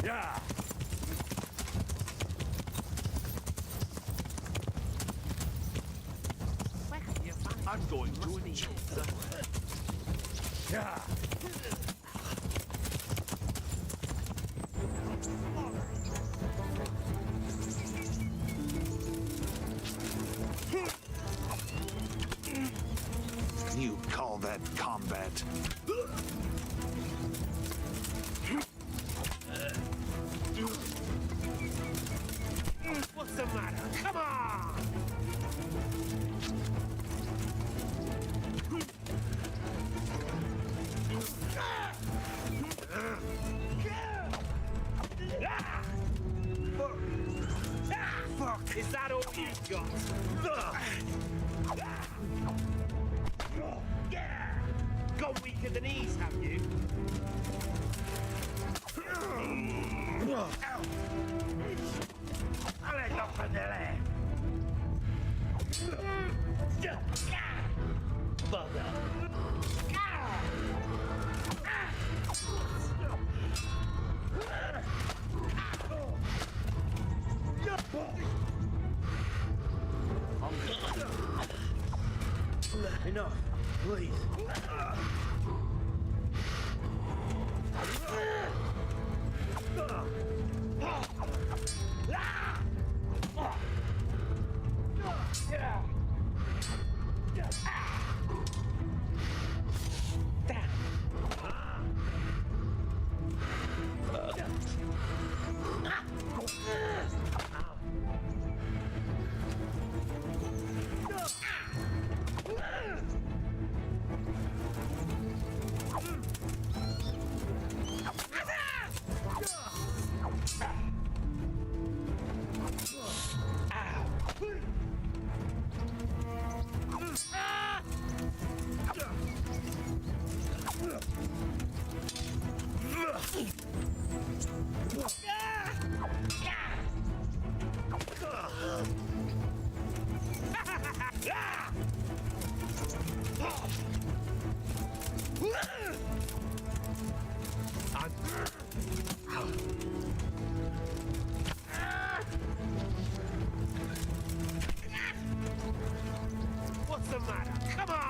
Yeah. I'm going to enjoy that. Yeah. You call that combat? What's the matter? Come on! Fuck! Is that all you got? Got weaker than these, have you? I'll let off on the left. Bugger. Enough, please. What's the matter? Come on!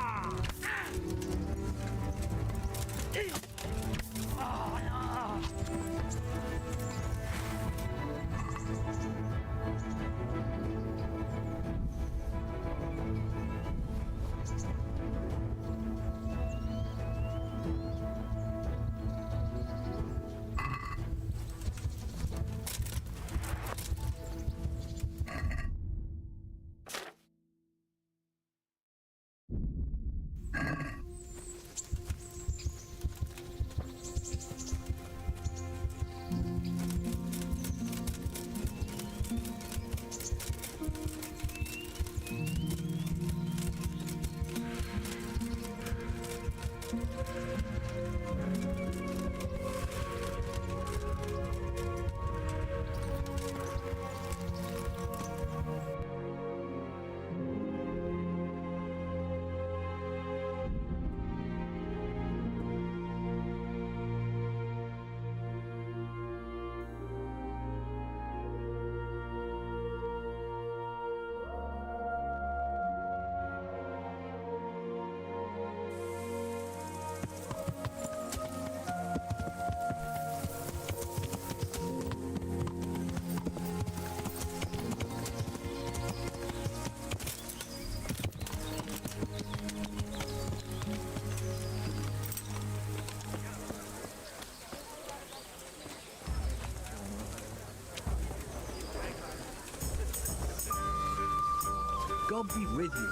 God be with you.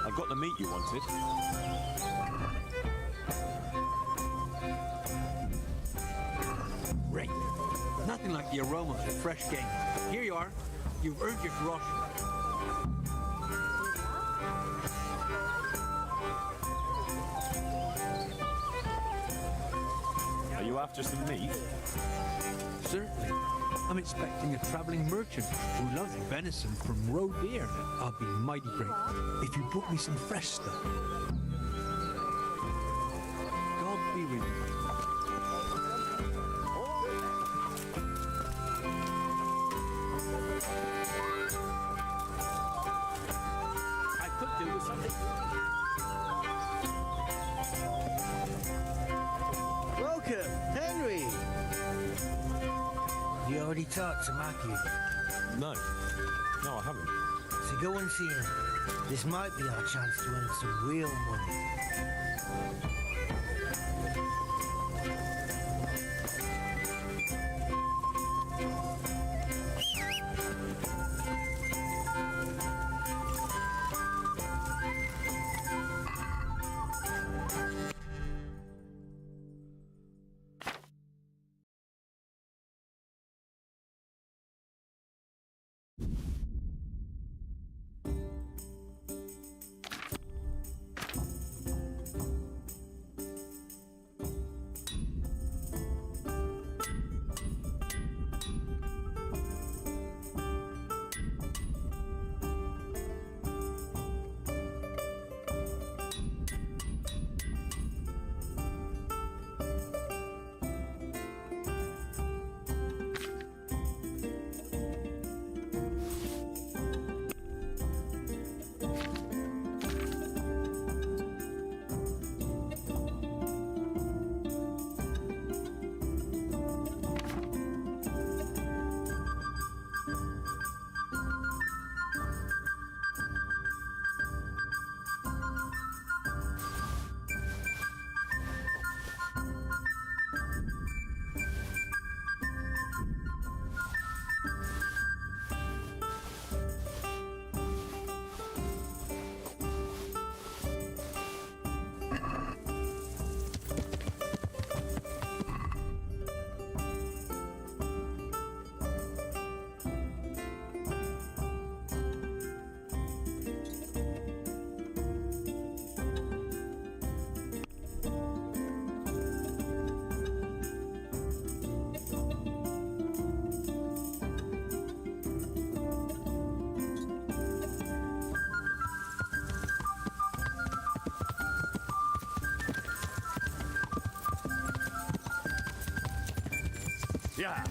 I've got the meat you wanted. Great. Nothing like the aroma of fresh game. Here you are. You've earned your groschen. Are you after some meat? Certainly. I'm expecting a traveling merchant who loves venison from roe deer. I'll be mighty grateful if you brought me some fresh stuff. God be with you. I could do with something. Welcome, Henry. You already talked to Matthew, No. No, I haven't. so go and see him. This might be our chance to earn some real money. Yeah.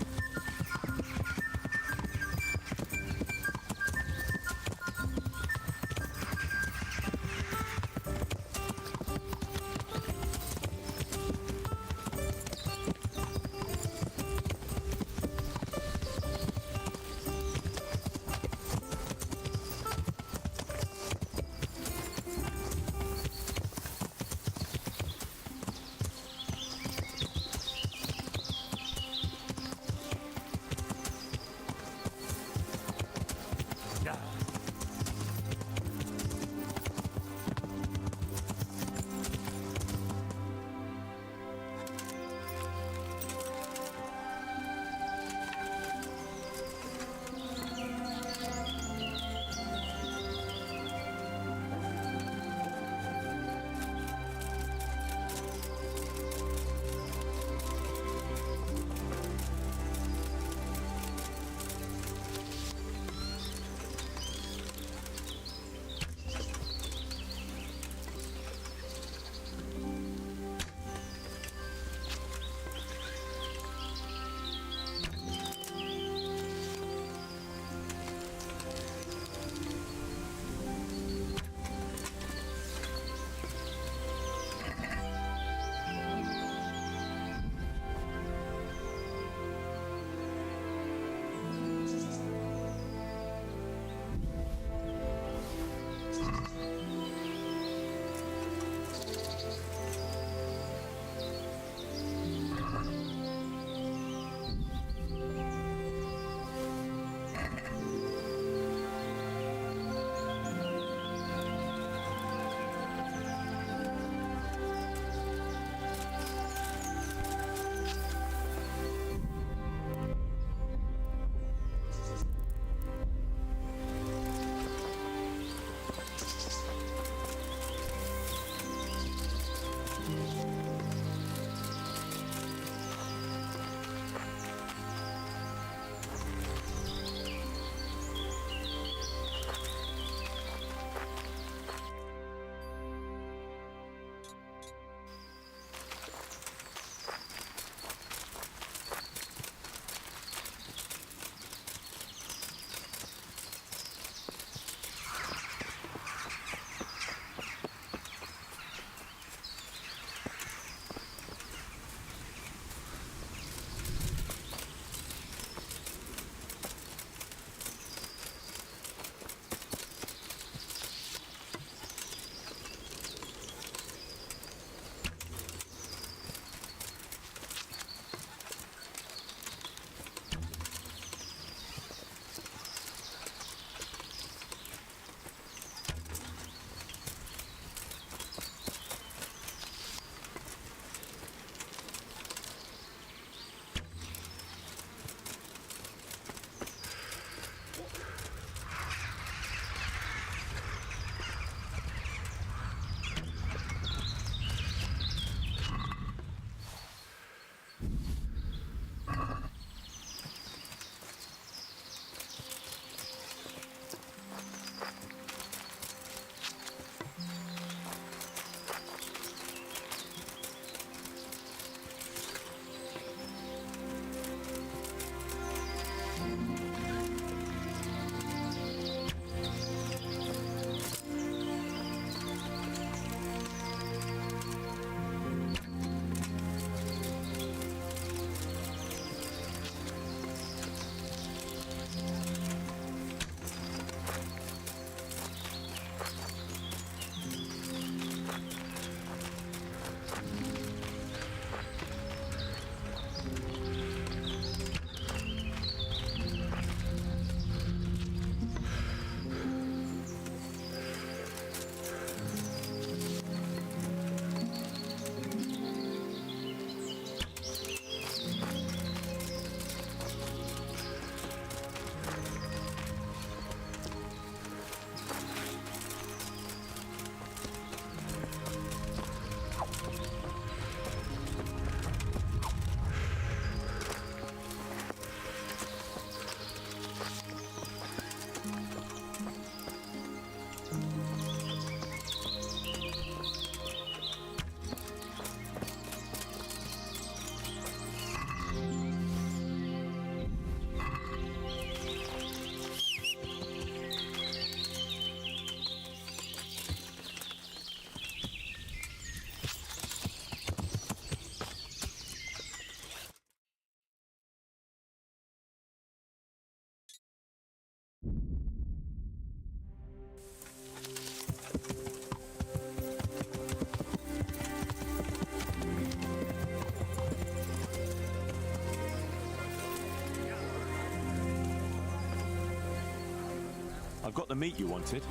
I've got the meat you wanted.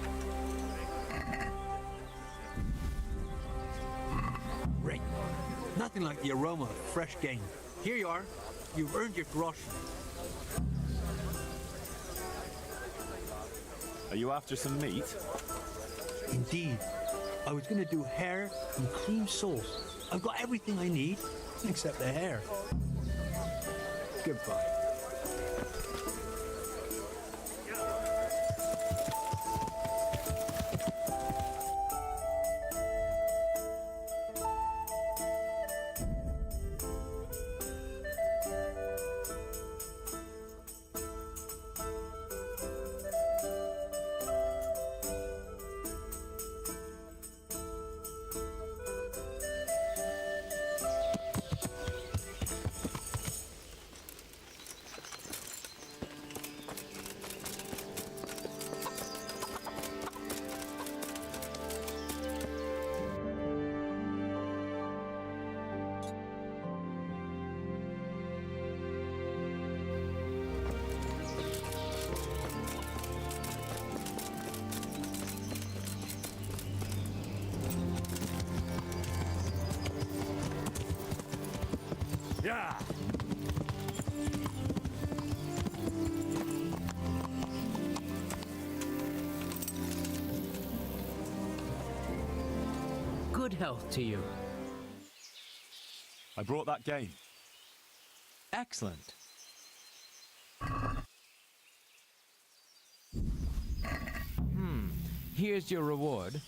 Great. Nothing like the aroma of fresh game. Here you are. You've earned your groschen. Are you after some meat? Indeed. I was going to do hair and cream sauce. I've got everything I need, except the hair. Goodbye. Yeah! Good health to you. I brought that game. Excellent. Here's your reward.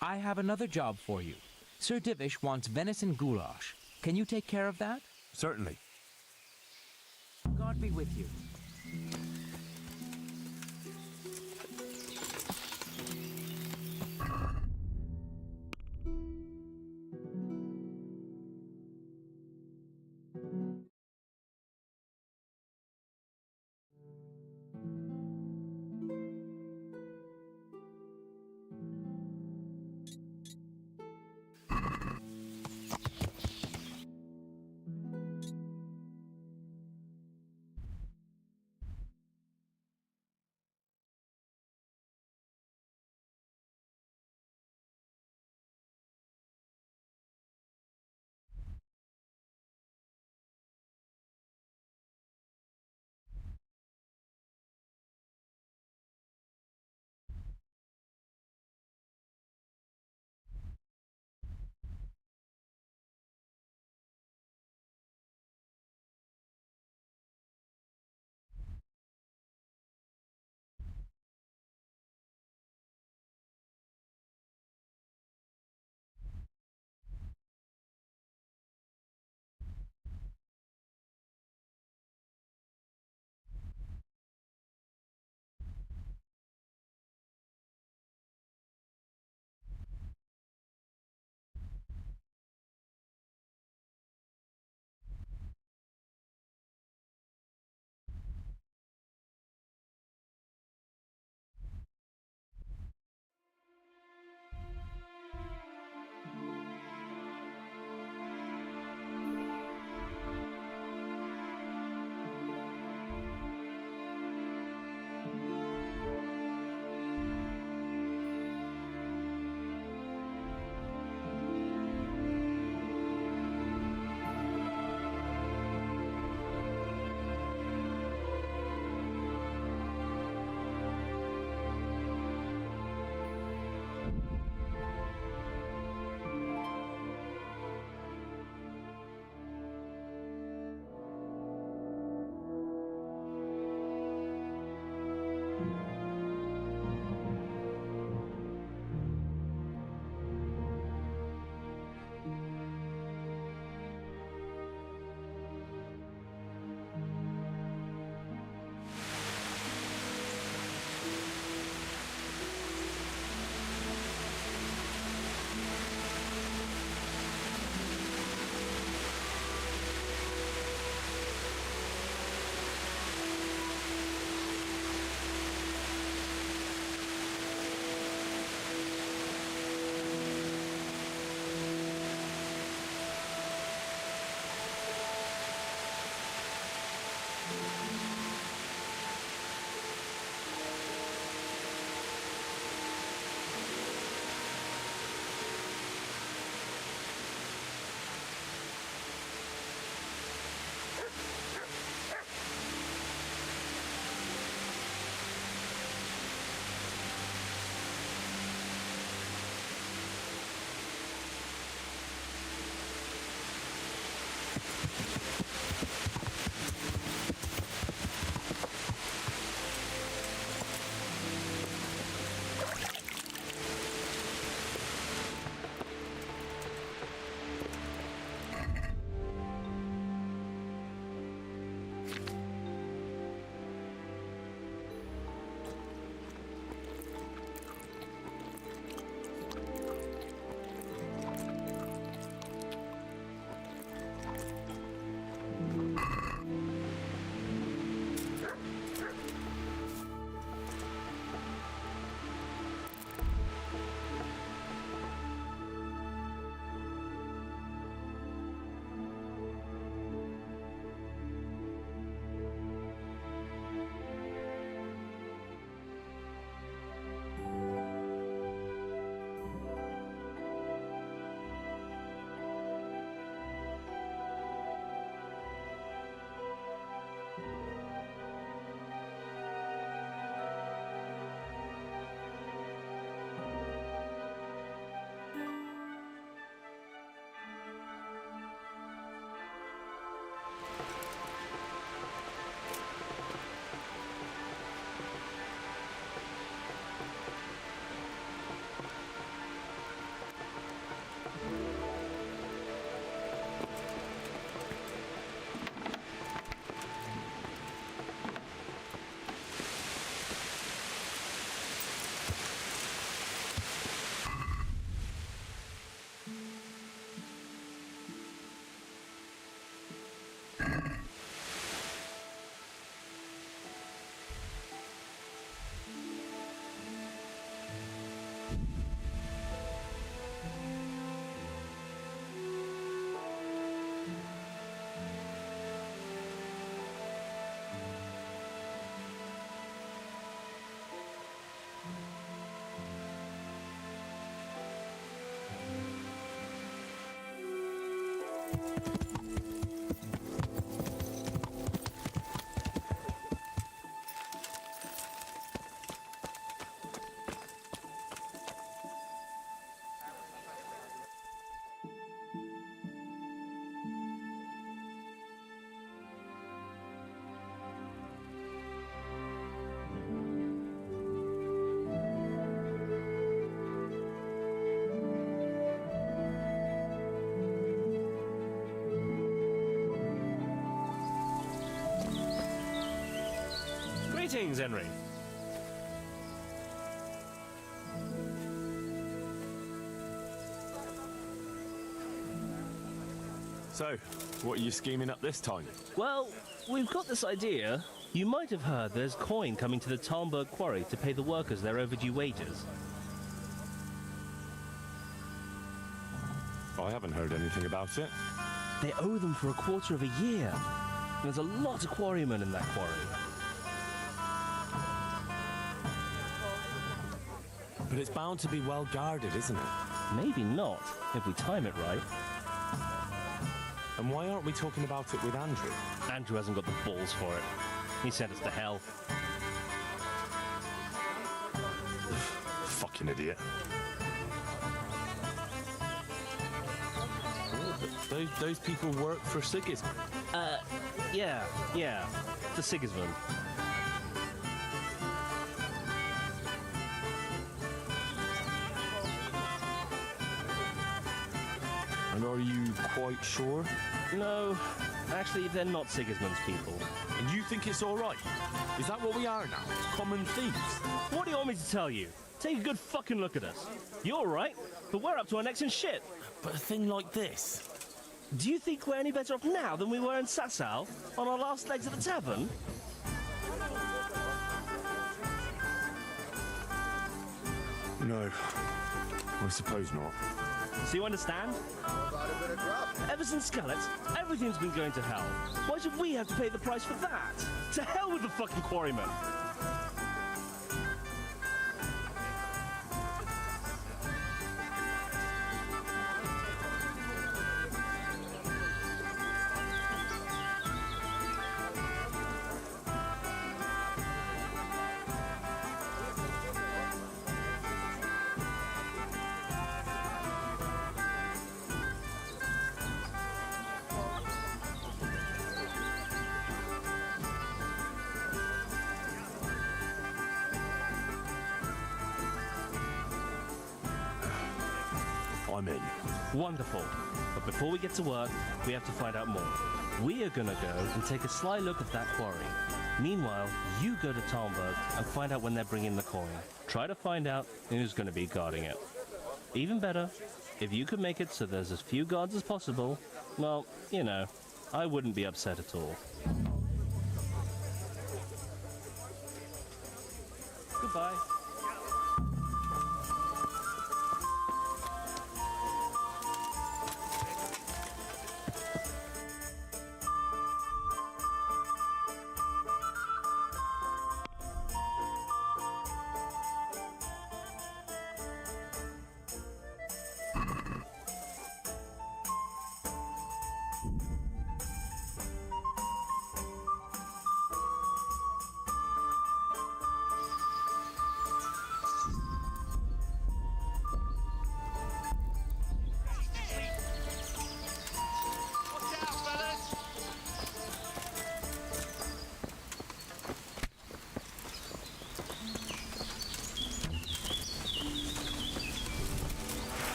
I have another job for you. Sir Divish wants venison goulash. Can you take care of that? Certainly. God be with you. Greetings, Henry. So, what are you scheming up this time? Well, we've got this idea. You might have heard there's coin coming to the Talmberg quarry to pay the workers their overdue wages. I haven't heard anything about it. They owe them for a quarter of a year. There's a lot of quarrymen in that quarry. But it's bound to be well guarded, isn't it? Maybe not, if we time it right. And why aren't we talking about it with Andrew? Andrew hasn't got the balls for it. He sent us to hell. Fucking idiot. Those people work for Sigismund. Yeah. For Sigismund. And are you quite sure? No, actually, they're not Sigismund's people. And you think it's all right? Is that what we are now? Common thieves? What do you want me to tell you? Take a good fucking look at us. You're right, but we're up to our necks in shit. But a thing like this? Do you think we're any better off now than we were in Sasau, on our last legs at the tavern? No, I suppose not. So you understand? Ever since Scarlet, everything's been going to hell. Why should we have to pay the price for that? To hell with the fucking quarrymen! I'm in. Wonderful. But before we get to work, we have to find out more. We are gonna go and take a sly look at that quarry. Meanwhile, you go to Talmberg and find out when they're bringing the coin. Try to find out who's gonna be guarding it. Even better, if you could make it so there's as few guards as possible, well, you know, I wouldn't be upset at all. Goodbye.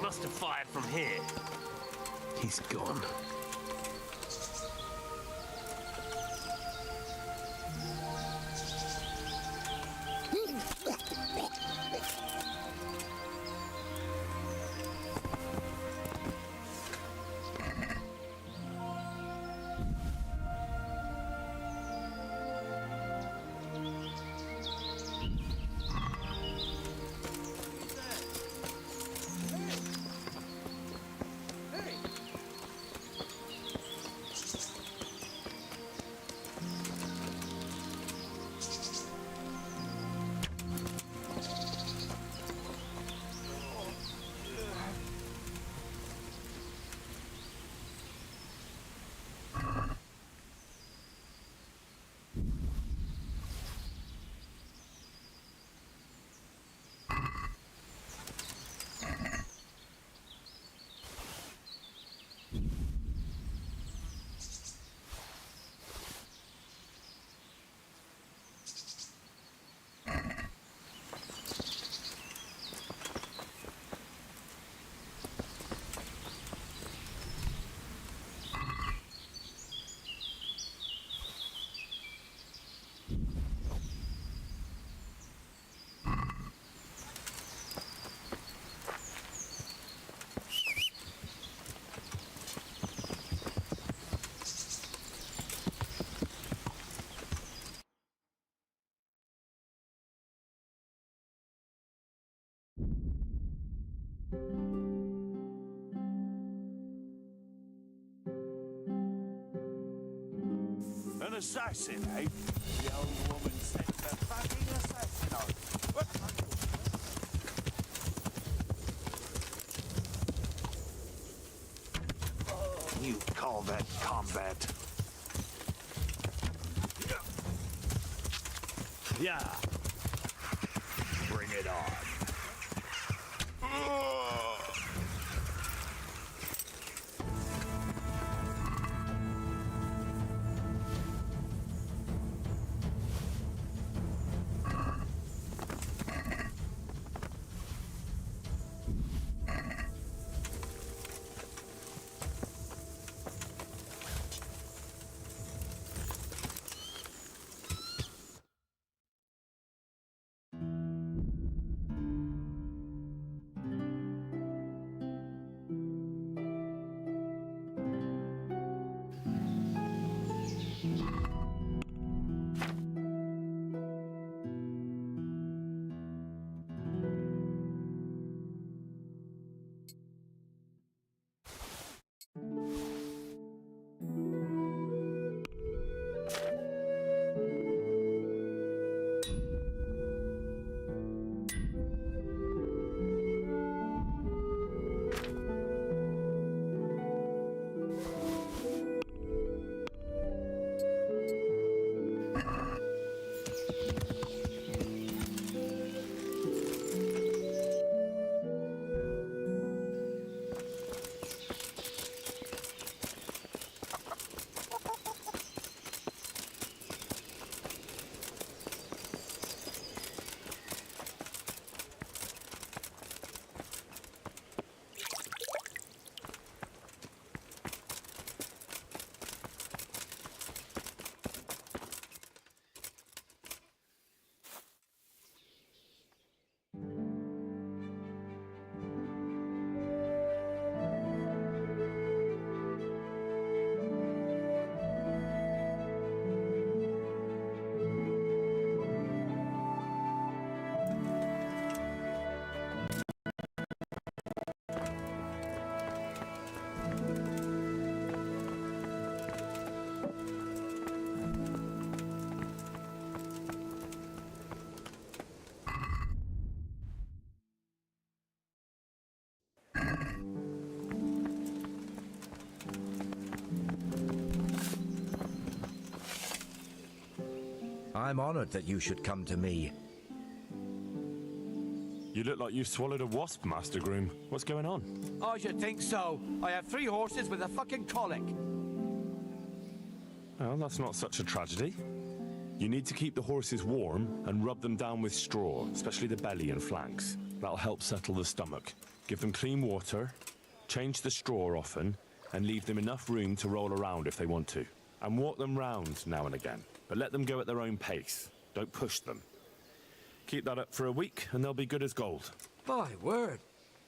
must have fired from here. He's gone. An assassin, eh? The old woman sent a fucking assassin on. You call that combat? Yeah. Bring it on. I'm honored that you should come to me. You look like you've swallowed a wasp, Master Groom. What's going on? I should think so. I have 3 horses with a fucking colic. Well, that's not such a tragedy. You need to keep the horses warm and rub them down with straw, especially the belly and flanks. That'll help settle the stomach. Give them clean water, change the straw often, and leave them enough room to roll around if they want to. And walk them round now and again, but let them go at their own pace. Don't push them. Keep that up for a week, and they'll be good as gold. My word.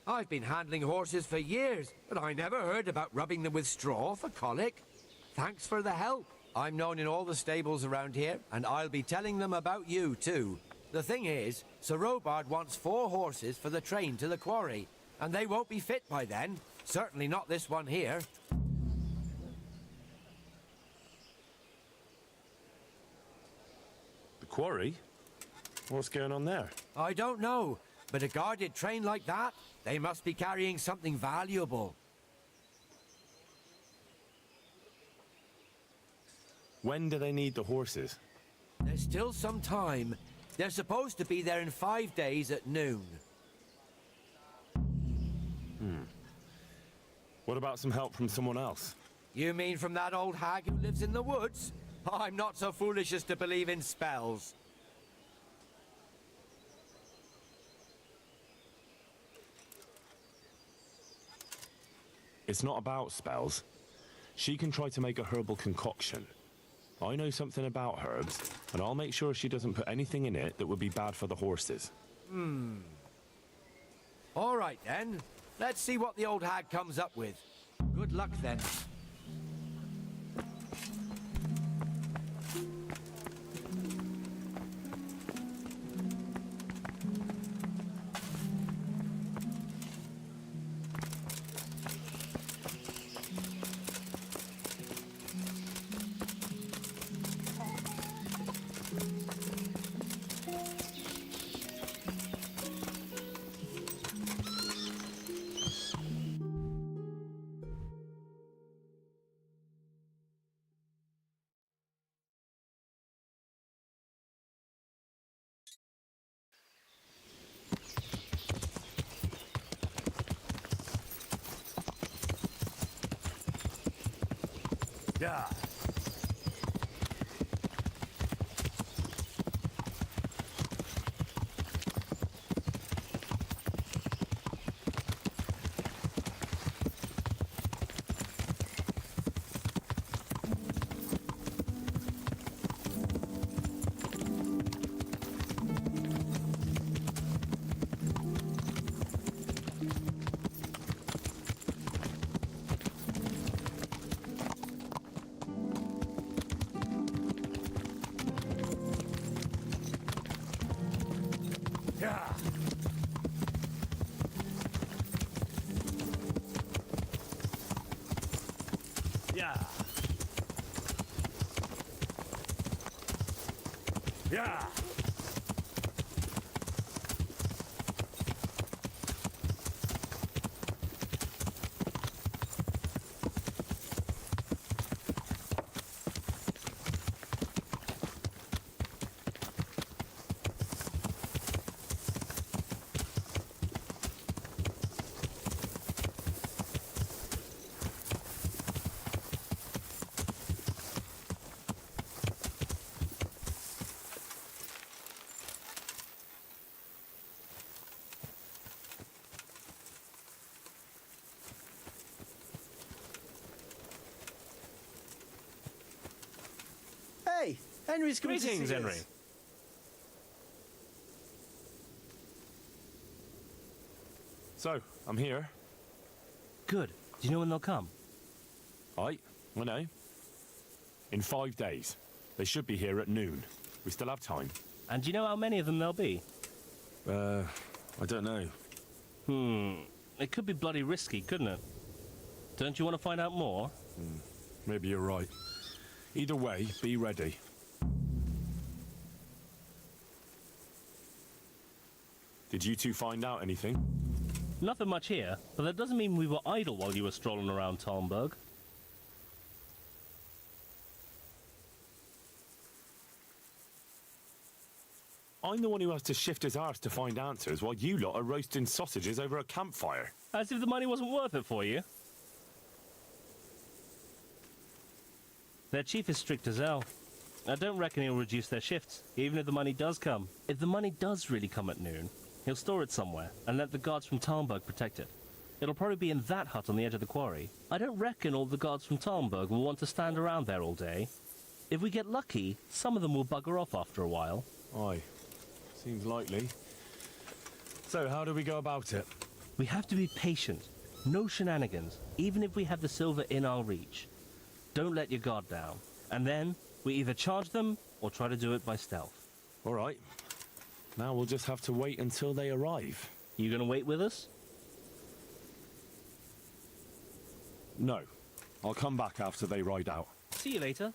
I've been handling horses for years, but I never heard about rubbing them with straw for colic. Thanks for the help. I'm known in all the stables around here, and I'll be telling them about you, too. The thing is, Sir Robard wants 4 horses for the train to the quarry, and they won't be fit by then. Certainly not this one here. The quarry? What's going on there? I don't know, but a guarded train like that, they must be carrying something valuable. When do they need the horses? There's still some time. They're supposed to be there in 5 days at noon. What about some help from someone else? You mean from that old hag who lives in the woods? I'm not so foolish as to believe in spells. It's not about spells. She can try to make a herbal concoction. I know something about herbs, and I'll make sure she doesn't put anything in it that would be bad for the horses. All right, then. Let's see what the old hag comes up with. Good luck, then. Yeah. Yeah. Yeah. Yeah. Hey, Henry's coming to see Greetings, us. Henry. So, I'm here. Good. Do you know when they'll come? I know. In 5 days. They should be here at noon. We still have time. And do you know how many of them there'll be? I don't know. It could be bloody risky, couldn't it? Don't you want to find out more? Maybe you're right. Either way, be ready. Did you two find out anything? Nothing much here, but that doesn't mean we were idle while you were strolling around Talmberg. I'm the one who has to shift his arse to find answers while you lot are roasting sausages over a campfire. As if the money wasn't worth it for you. Their chief is strict as hell. I don't reckon he'll reduce their shifts, even if the money does come. If the money does really come at noon, He'll store it somewhere and let the guards from Talmberg protect it. It'll probably be in that hut on the edge of the quarry. I don't reckon all the guards from Talmberg will want to stand around there all day. If we get lucky, some of them will bugger off after a while. Aye, seems likely. So how do we go about it? We have to be patient. No shenanigans, even if we have the silver in our reach. Don't let your guard down. And then, we either charge them, or try to do it by stealth. All right. Now we'll just have to wait until they arrive. You gonna wait with us? No. I'll come back after they ride out. See you later.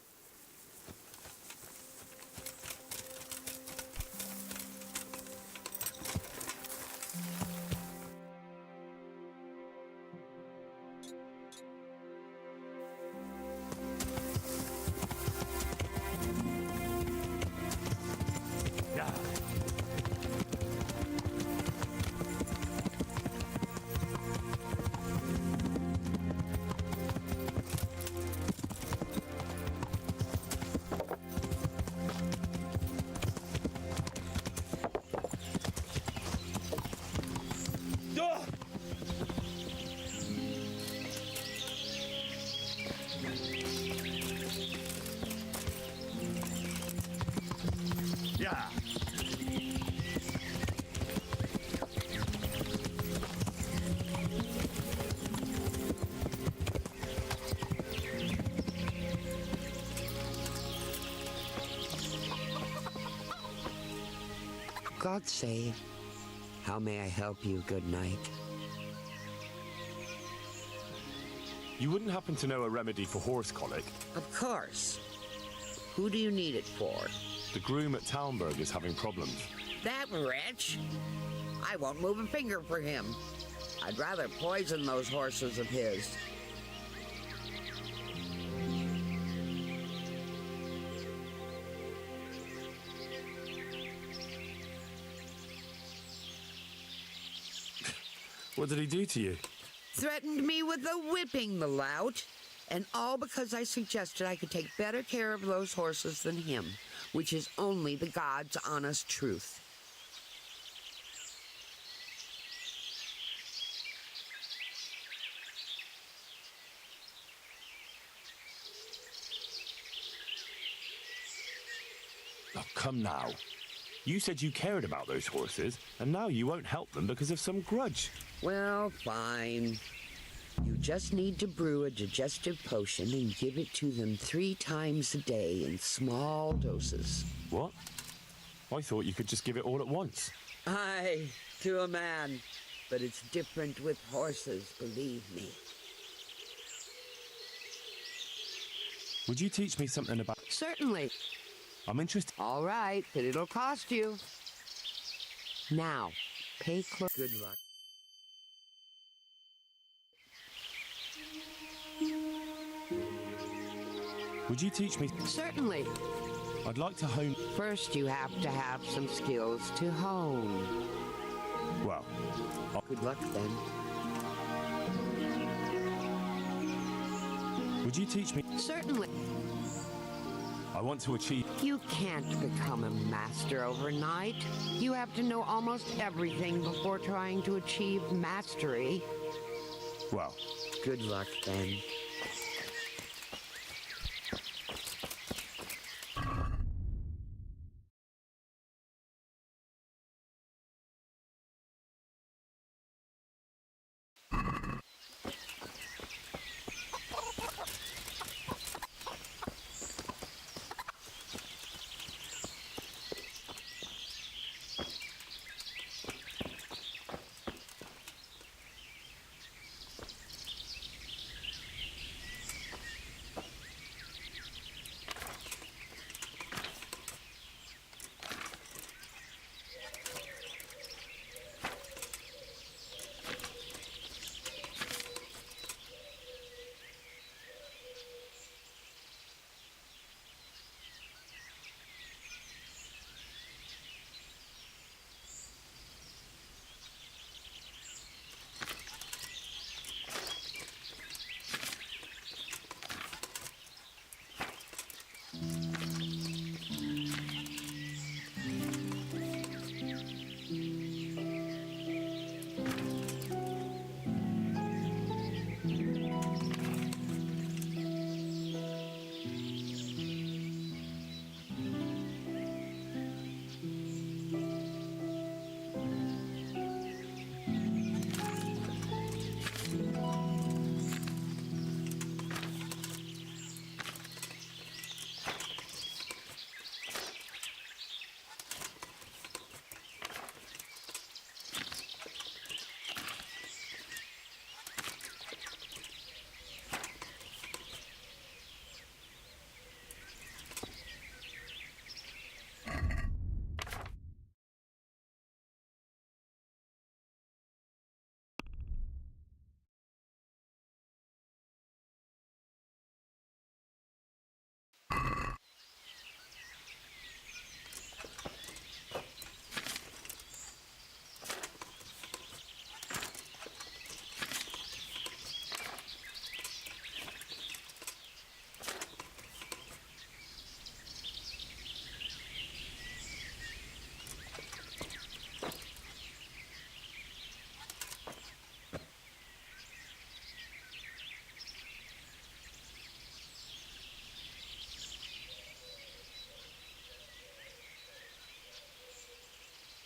Yeah. God save. How may I help you, good knight? You wouldn't happen to know a remedy for horse colic? Of course. Who do you need it for? The groom at Talmberg is having problems. That wretch? I won't move a finger for him. I'd rather poison those horses of his. What did he do to you? Threatened me with a whipping, the lout. And all because I suggested I could take better care of those horses than him, which is only the God's honest truth. Oh, come now. You said you cared about those horses, and now you won't help them because of some grudge. Well, fine. You just need to brew a digestive potion and give it to them 3 times a day in small doses. What? I thought you could just give it all at once. Aye, to a man. But it's different with horses, believe me. Would you teach me something about... Certainly. I'm interested... All right, but it'll cost you. Now, pay close... Good luck. Would you teach me... Certainly. I'd like to hone... First, you have to have some skills to hone. Well... Good luck, then. Would you teach me... Certainly. I want to achieve... You can't become a master overnight. You have to know almost everything before trying to achieve mastery. Well... Good luck, then.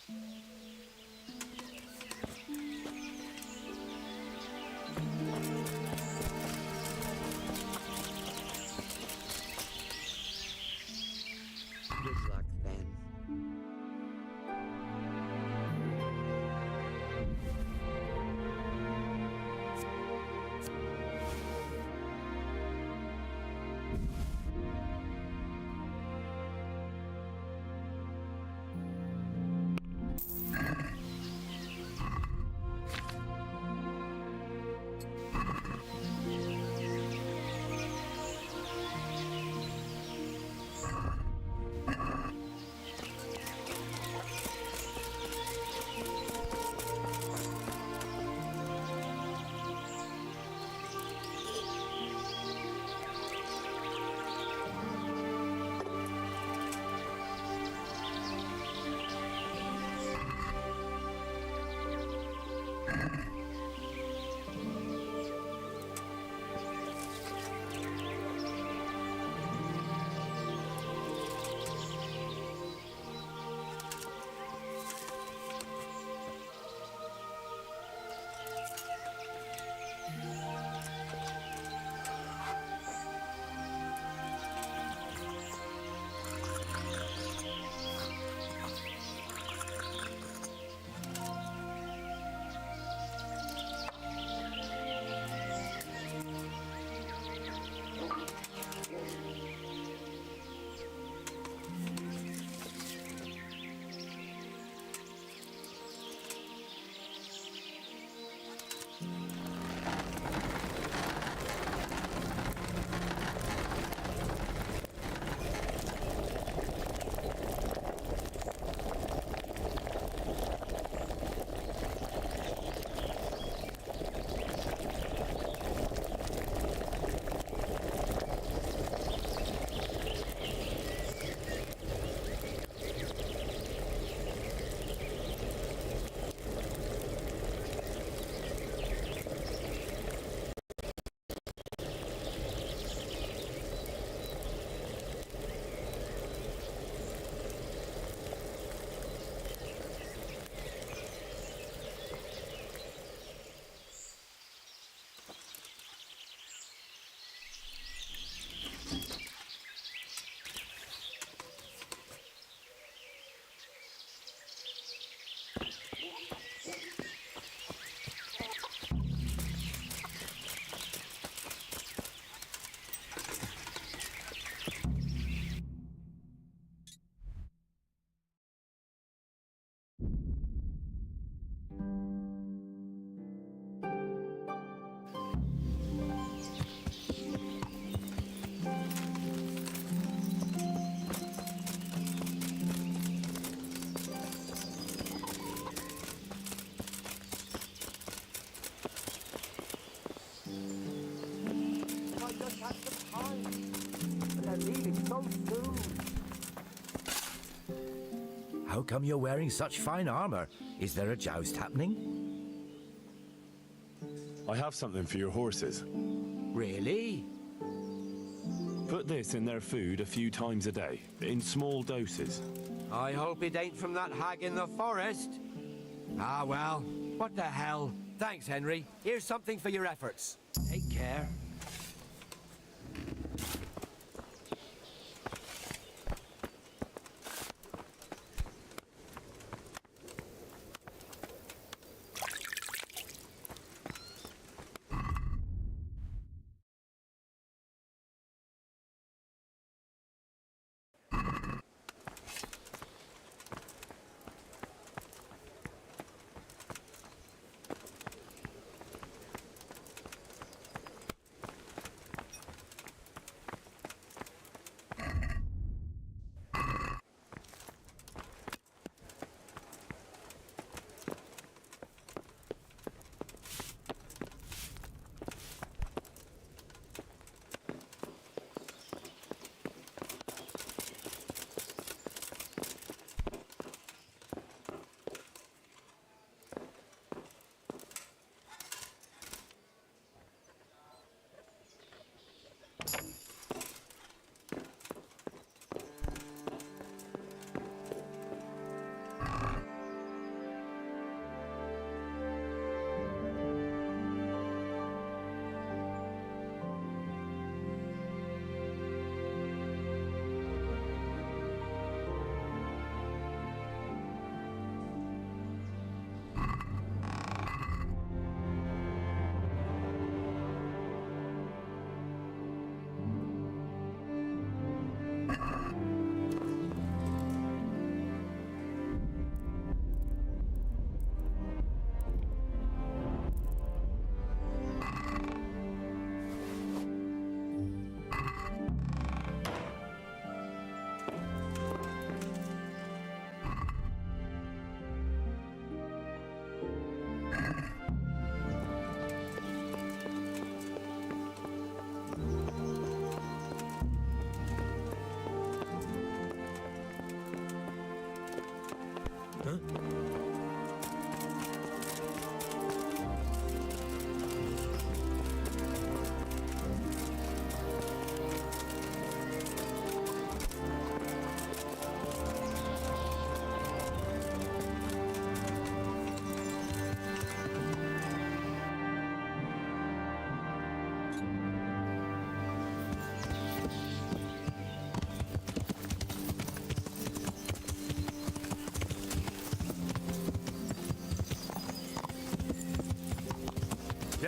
Good luck then. How come you're wearing such fine armor? Is there a joust happening? I have something for your horses. Really? Put this in their food a few times a day, in small doses. I hope it ain't from that hag in the forest. Ah, well, what the hell? Thanks, Henry. Here's something for your efforts. Take care.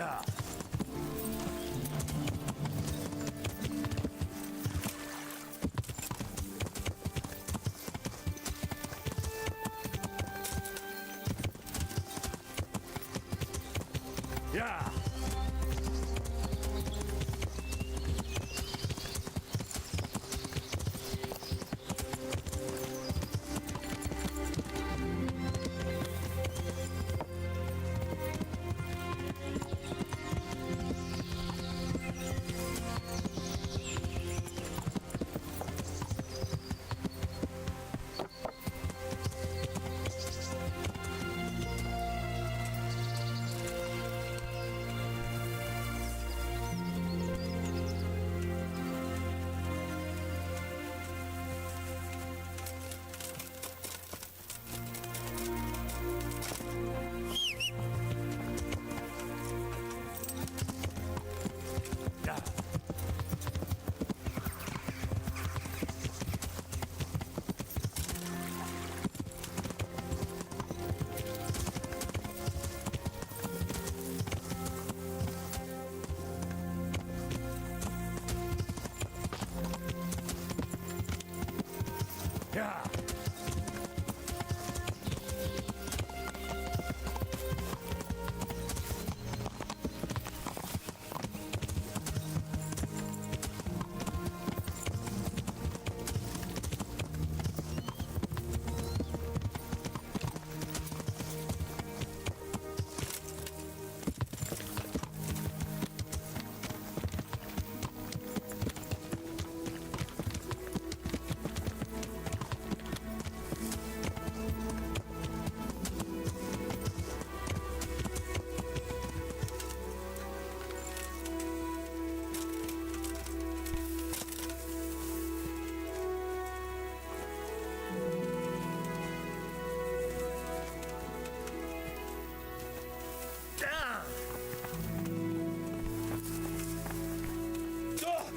Yeah. Yeah. Yeah.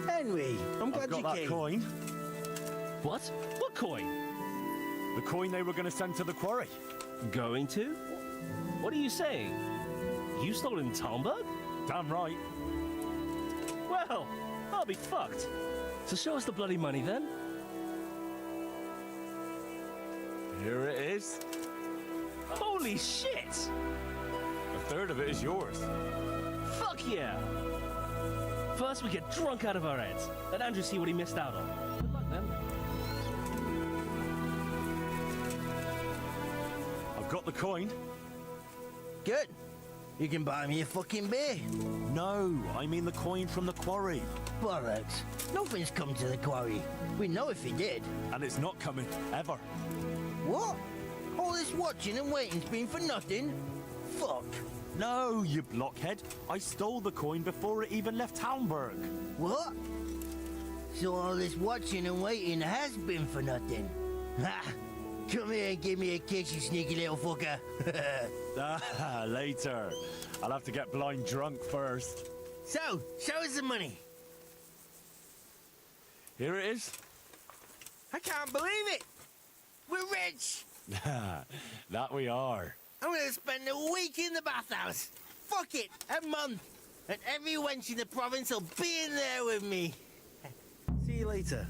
Henry, I'm glad I've got you that came. coin. What? What coin? The coin they were going to send to the quarry. Going to? What are you saying? You stole it in Talmberg? Damn right. Well, I'll be fucked. So show us the bloody money then. Here it is. Holy shit! A third of it is yours. Fuck yeah! First we get drunk out of our heads. Let Andrew see what he missed out on. Good luck then. I've got the coin. Good. You can buy me a fucking beer. No, I mean the coin from the quarry. Bollocks. Nothing's come to the quarry. We know if he did. And it's not coming, ever. What? All this watching and waiting's been for nothing? Fuck. No, you blockhead. I stole the coin before it even left Talmberg. What? So all this watching and waiting has been for nothing? Ha! Come here and give me a kiss, you sneaky little fucker. Ah, later. I'll have to get blind drunk first. So, show us the money. Here it is. I can't believe it. We're rich. That we are. I'm gonna spend a week in the bathhouse. Fuck it, a month. And every wench in the province will be in there with me. See you later.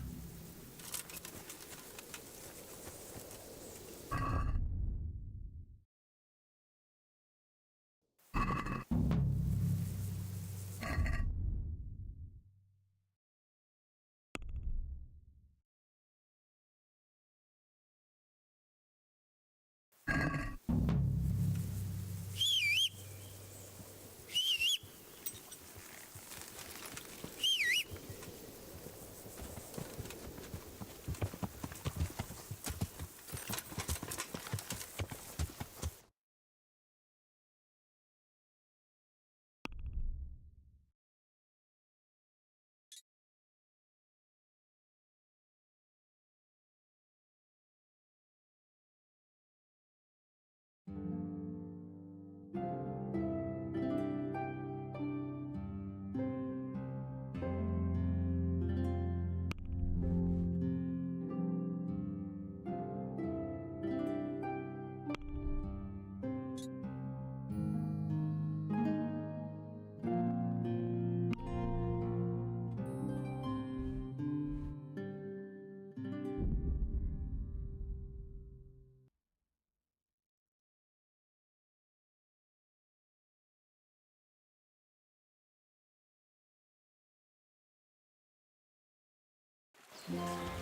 Yeah.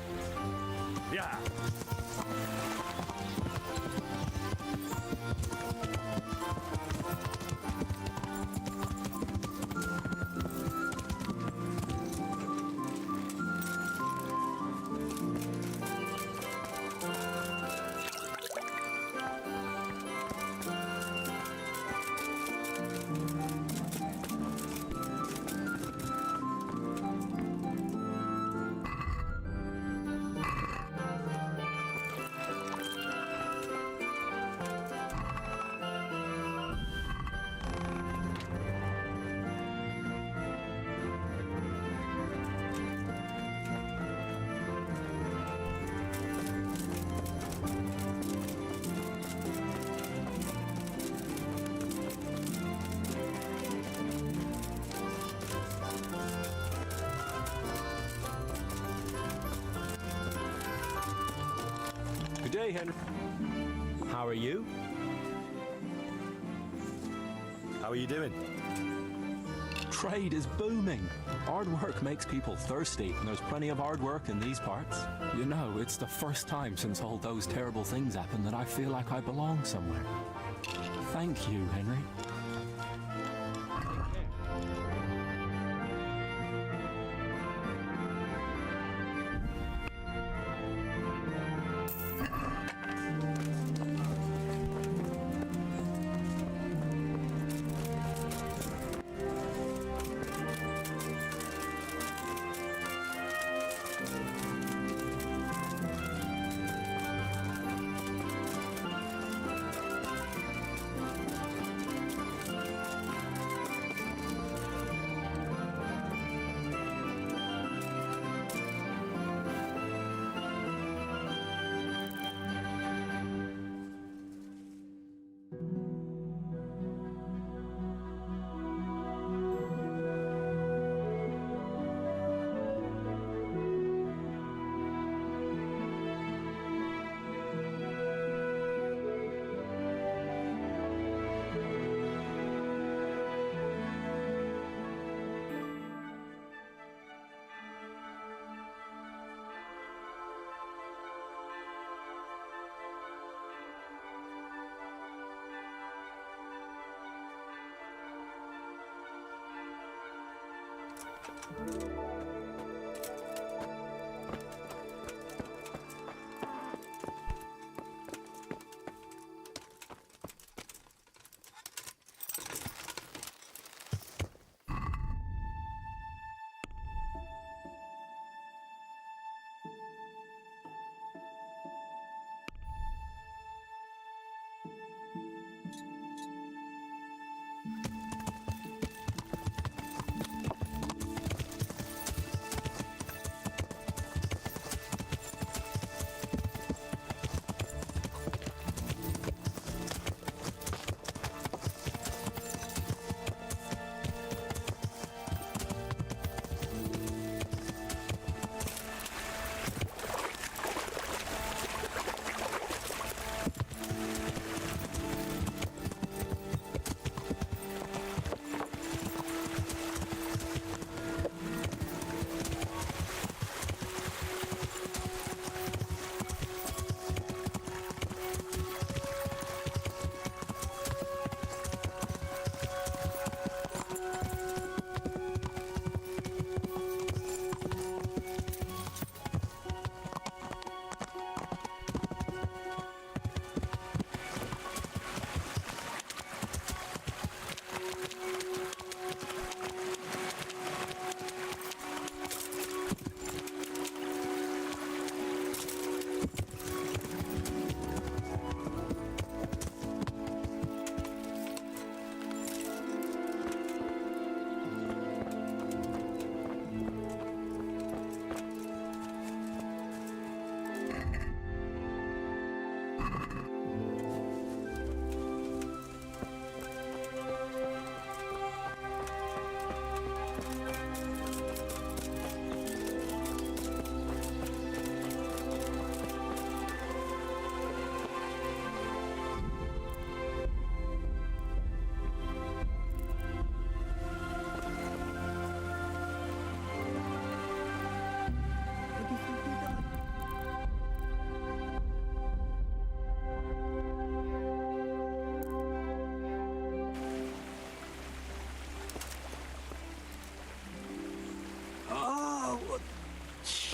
Good day, Henry. How are you? How are you doing? Trade is booming. Hard work makes people thirsty, and there's plenty of hard work in these parts. You know, it's the first time since all those terrible things happened that I feel like I belong somewhere. Thank you, Henry.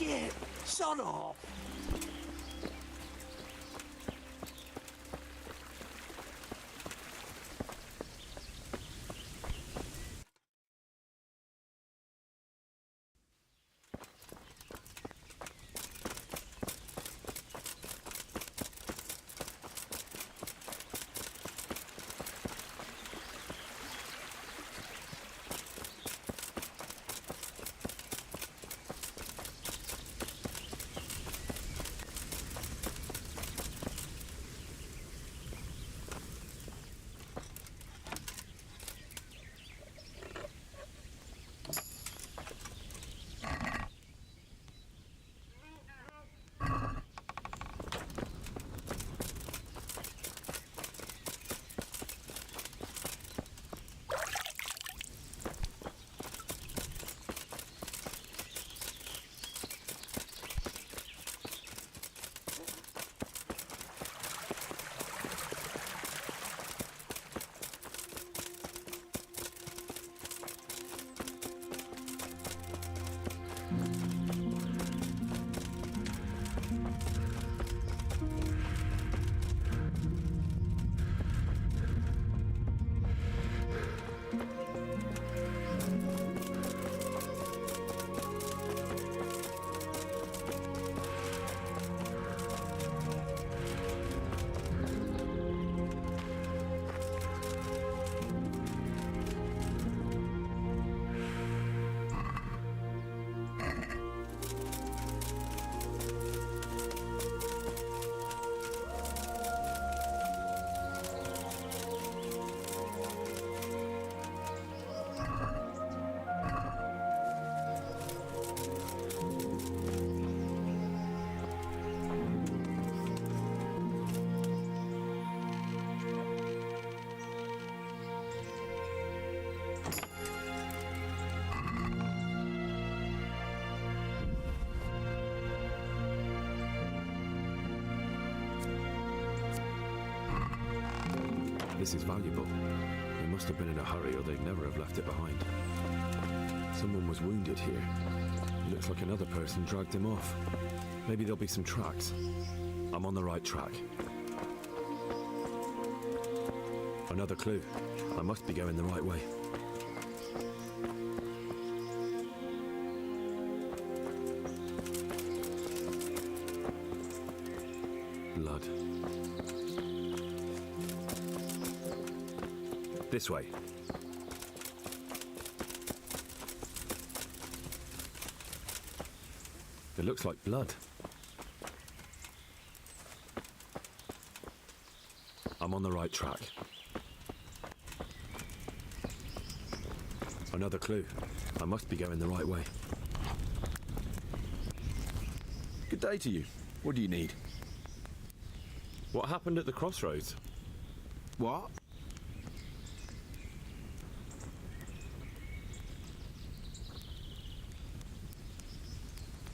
Shit! Sod off! This is valuable. They must have been in a hurry or they'd never have left it behind. Someone was wounded here. It looks like another person dragged him off. Maybe there'll be some tracks. I'm on the right track. Another clue. I must be going the right way. Blood. This way. It looks like blood. I'm on the right track. Another clue. I must be going the right way. Good day to you. What do you need? What happened at the crossroads? What?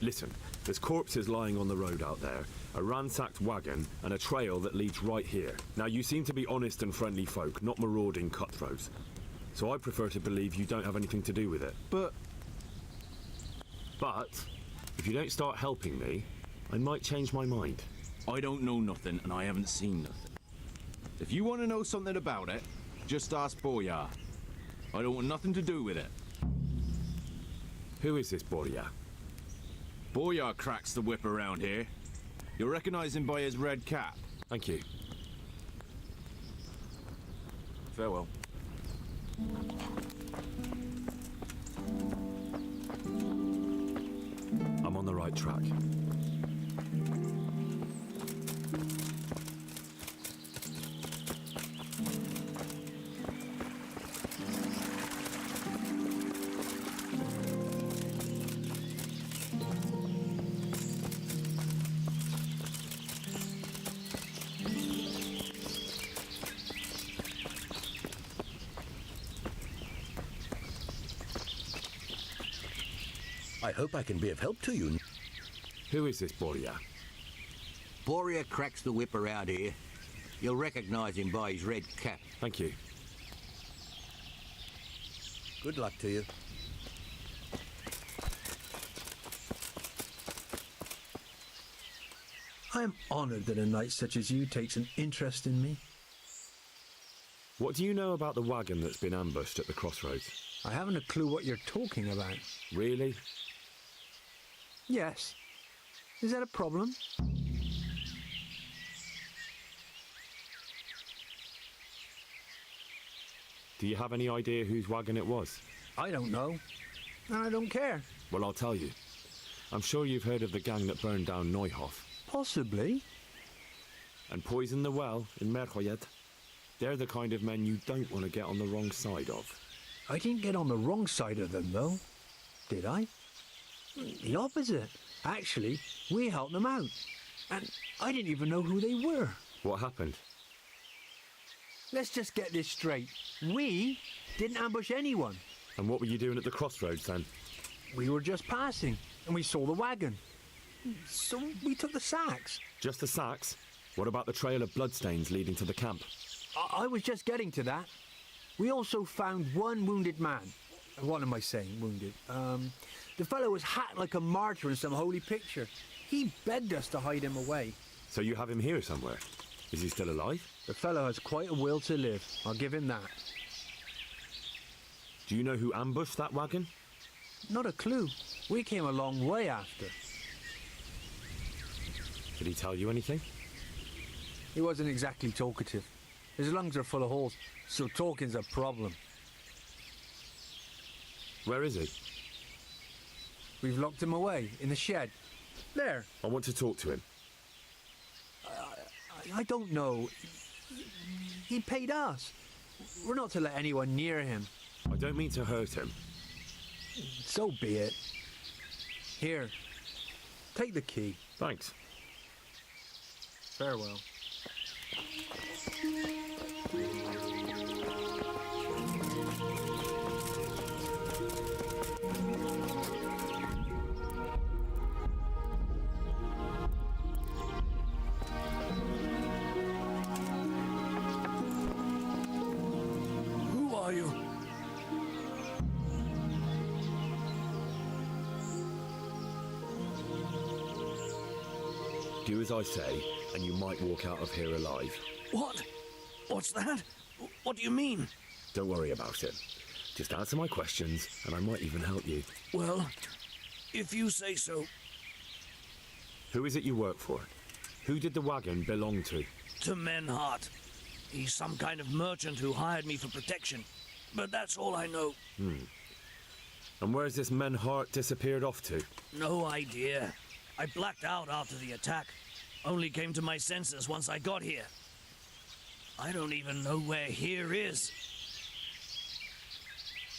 Listen, there's corpses lying on the road out there, a ransacked wagon, and a trail that leads right here. Now, you seem to be honest and friendly folk, not marauding cutthroats. So I prefer to believe you don't have anything to do with it. But if you don't start helping me, I might change my mind. I don't know nothing, and I haven't seen nothing. If you want to know something about it, just ask Boyar. I don't want nothing to do with it. Who is this Boyar? Boyar cracks the whip around here. You'll recognize him by his red cap. Thank you. Farewell. I'm on the right track. I hope I can be of help to you. Who is this Boyar? Boyar cracks the whip around here. You'll recognize him by his red cap. Thank you. Good luck to you. I am honored that a knight such as you takes an interest in me. What do you know about the wagon that's been ambushed at the crossroads? I haven't a clue what you're talking about. Really? Yes. Is that a problem? Do you have any idea whose wagon it was? I don't know. And I don't care. Well, I'll tell you. I'm sure you've heard of the gang that burned down Neuhof. Possibly. And poisoned the well in Merhoyed. They're the kind of men you don't want to get on the wrong side of. I didn't get on the wrong side of them, though. Did I? The opposite. Actually, we helped them out. And I didn't even know who they were. What happened? Let's just get this straight. We didn't ambush anyone. And what were you doing at the crossroads then? We were just passing, and we saw the wagon. So we took the sacks. Just the sacks? What about the trail of bloodstains leading to the camp? I was just getting to that. We also found one wounded man. What am I saying, wounded? The fellow was hacked like a martyr in some holy picture. He begged us to hide him away. So you have him here somewhere? Is he still alive? The fellow has quite a will to live. I'll give him that. Do you know who ambushed that wagon? Not a clue. We came a long way after. Did he tell you anything? He wasn't exactly talkative. His lungs are full of holes, so talking's a problem. Where is he? We've locked him away, in the shed. There. I want to talk to him. I don't know. He paid us. We're not to let anyone near him. I don't mean to hurt him. So be it. Here. Take the key. Thanks. Farewell. Who are you? Do as I say, and you might walk out of here alive. What? What's that? What do you mean? Don't worry about it. Just answer my questions, and I might even help you. Well, if you say so. Who is it you work for? Who did the wagon belong to? To Menhart. He's some kind of merchant who hired me for protection. But that's all I know. And where's this Menhart disappeared off to? No idea. I blacked out after the attack. Only came to my senses once I got here. I don't even know where here is.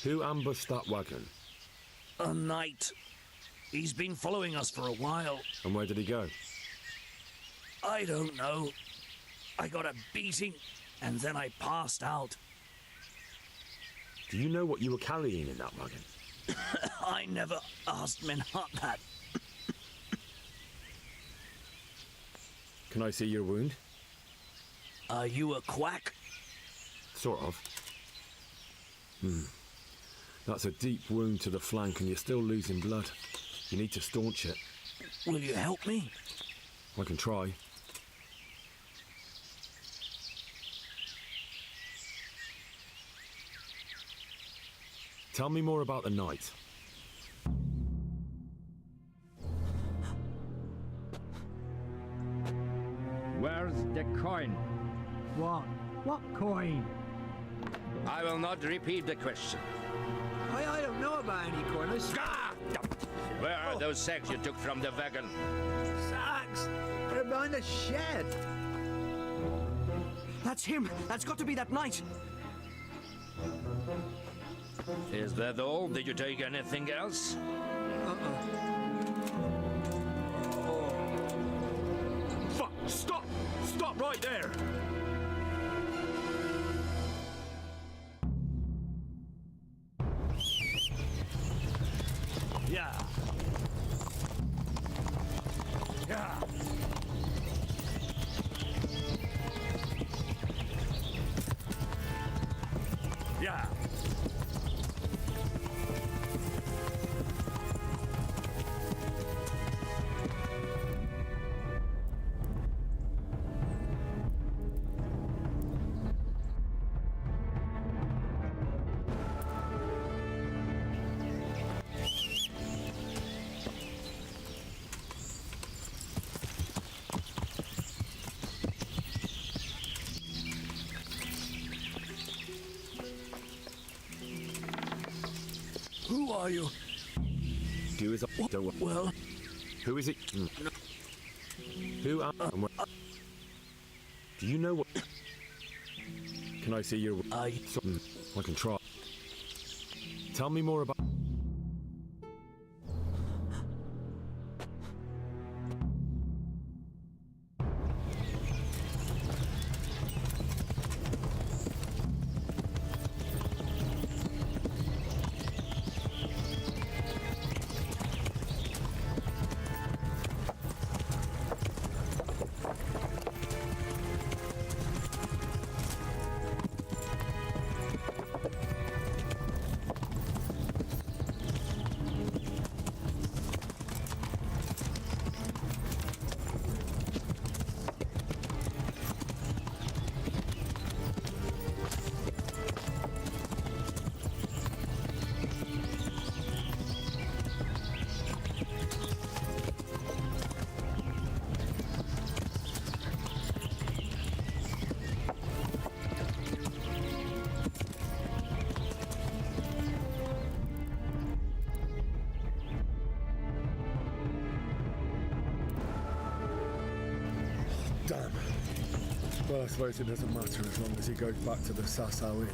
Who ambushed that wagon? A knight. He's been following us for a while. And where did he go? I don't know. I got a beating, and then I passed out. Do you know what you were carrying in that wagon? I never asked Menhart that. Can I see your wound? Are you a quack? Sort of. That's a deep wound to the flank and you're still losing blood. You need to staunch it. Will you help me? I can try. Tell me more about the night. Where's the coin? What? What coin? I will not repeat the question. I don't know about any coin. Where are those sacks you took from the wagon? Sacks! They're behind the shed. That's him. That's got to be that knight. Is that all? Did you take anything else? Fuck! Stop! Stop right there! Yeah. Yeah. Yeah. Who are you? Do as I do. Well, Who is it? Who am I? Do you know what? Can I see your? I can try. Tell me more about. Damn. Well, I suppose it doesn't matter as long as he goes back to the Sasau Inn.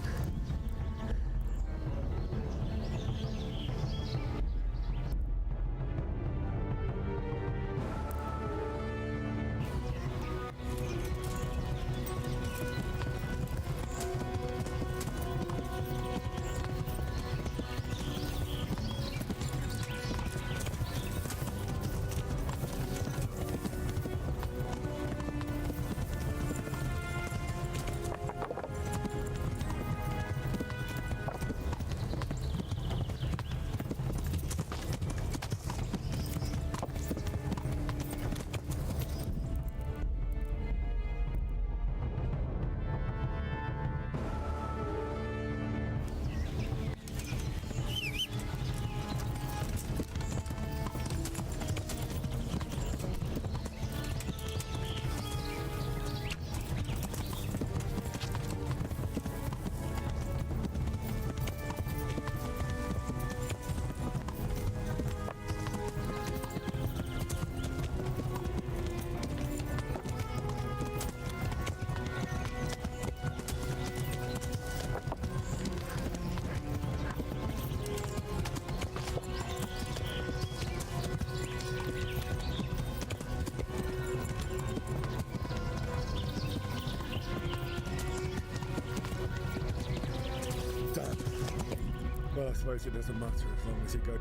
Well, I suppose it doesn't matter as long as he goes.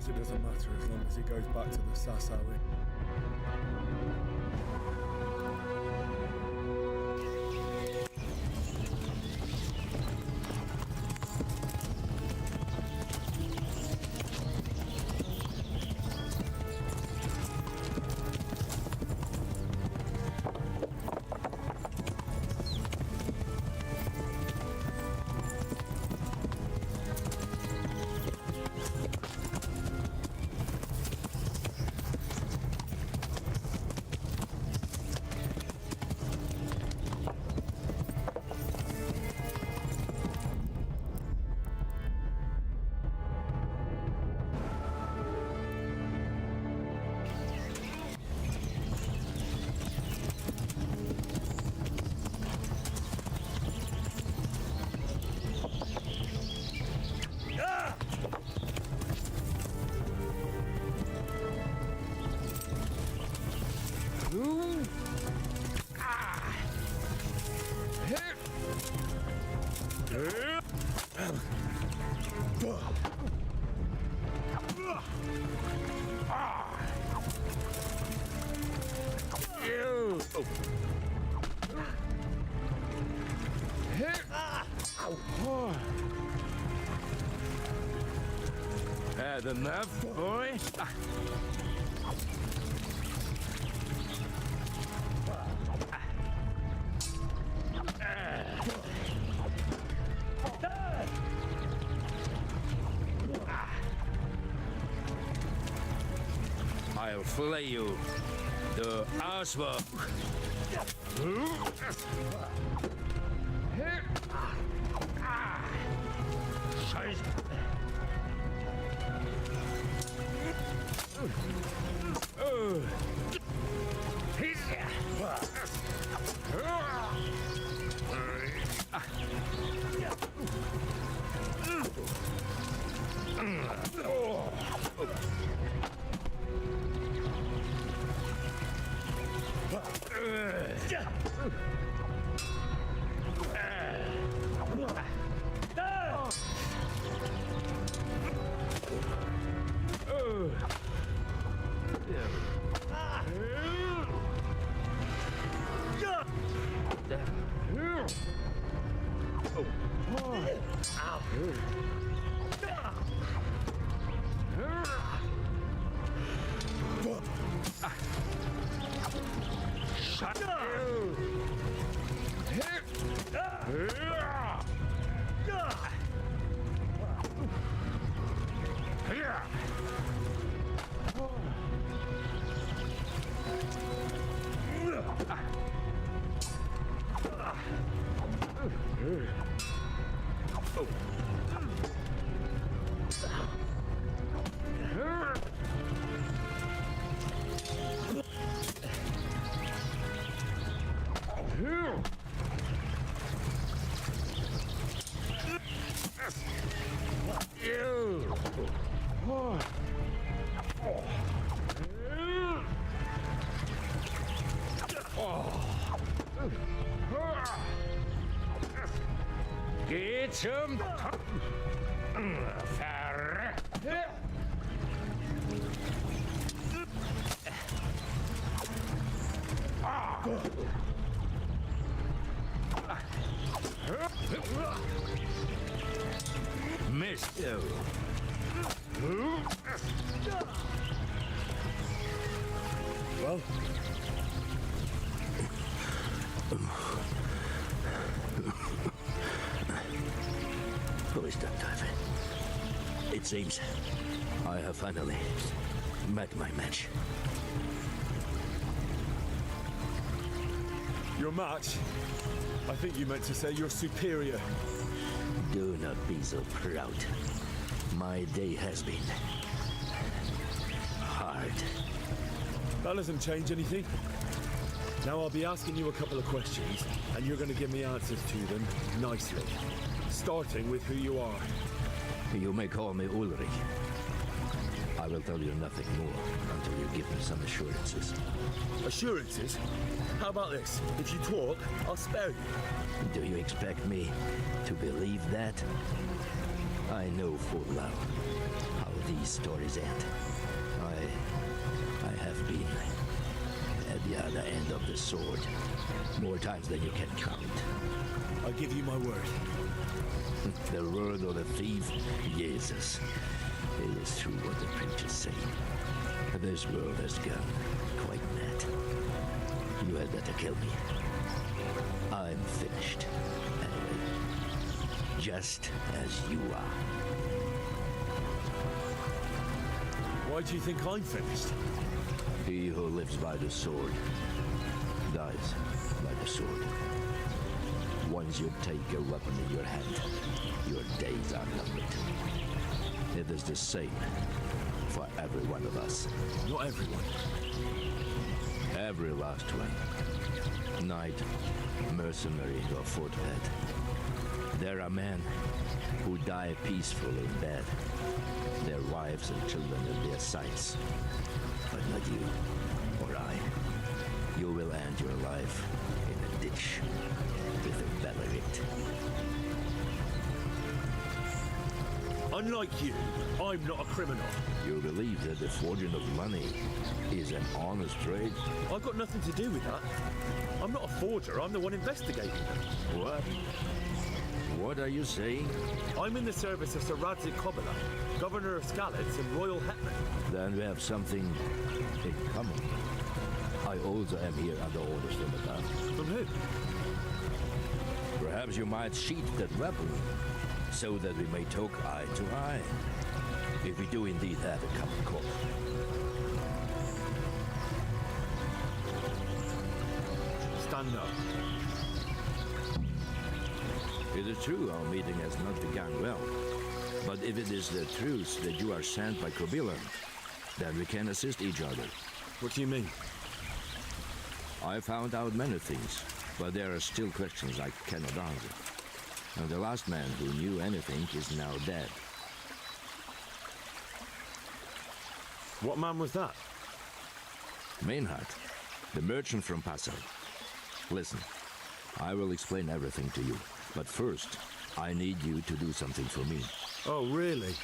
suppose it doesn't matter as long as he goes back to the Sasau Inn. Had enough, boy? I'll flay you, the asshole. Get some fire. Missed you. Well, Who is that diver? It seems I have finally met my match. your match? I think you meant to say you're superior. Do not be so proud. My day has been hard. That doesn't change anything. Now I'll be asking you a couple of questions, and you're going to give me answers to them nicely. Starting with who you are. You may call me Ulrich. I will tell you nothing more until you give me some assurances. Assurances? How about this? If you talk, I'll spare you. Do you expect me to believe that? I know full well how these stories end. I have been at the other end of the sword more times than you can count. I give you my word. The word of the thief, Jesus. It is true what the preachers say. This world has gone quite mad. You had better kill me. I'm finished. Anyway, just as you are. Why do you think I'm finished? He who lives by the sword dies by the sword. Once you take a weapon in your hand, your days are numbered. It is the same for every one of us. Not everyone. Every last one. Knight, mercenary, or footpad. There are men who die peaceful in bed, their wives and children at their sides. But not you or I. You will end your life in a ditch with a Bellerit. Unlike you, I'm not a criminal. You believe that the forging of money is an honest trade? I've got nothing to do with that. I'm not a forger, I'm the one investigating them. What? What are you saying? I'm in the service of Sir Radzik Kobala, Governor of Skalitz and Royal Hetman. Then we have something in common. I also am here under orders from above. From who? Perhaps you might sheath that weapon, so that we may talk eye to eye. If we do indeed have a common cause. Stand up. It is true our meeting has not begun well. But if it is the truth that you are sent by Kobilan, then we can assist each other. What do you mean? I found out many things, but there are still questions I cannot answer. And the last man who knew anything is now dead. What man was that? Mainhard, the merchant from Passau. Listen, I will explain everything to you. But first, I need you to do something for me. Oh, really?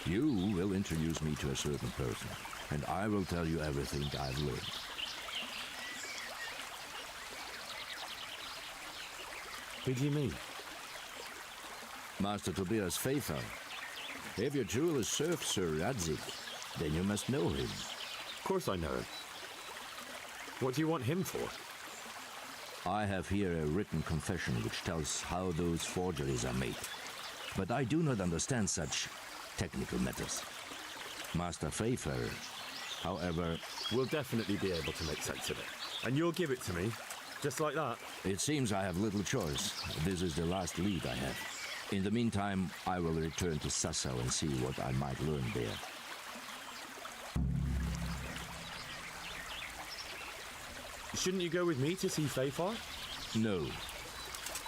You will introduce me to a certain person, and I will tell you everything I've learned. Who do you mean? Master Tobias Pfeiffer. If you truly serve Sir Radzik, then you must know him. Of course I know him. What do you want him for? I have here a written confession which tells how those forgeries are made. But I do not understand such technical matters. Master Pfeiffer, however... will definitely be able to make sense of it. And you'll give it to me, just like that? It seems I have little choice. This is the last lead I have. In the meantime, I will return to Sassau and see what I might learn there. Shouldn't you go with me to see Pfeiffer? No.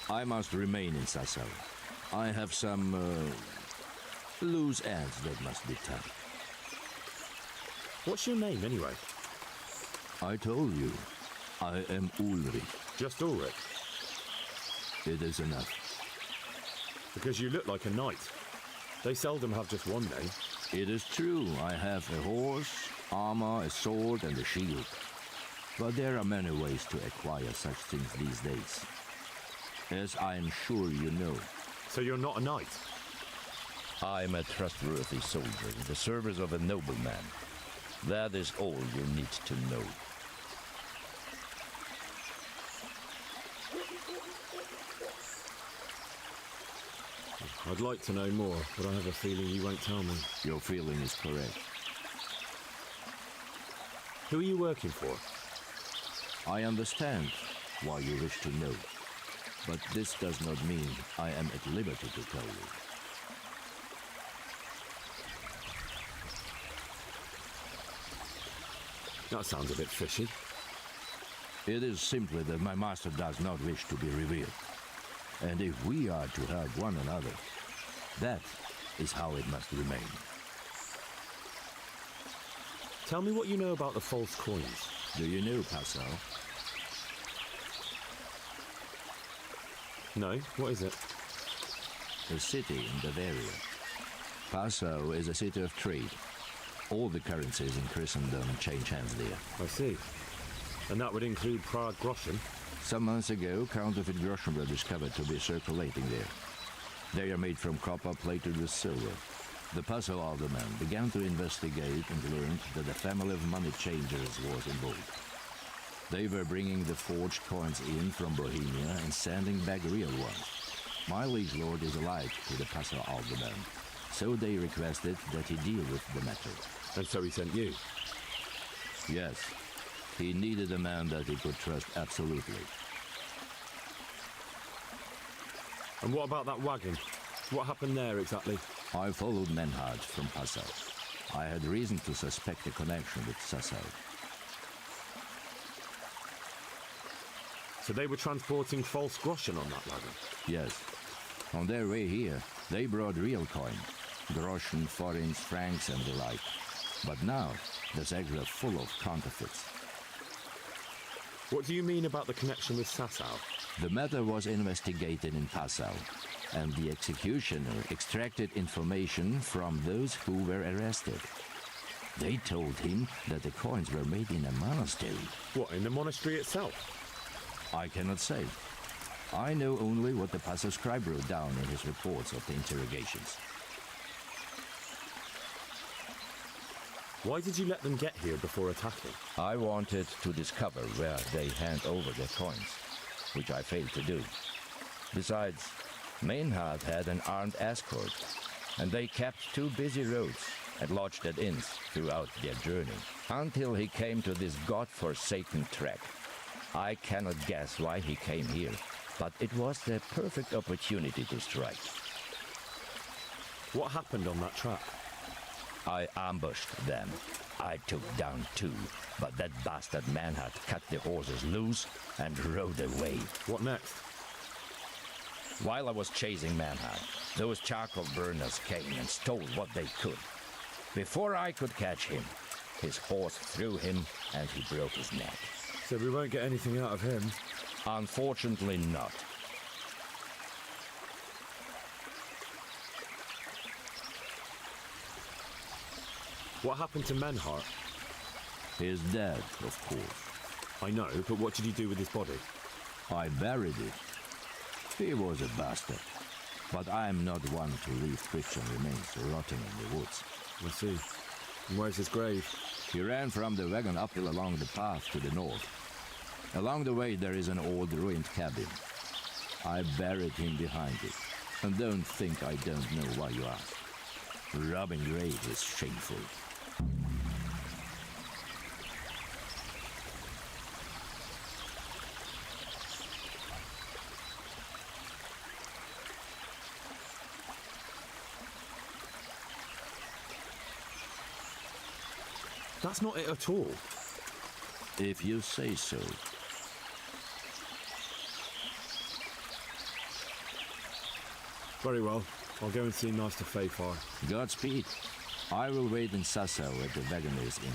I must remain in Sassau. I have some loose ends that must be tied. What's your name, anyway? I told you. I am Ulrich. Just Ulrich? It is enough. Because you look like a knight. They seldom have just one name. It is true. I have a horse, armor, a sword, and a shield. But there are many ways to acquire such things these days. As I am sure you know. So you're not a knight? I'm a trustworthy soldier in the service of a nobleman. That is all you need to know. I'd like to know more, but I have a feeling you won't tell me. Your feeling is correct. Who are you working for? I understand why you wish to know, but this does not mean I am at liberty to tell you. That sounds a bit fishy. It is simply that my master does not wish to be revealed. And if we are to help one another, that is how it must remain. Tell me what you know about the false coins. Do you know Passau? No, what is it? A city in Bavaria. Passau is a city of trade. All the currencies in Christendom change hands there. I see. And that would include Prague groschen? Some months ago, counterfeit groschen were discovered to be circulating there. They are made from copper plated with silver. The Passau alderman began to investigate and learned that a family of money changers was involved. They were bringing the forged coins in from Bohemia and sending back real ones. My liege lord is allied to the Passau alderman, so they requested that he deal with the matter. And so he sent you? Yes. He needed a man that he could trust absolutely. And what about that wagon? What happened there exactly? I followed Menhard from Passau. I had reason to suspect a connection with Sassau. So they were transporting false groschen on that wagon? Yes. On their way here, they brought real coin. Groschen, forints, francs and the like. But now, the sacks are full of counterfeits. What do you mean about the connection with Sassau? The matter was investigated in Passau, and the executioner extracted information from those who were arrested. They told him that the coins were made in a monastery. What, in the monastery itself? I cannot say. I know only what the Passau scribe wrote down in his reports of the interrogations. Why did you let them get here before attacking? I wanted to discover where they hand over their coins, which I failed to do. Besides, Meinhard had an armed escort, and they kept two busy roads and lodged at inns throughout their journey, until he came to this god-forsaken track. I cannot guess why he came here, but it was the perfect opportunity to strike. What happened on that track? I ambushed them. I took down two, but that bastard Manhart cut the horses loose and rode away. What next? While I was chasing Manhart, those charcoal burners came and stole what they could. Before I could catch him, his horse threw him and he broke his neck. So we won't get anything out of him? Unfortunately not. What happened to Menhart? He is dead, of course. I know, but what did you do with his body? I buried it. He was a bastard. But I am not one to leave Christian remains rotting in the woods. I see. And where's his grave? He ran from the wagon uphill along the path to the north. Along the way there is an old ruined cabin. I buried him behind it. And don't think I don't know why you ask. Robbing graves is shameful. That's not it at all. If you say so. Very well. I'll go and see Master Fayfar. Godspeed. I will wait in Sassau at the Wagoner's Inn.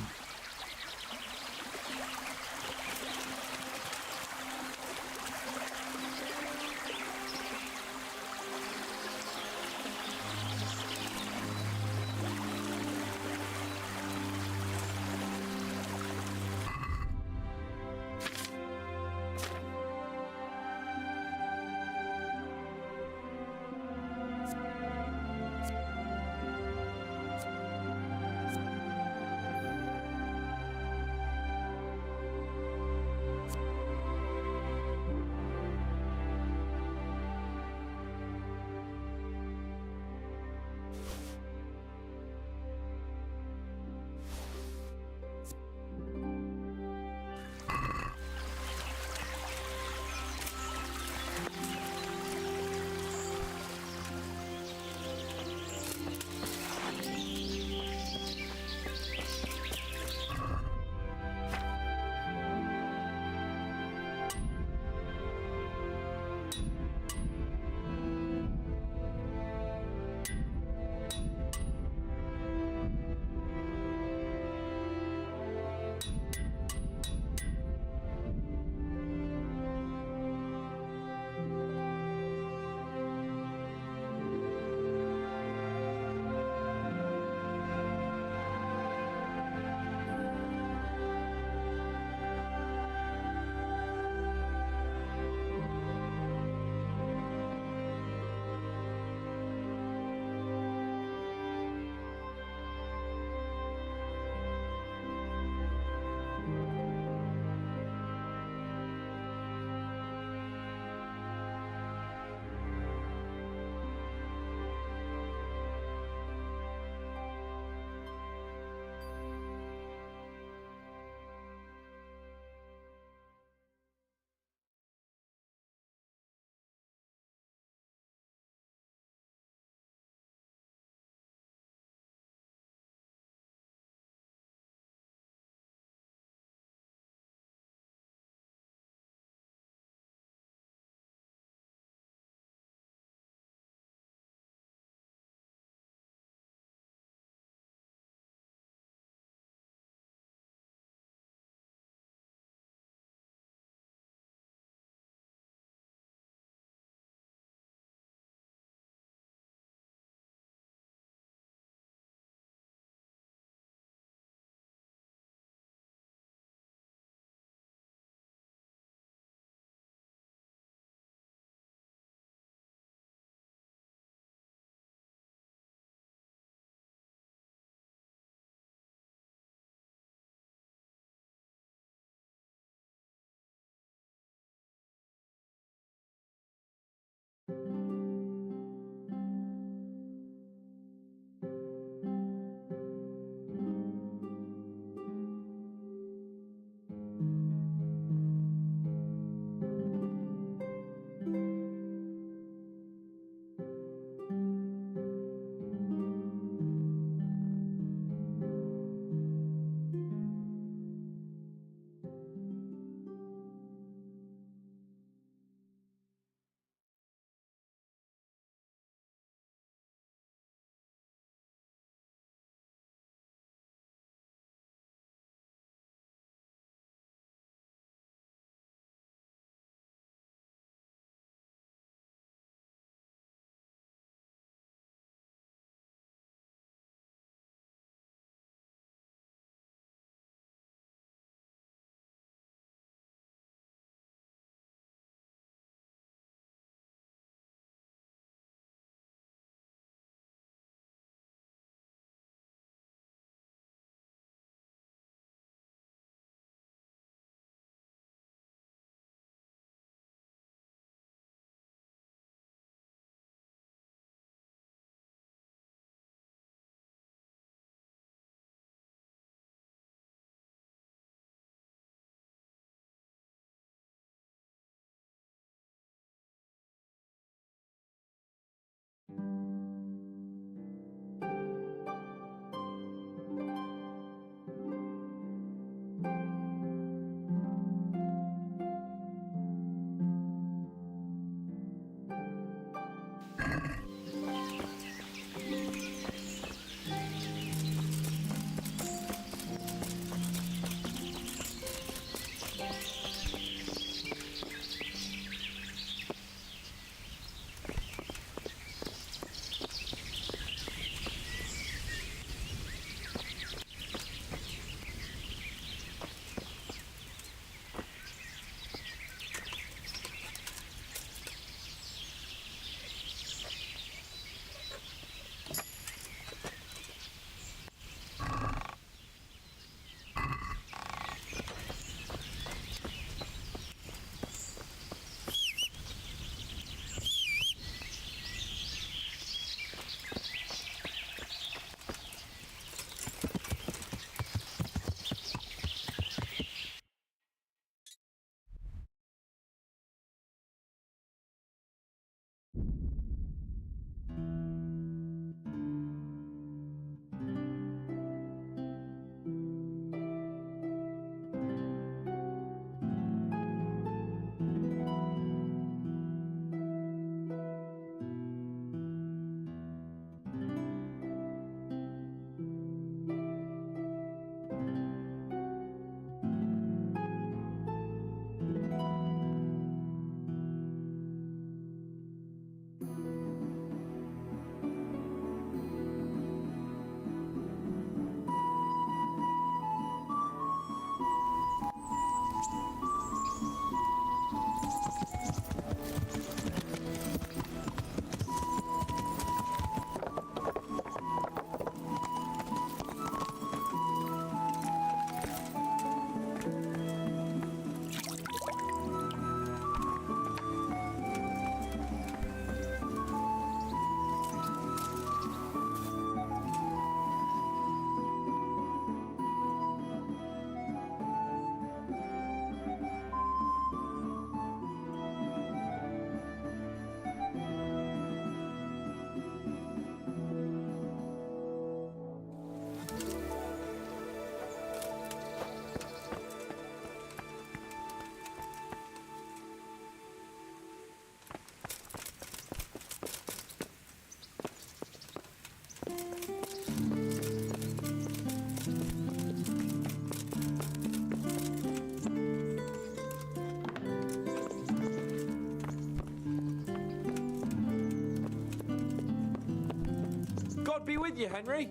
be with you, Henry.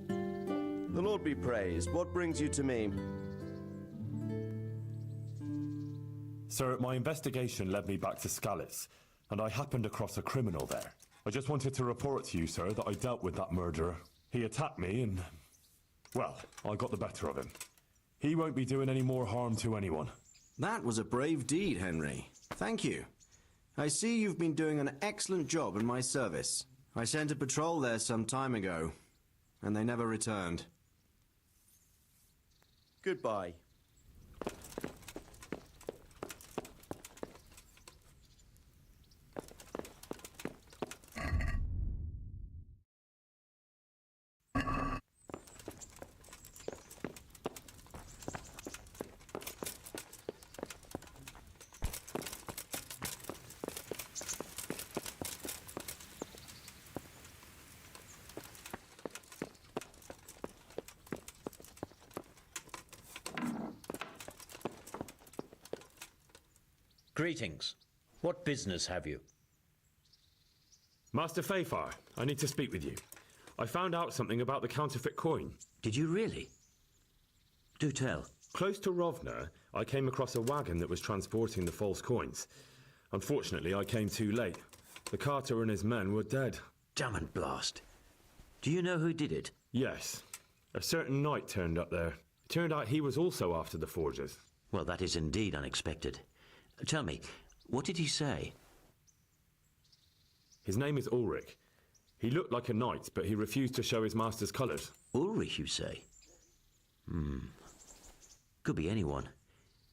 The Lord be praised. What brings you to me? Sir, my investigation led me back to Scalitz, and I happened across a criminal there. I just wanted to report to you, sir, that I dealt with that murderer. He attacked me and, well, I got the better of him. He won't be doing any more harm to anyone. That was a brave deed, Henry. Thank you. I see you've been doing an excellent job in my service. I sent a patrol there some time ago, and they never returned. Goodbye. Greetings. What business have you? Master Fayfar, I need to speak with you. I found out something about the counterfeit coin. Did you really? Do tell. Close to Rovna, I came across a wagon that was transporting the false coins. Unfortunately, I came too late. The carter and his men were dead. Damn and blast. Do you know who did it? Yes. A certain knight turned up there. It turned out he was also after the forgers. Well, that is indeed unexpected. Tell me, what did he say? His name is Ulrich. He looked like a knight, but he refused to show his master's colours. Ulrich, you say? Could be anyone.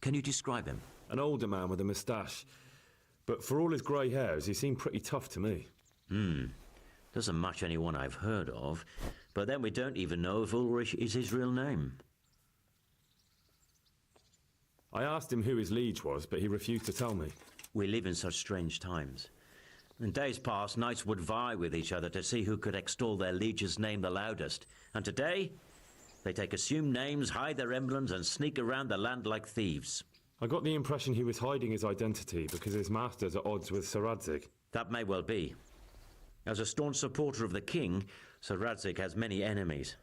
Can you describe him? An older man with a moustache. But for all his grey hairs, he seemed pretty tough to me. Doesn't match anyone I've heard of. But then we don't even know if Ulrich is his real name. I asked him who his liege was, but he refused to tell me. We live in such strange times. In days past, knights would vie with each other to see who could extol their liege's name the loudest. And today, they take assumed names, hide their emblems, and sneak around the land like thieves. I got the impression he was hiding his identity because his master's at odds with Sir Radzig. That may well be. As a staunch supporter of the king, Sir Radzig has many enemies.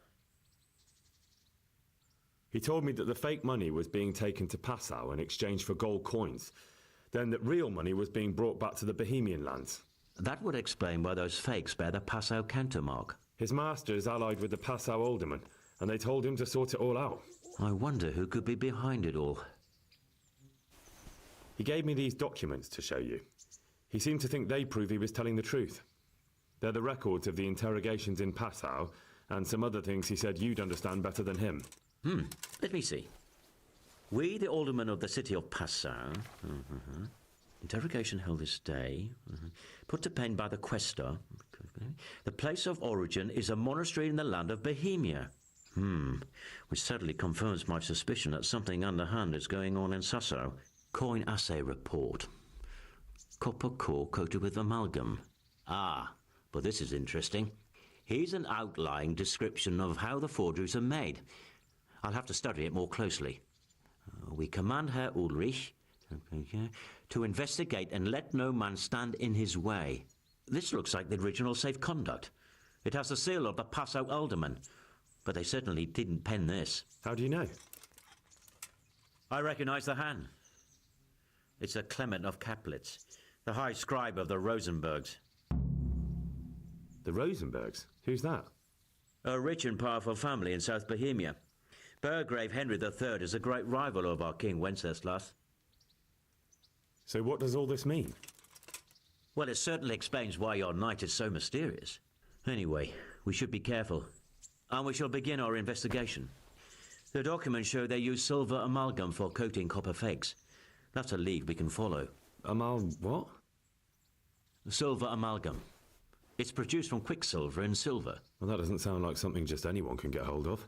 He told me that the fake money was being taken to Passau in exchange for gold coins. Then that real money was being brought back to the Bohemian lands. That would explain why those fakes bear the Passau countermark. His master is allied with the Passau alderman, and they told him to sort it all out. I wonder who could be behind it all. He gave me these documents to show you. He seemed to think they prove he was telling the truth. They're the records of the interrogations in Passau, and some other things he said you'd understand better than him. Let me see. We, the aldermen of the city of Passau, interrogation held this day, put to pen by the quaestor. The place of origin is a monastery in the land of Bohemia. Which certainly confirms my suspicion that something underhand is going on in Sasso. Coin assay report. Copper core coated with amalgam. But this is interesting. Here's an outline description of how the forgeries are made. I'll have to study it more closely. We command Herr Ulrich to investigate and let no man stand in his way. This looks like the original safe conduct. It has the seal of the Passau alderman, but they certainly didn't pen this. How do you know? I recognize the hand. It's a Clement of Kaplitz, the high scribe of the Rosenbergs. The Rosenbergs? Who's that? A rich and powerful family in South Bohemia. Burgrave Henry III is a great rival of our King Wenceslas. So what does all this mean? Well, it certainly explains why your knight is so mysterious. Anyway, we should be careful. And we shall begin our investigation. The documents show they use silver amalgam for coating copper fakes. That's a lead we can follow. What? Silver amalgam. It's produced from quicksilver and silver. Well, that doesn't sound like something just anyone can get hold of.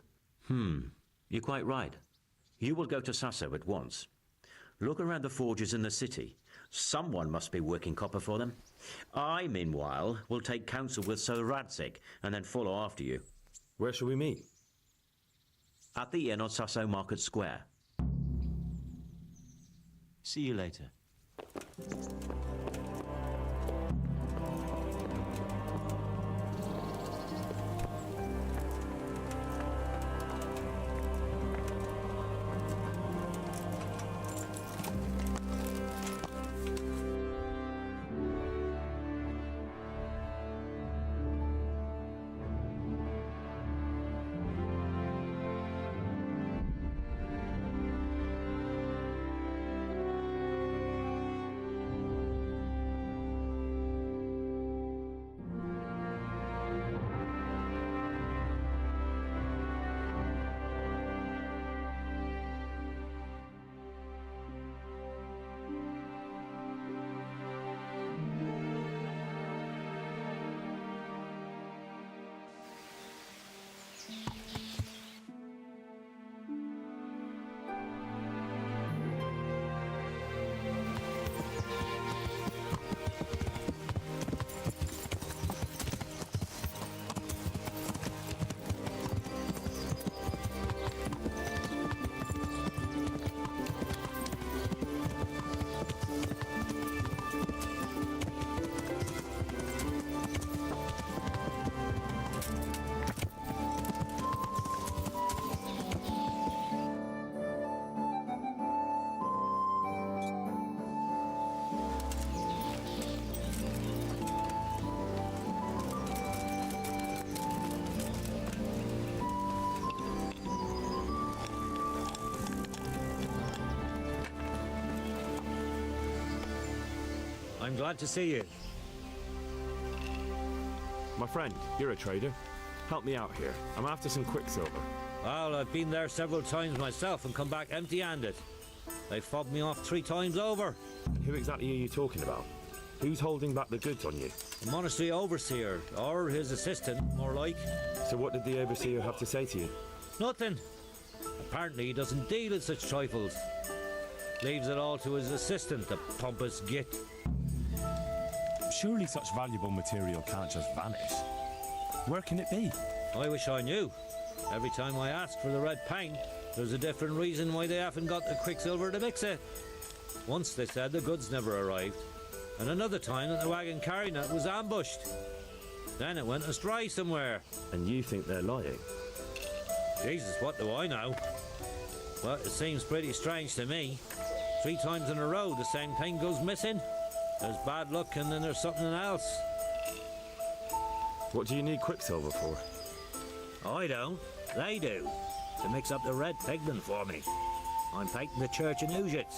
You're quite right. You will go to Sasso at once. Look around the forges in the city. Someone must be working copper for them. I, meanwhile, will take counsel with Sir Radzig and then follow after you. Where shall we meet? At the inn on Sasso Market Square. See you later. I'm glad to see you. My friend, you're a trader. Help me out here. I'm after some quicksilver. Well, I've been there several times myself and come back empty-handed. They fobbed me off 3 times over. Who exactly are you talking about? Who's holding back the goods on you? The monastery overseer, or his assistant, more like. So what did the overseer have to say to you? Nothing. Apparently he doesn't deal in such trifles. Leaves it all to his assistant, the pompous git. Surely such valuable material can't just vanish. Where can it be? I wish I knew. Every time I ask for the red paint, there's a different reason why they haven't got the quicksilver to mix it. Once they said the goods never arrived, and another time that the wagon carrying it was ambushed. Then it went astray somewhere. And you think they're lying? Jesus, what do I know? Well, it seems pretty strange to me. 3 times in a row the same thing goes missing. There's bad luck and then there's something else. What do you need quicksilver for? I don't. They do. To mix up the red pigment for me. I'm painting the church in Ujits.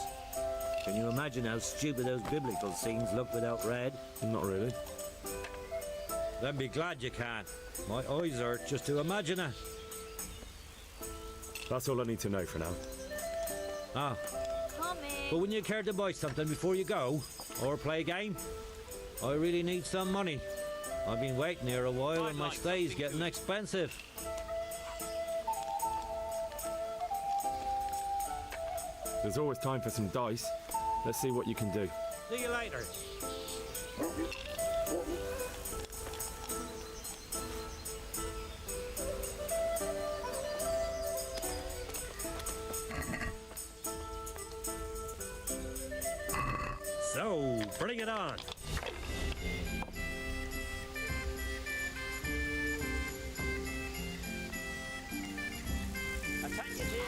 Can you imagine how stupid those biblical scenes look without red? Not really. Then be glad you can. My eyes hurt just to imagine it. That's all I need to know for now. Ah. Coming. But wouldn't you care to buy something before you go? Or play a game? I really need some money. I've been waiting here a while and my stay's getting expensive. There's always time for some dice. Let's see what you can do. See you later. So, bring it on. Attention here.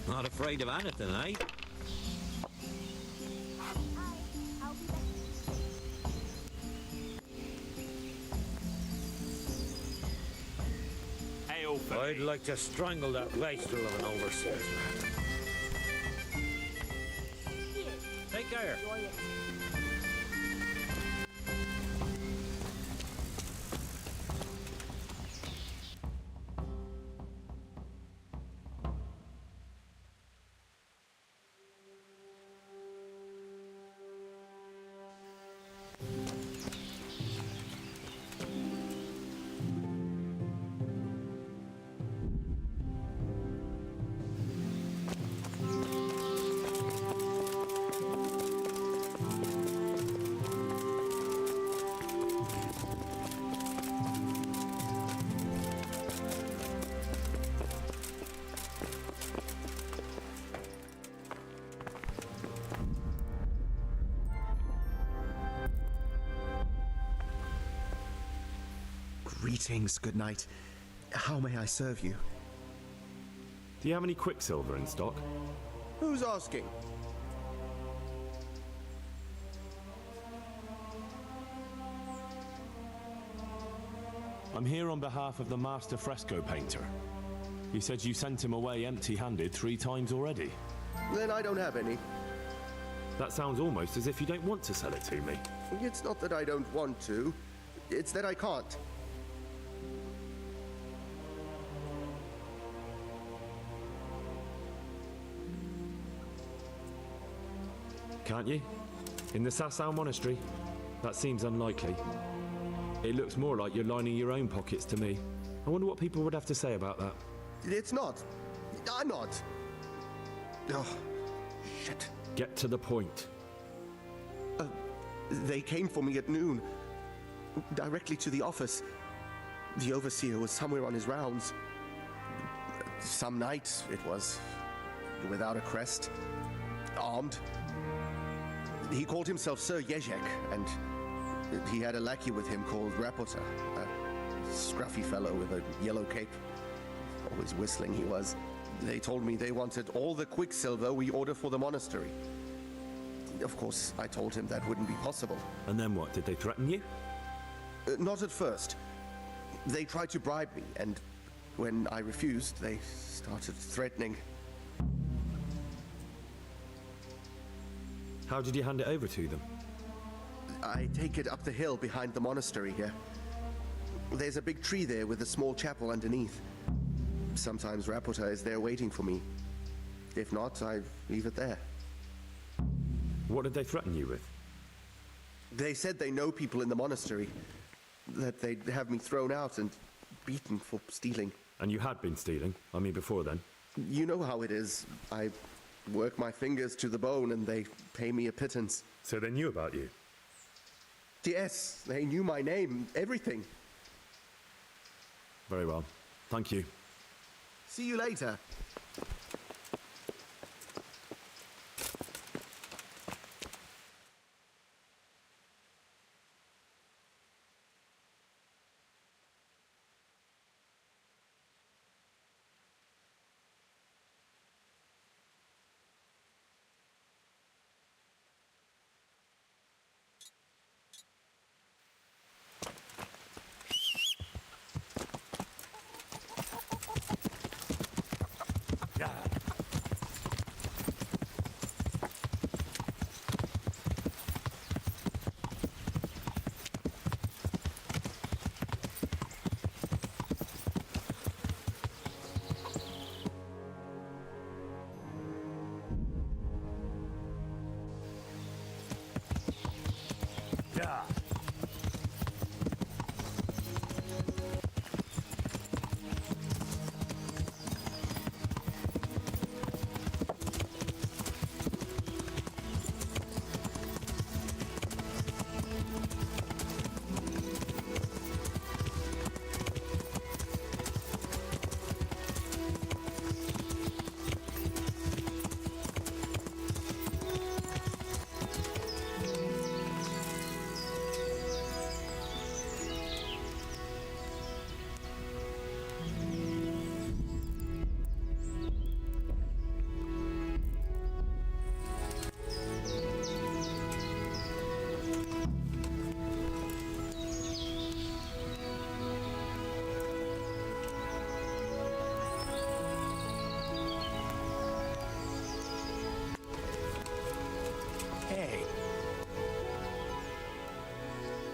Not afraid of anything, eh? I'd like to strangle that wastrel of an overseer. Take care. Greetings, good night. How may I serve you? Do you have any quicksilver in stock? Who's asking? I'm here on behalf of the master fresco painter. He said you sent him away empty-handed 3 times already. Then I don't have any. That sounds almost as if you don't want to sell it to me. It's not that I don't want to. It's that I can't. Can't you? In the Sasau monastery? That seems unlikely. It looks more like you're lining your own pockets to me. I wonder what people would have to say about that. It's not. I'm not. Oh, shit. Get to the point. They came for me at noon. Directly to the office. The overseer was somewhere on his rounds. Some night, it was. Without a crest. Armed. He called himself Sir Jezek, and he had a lackey with him called Rapota, a scruffy fellow with a yellow cape. Always whistling he was. They told me they wanted all the quicksilver we order for the monastery. Of course, I told him that wouldn't be possible. And then what? Did they threaten you? Not at first. They tried to bribe me, and when I refused, they started threatening. How did you hand it over to them? I take it up the hill behind the monastery here. There's a big tree there with a small chapel underneath. Sometimes Rapota is there waiting for me. If not, I leave it there. What did they threaten you with? They said they know people in the monastery. That they'd have me thrown out and beaten for stealing. And you had been stealing? I mean, before then? You know how it is. I work my fingers to the bone and they pay me a pittance. So they knew about you? Yes, they knew my name, everything. Very well. Thank you. See you later.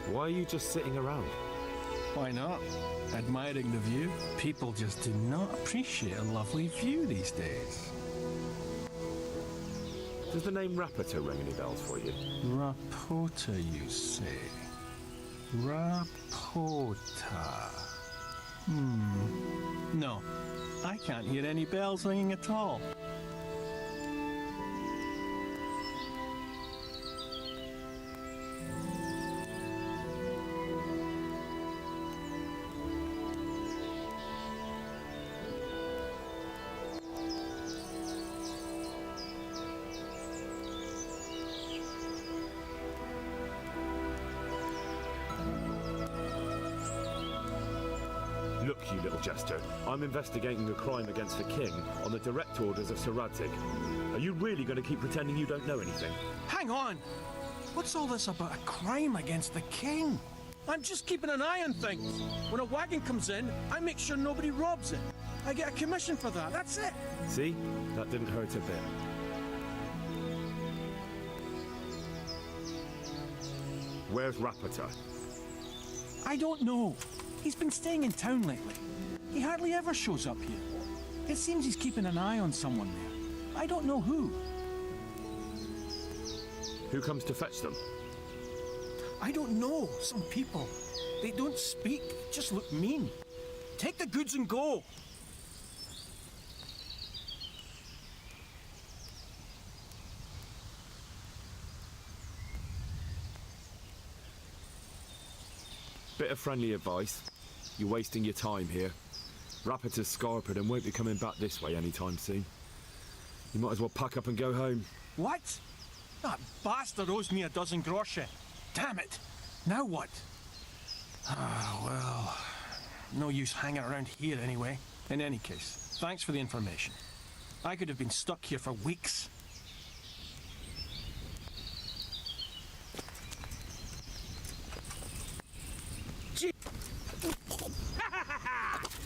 Why are you just sitting around? Why not? Admiring the view. People just do not appreciate a lovely view these days. Does the name Rapota ring any bells for you? Rapota, you say? Rapota. No, I can't hear any bells ringing at all. Look, you little jester, I'm investigating a crime against the king on the direct orders of Sir Radzig. Are you really going to keep pretending you don't know anything? Hang on! What's all this about a crime against the king? I'm just keeping an eye on things. When a wagon comes in, I make sure nobody robs it. I get a commission for that, that's it. See? That didn't hurt a bit. Where's Rapota? I don't know. He's been staying in town lately. He hardly ever shows up here. It seems he's keeping an eye on someone there. I don't know who. Who comes to fetch them? I don't know. Some people. They don't speak, just look mean. Take the goods and go. Bit of friendly advice. You're wasting your time here. Rapota's scarpered and won't be coming back this way anytime soon. You might as well pack up and go home. What? That bastard owes me a dozen groschen. Damn it! Now what? Ah, well... No use hanging around here anyway. In any case, thanks for the information. I could have been stuck here for weeks.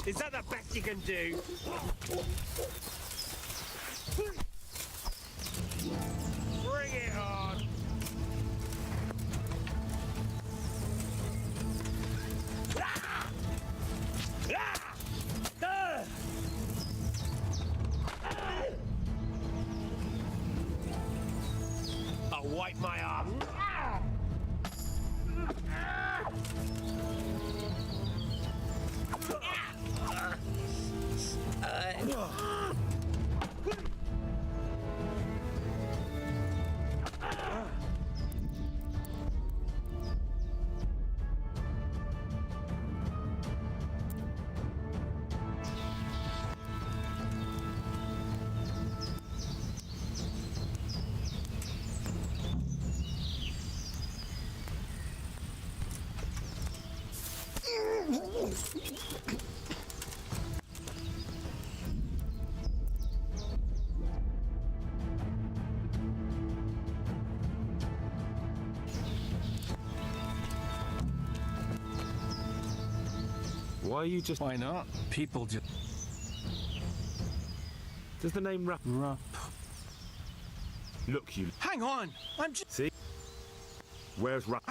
Is that the best you can do? Bring it on! Ah! Ah! Ah! I'll wipe my arm. Ah! Ah! Why are you just... Why not? People just... Does the name Rap... Look, you... Hang on! I'm just... See? Where's Rap...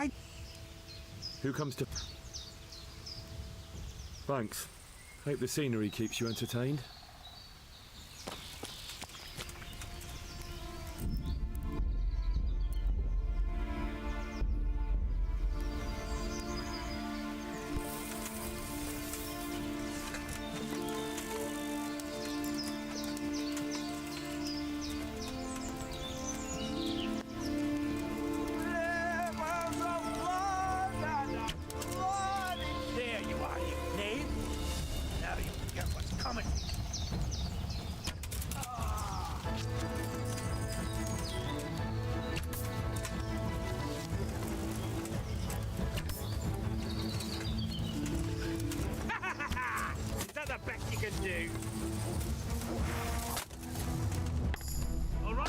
Who comes to... Thanks. Hope the scenery keeps you entertained. There you are, you knave. Now you get what's coming. Is that the best you can do? All right.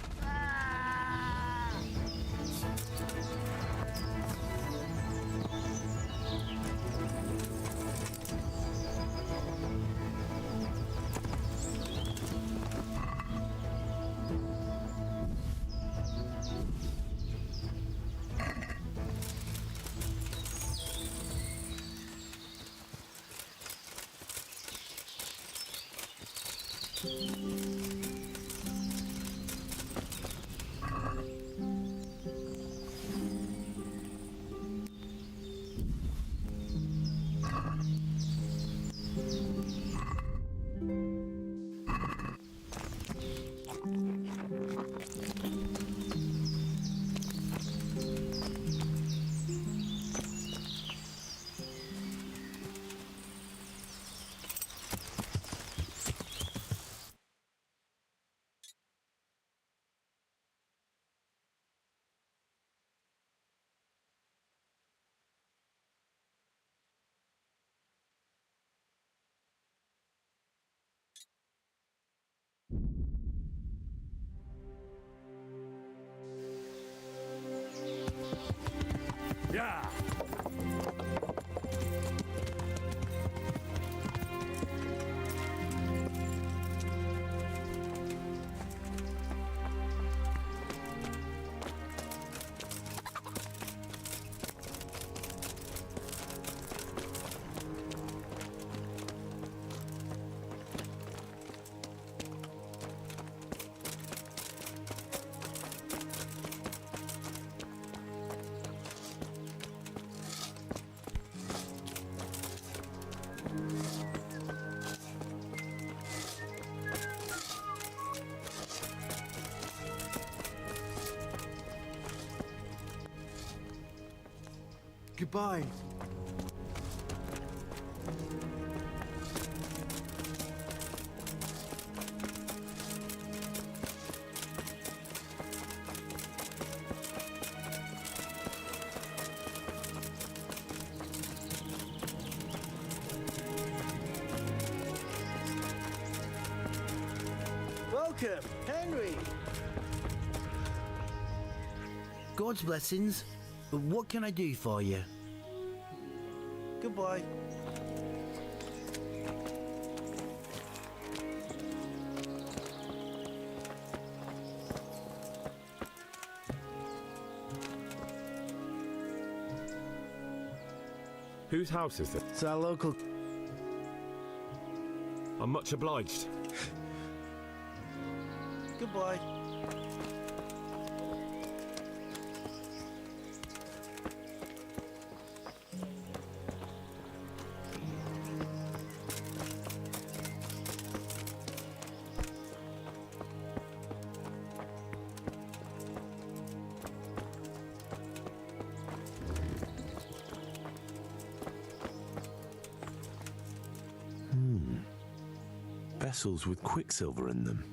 Yeah. Goodbye. Welcome, Henry. God's blessings. What can I do for you? Goodbye. Whose house is this? It's our local... I'm much obliged. Goodbye. Vessels with quicksilver in them.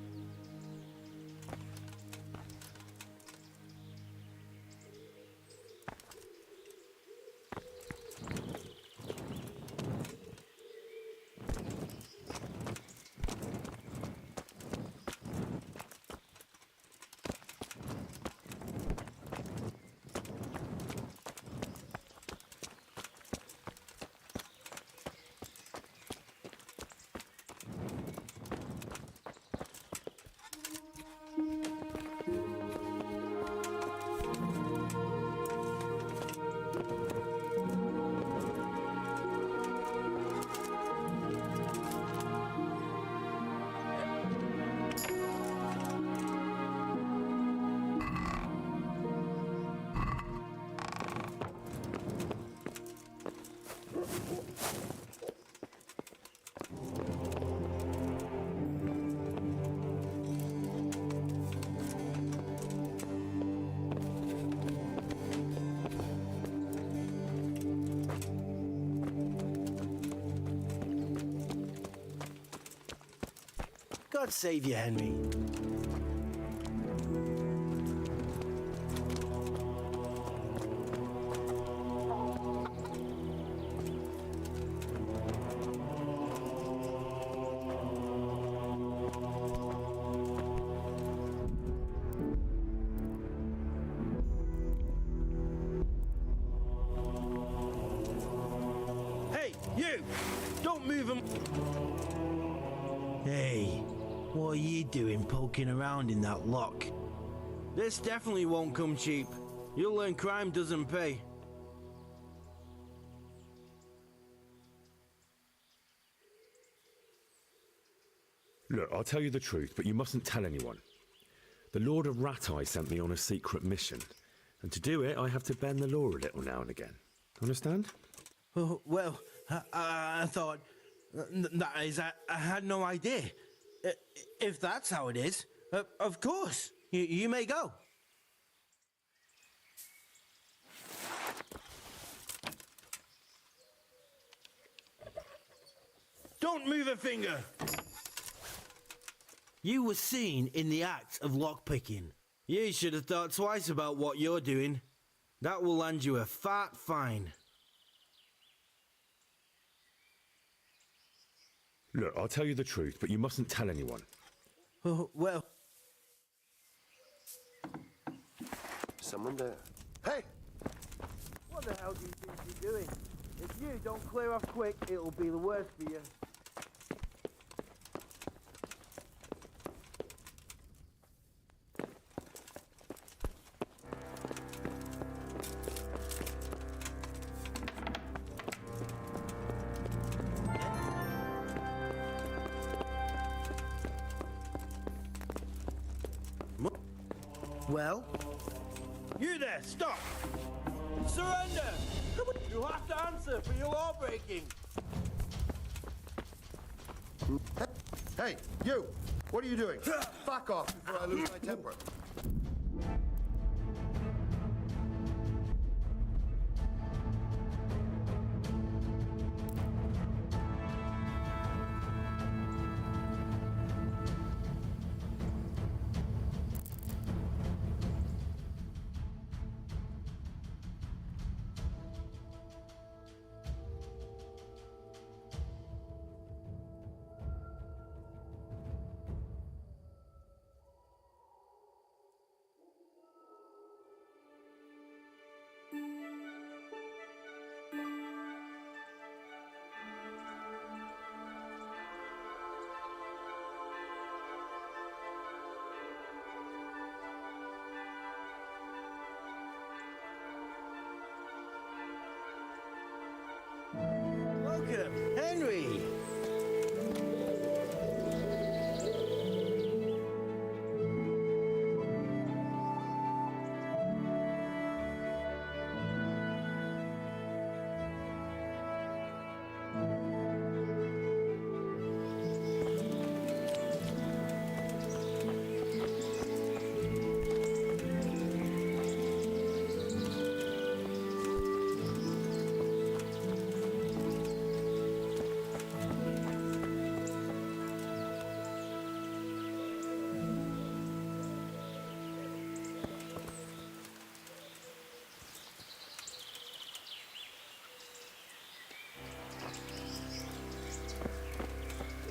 God save you, Henry. Hey, you! Don't move him! Hey. What are you doing poking around in that lock? This definitely won't come cheap. You'll learn crime doesn't pay. Look, I'll tell you the truth, but you mustn't tell anyone. The Lord of Rat-Eye sent me on a secret mission, and to do it, I have to bend the law a little now and again. Understand? Oh, well, I thought... That is, I had no idea. If that's how it is, of course, you may go. Don't move a finger! You were seen in the act of lockpicking. You should have thought twice about what you're doing. That will land you a fat fine. Look, I'll tell you the truth, but you mustn't tell anyone. Oh, well... Someone there. Hey! What the hell do you think you're doing? If you don't clear off quick, it'll be the worst for you. Well? You there, stop! Surrender! You have to answer for your law breaking! Hey, you! What are you doing? Fuck off before I lose my temper.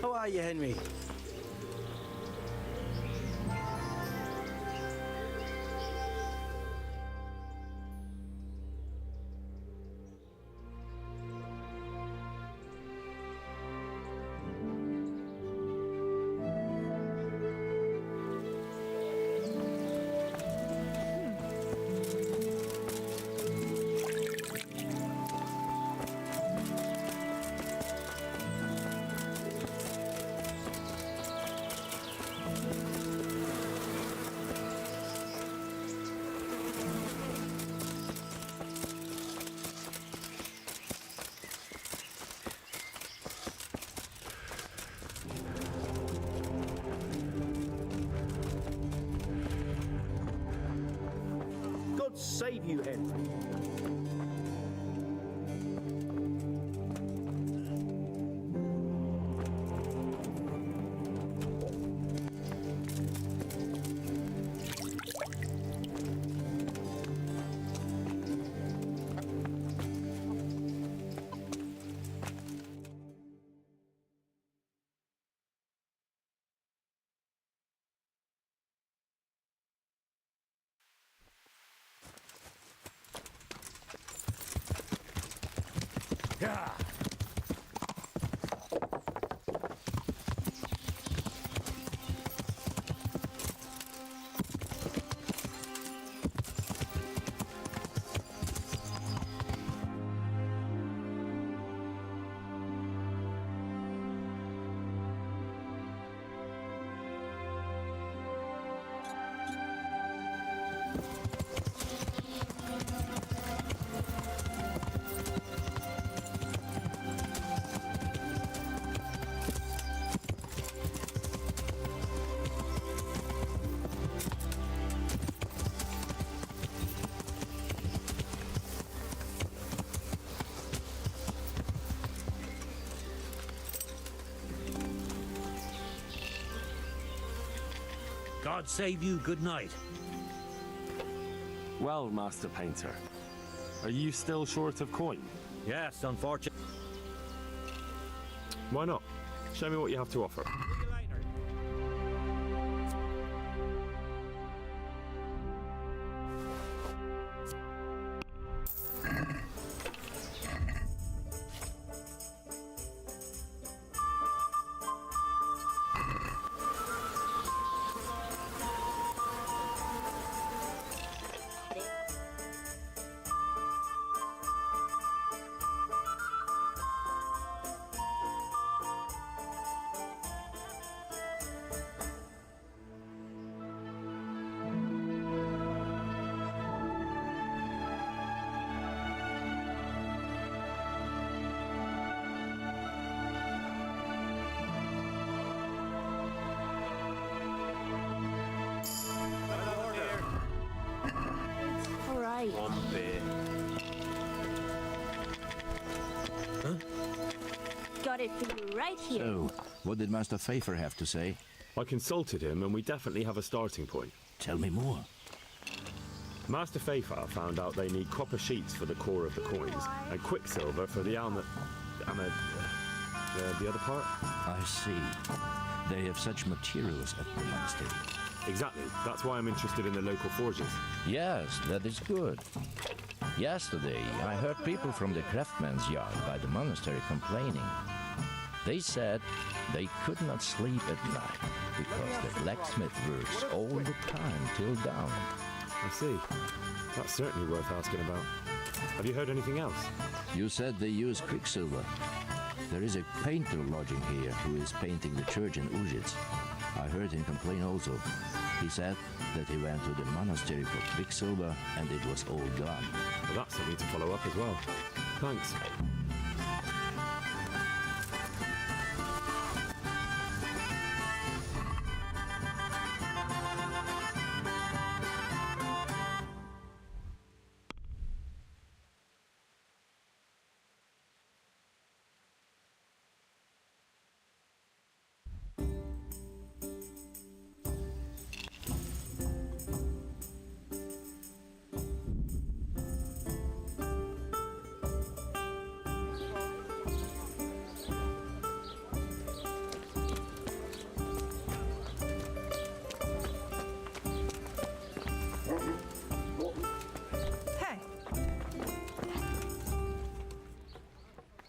How are you, Henry? God save you, Henry. Yeah. God save you, good night. Well, Master Painter, are you still short of coin? Yes, unfortunately. Why not? Show me what you have to offer. All right. One beer. Huh? Got it for you right here. So, what did Master Pfeiffer have to say? I consulted him and we definitely have a starting point. Tell me more. Master Pfeiffer found out they need copper sheets for the core of the coins and quicksilver for the the other part. I see. They have such materials at the monastery. Exactly. That's why I'm interested in the local forges. Yes, that is good. Yesterday, I heard people from the craftsman's yard by the monastery complaining. They said they could not sleep at night because the blacksmith works all the time till dawn. I see. That's certainly worth asking about. Have you heard anything else? You said they use quicksilver. There is a painter lodging here who is painting the church in Ujits. I heard him complain also. He said that he went to the monastery for quicksilver and it was all gone. Well, that's something to follow up as well. Thanks.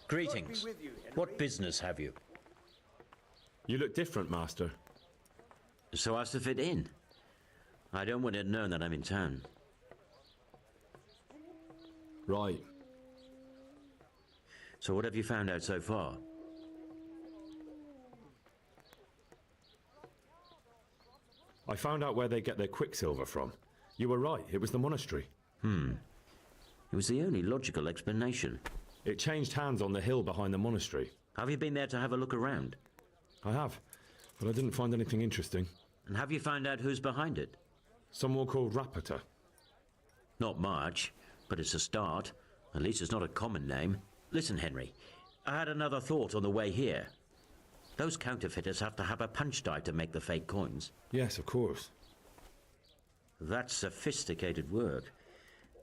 Greetings. What business have you? You look different, Master. So as to fit in. I don't want it known that I'm in town. Right. So what have you found out so far? I found out where they get their quicksilver from. You were right, it was the monastery. It was the only logical explanation. It changed hands on the hill behind the monastery. Have you been there to have a look around? I have, but I didn't find anything interesting. And have you found out who's behind it? Someone called Rapata. Not much, but it's a start. At least it's not a common name. Listen, Henry, I had another thought on the way here. Those counterfeiters have to have a punch die to make the fake coins. Yes, of course. That's sophisticated work.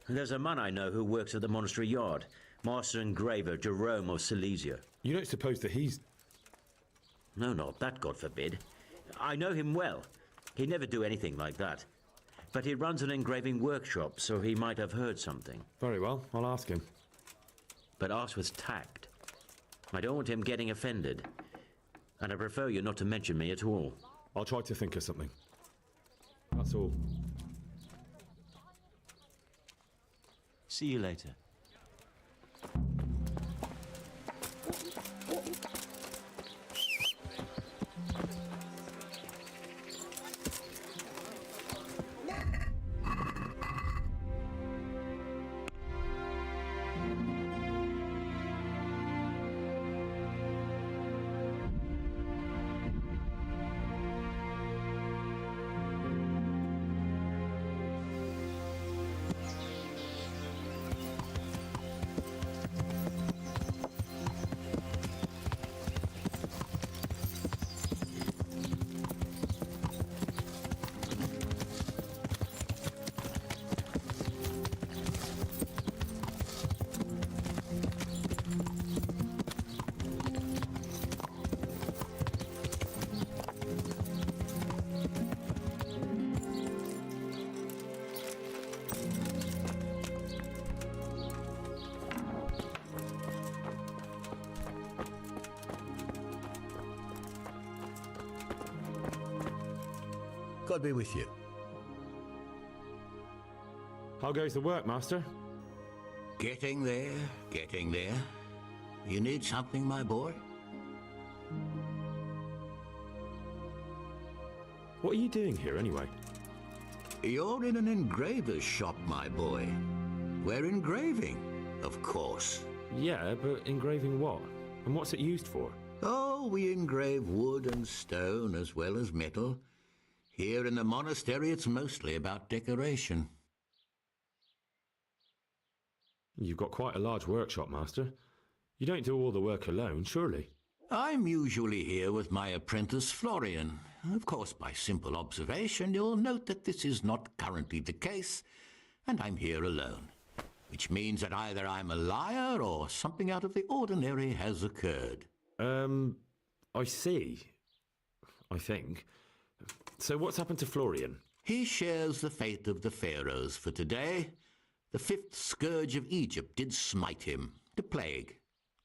There's a man I know who works at the monastery yard, Master Engraver Jerome of Silesia. You don't suppose that he's... No, not that, God forbid. I know him well. He'd never do anything like that. But he runs an engraving workshop, so he might have heard something. Very well, I'll ask him. But ask with tact. I don't want him getting offended. And I prefer you not to mention me at all. I'll try to think of something. That's all. See you later. God be with you. How goes the work, Master? Getting there, getting there. You need something, my boy? What are you doing here, anyway? You're in an engraver's shop, my boy. We're engraving, of course. Yeah, but engraving what? And what's it used for? Oh, we engrave wood and stone as well as metal. Here in the monastery, it's mostly about decoration. You've got quite a large workshop, Master. You don't do all the work alone, surely? I'm usually here with my apprentice, Florian. Of course, by simple observation, you'll note that this is not currently the case, and I'm here alone. Which means that either I'm a liar or something out of the ordinary has occurred. I see. I think. So what's happened to Florian? He shares the fate of the pharaohs for today. The fifth scourge of Egypt did smite him, the plague.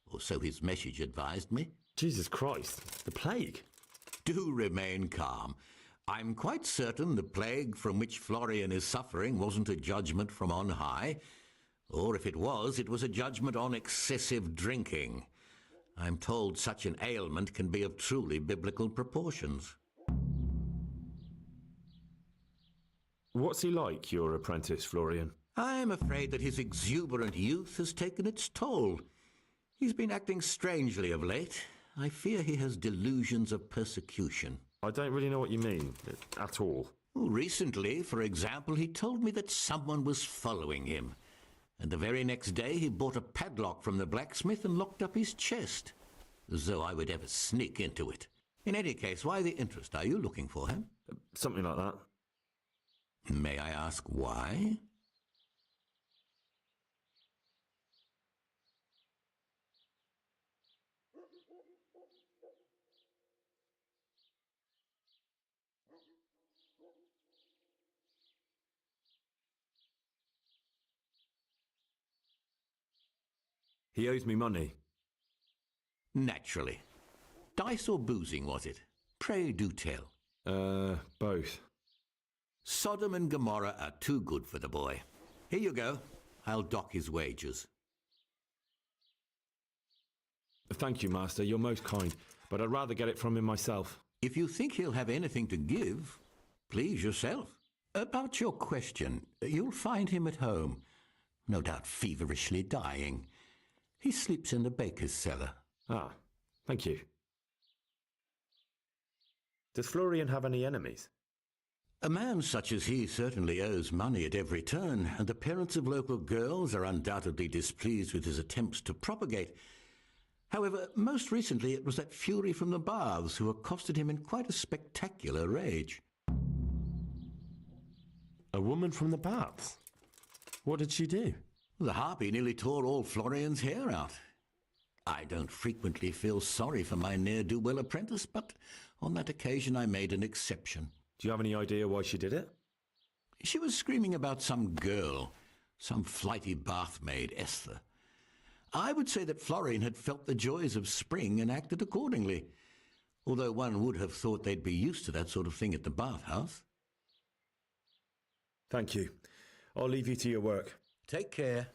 Or so his message advised me. Jesus Christ, the plague? Do remain calm. I'm quite certain the plague from which Florian is suffering wasn't a judgment from on high. Or if it was a judgment on excessive drinking. I'm told such an ailment can be of truly biblical proportions. What's he like, your apprentice, Florian? I'm afraid that his exuberant youth has taken its toll. He's been acting strangely of late. I fear he has delusions of persecution. I don't really know what you mean, at all. Recently, for example, he told me that someone was following him. And the very next day he bought a padlock from the blacksmith and locked up his chest. As though I would ever sneak into it. In any case, why the interest? Are you looking for him? Something like that. May I ask why? He owes me money. Naturally. Dice or boozing, was it? Pray do tell. Both. Sodom and Gomorrah are too good for the boy. Here you go. I'll dock his wages. Thank you, Master. You're most kind, but I'd rather get it from him myself. If you think he'll have anything to give, please yourself. About your question, you'll find him at home. No doubt feverishly dying. He sleeps in the baker's cellar. Ah, thank you. Does Florian have any enemies? A man such as he certainly owes money at every turn, and the parents of local girls are undoubtedly displeased with his attempts to propagate. However, most recently it was that fury from the baths who accosted him in quite a spectacular rage. A woman from the baths? What did she do? The harpy nearly tore all Florian's hair out. I don't frequently feel sorry for my ne'er-do-well apprentice, but on that occasion I made an exception. Do you have any idea why she did it? She was screaming about some girl, some flighty bathmaid, Esther. I would say that Florian had felt the joys of spring and acted accordingly, although one would have thought they'd be used to that sort of thing at the bathhouse. Thank you. I'll leave you to your work. Take care.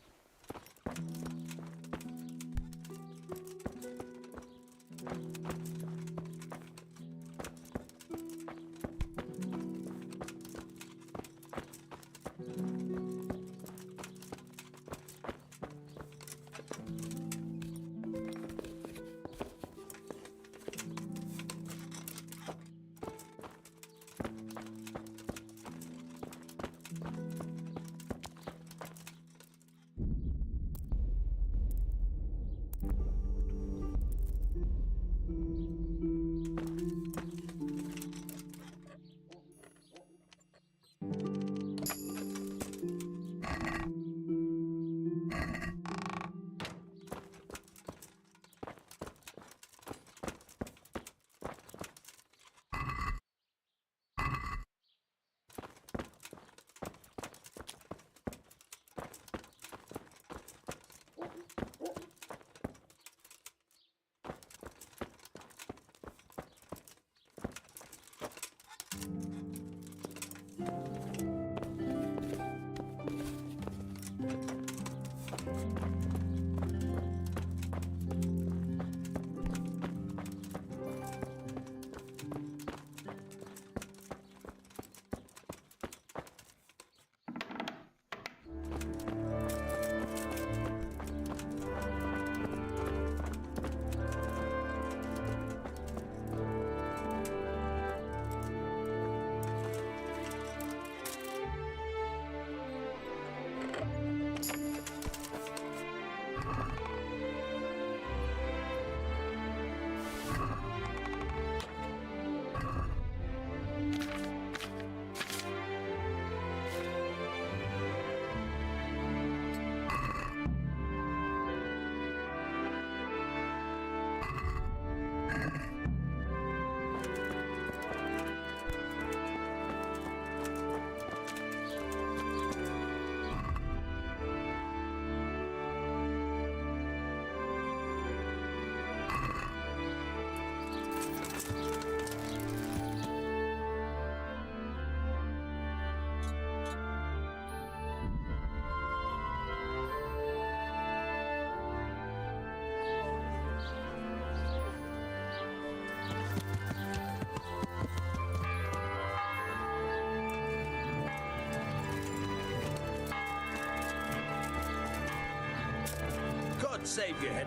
God save your head.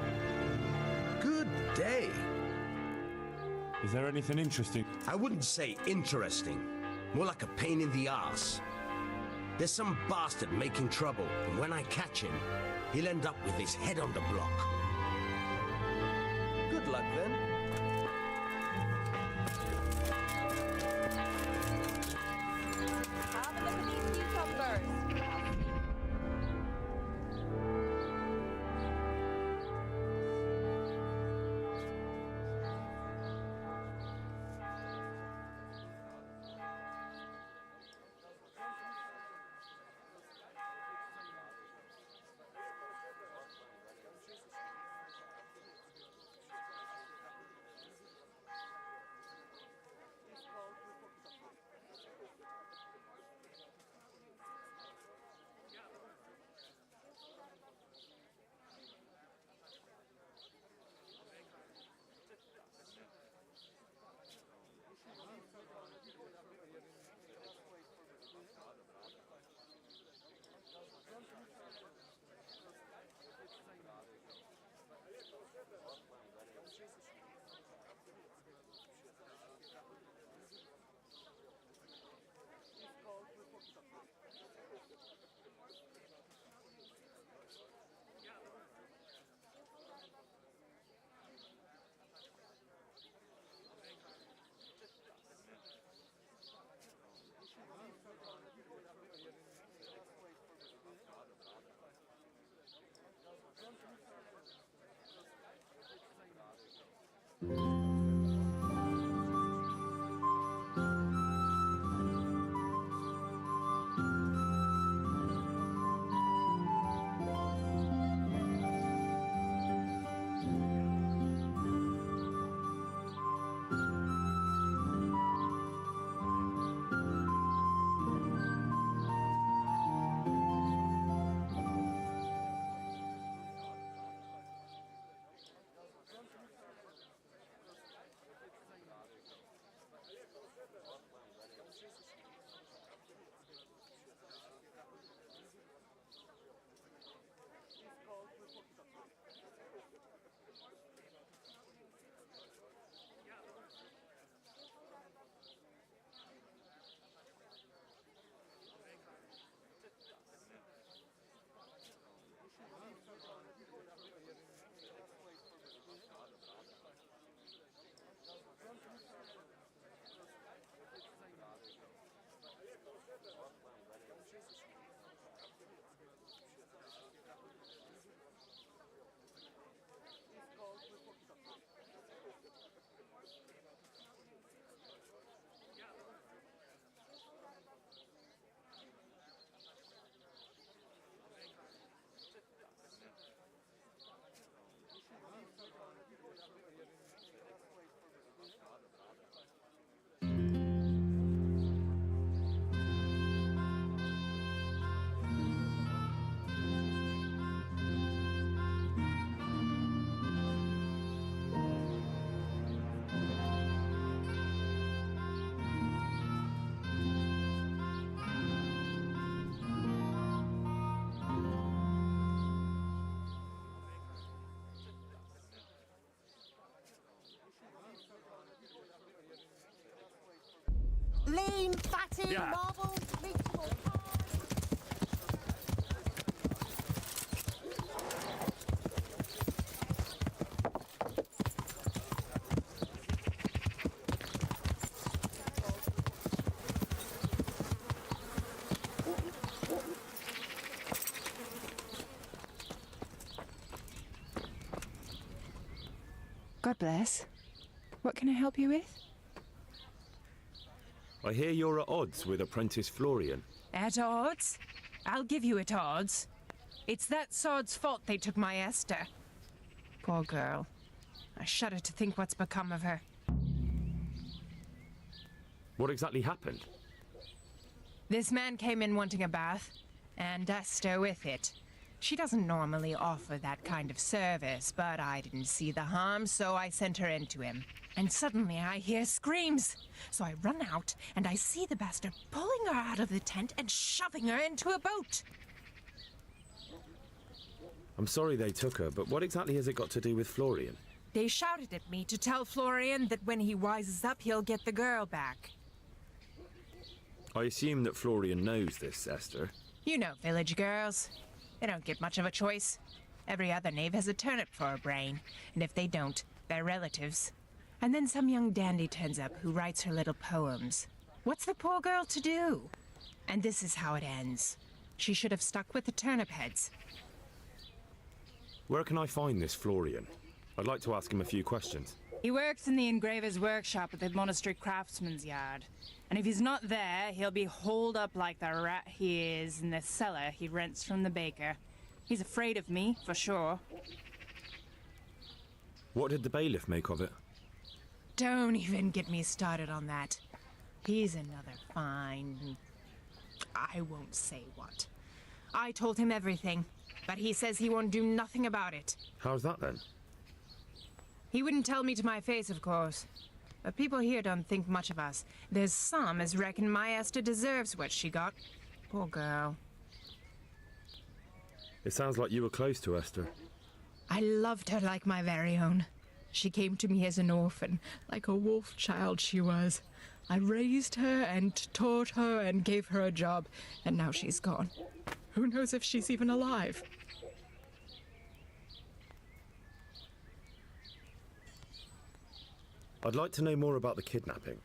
Good day. Is there anything interesting? I wouldn't say interesting. More like a pain in the arse. There's some bastard making trouble, and when I catch him, he'll end up with his head on the block. Good luck, then. Have a look at these cucumbers. Lean, fatty, marbles, reachable God bless. What can I help you with? I hear you're at odds with apprentice Florian. At odds? I'll give you at odds. It's that sod's fault they took my Esther. Poor girl. I shudder to think what's become of her. What exactly happened? This man came in wanting a bath, and Esther with it. She doesn't normally offer that kind of service, but I didn't see the harm, so I sent her in to him. And suddenly I hear screams. So I run out, and I see the bastard pulling her out of the tent and shoving her into a boat. I'm sorry they took her, but what exactly has it got to do with Florian? They shouted at me to tell Florian that when he wises up, he'll get the girl back. I assume that Florian knows this, Esther. You know village girls. They don't get much of a choice. Every other knave has a turnip for a brain, and if they don't, they're relatives. And then some young dandy turns up who writes her little poems. What's the poor girl to do? And this is how it ends. She should have stuck with the turnip heads. Where can I find this Florian? I'd like to ask him a few questions. He works in the engraver's workshop at the monastery craftsman's yard. And if he's not there, he'll be holed up like the rat he is in the cellar he rents from the baker. He's afraid of me, for sure. What did the bailiff make of it? Don't even get me started on that. He's another fine... I won't say what. I told him everything, but he says he won't do nothing about it. How's that then? He wouldn't tell me to my face, of course. But people here don't think much of us. There's some as reckon my Esther deserves what she got. Poor girl. It sounds like you were close to Esther. I loved her like my very own. She came to me as an orphan, like a wolf child she was. I raised her and taught her and gave her a job, and now she's gone. Who knows if she's even alive? I'd like to know more about the kidnapping.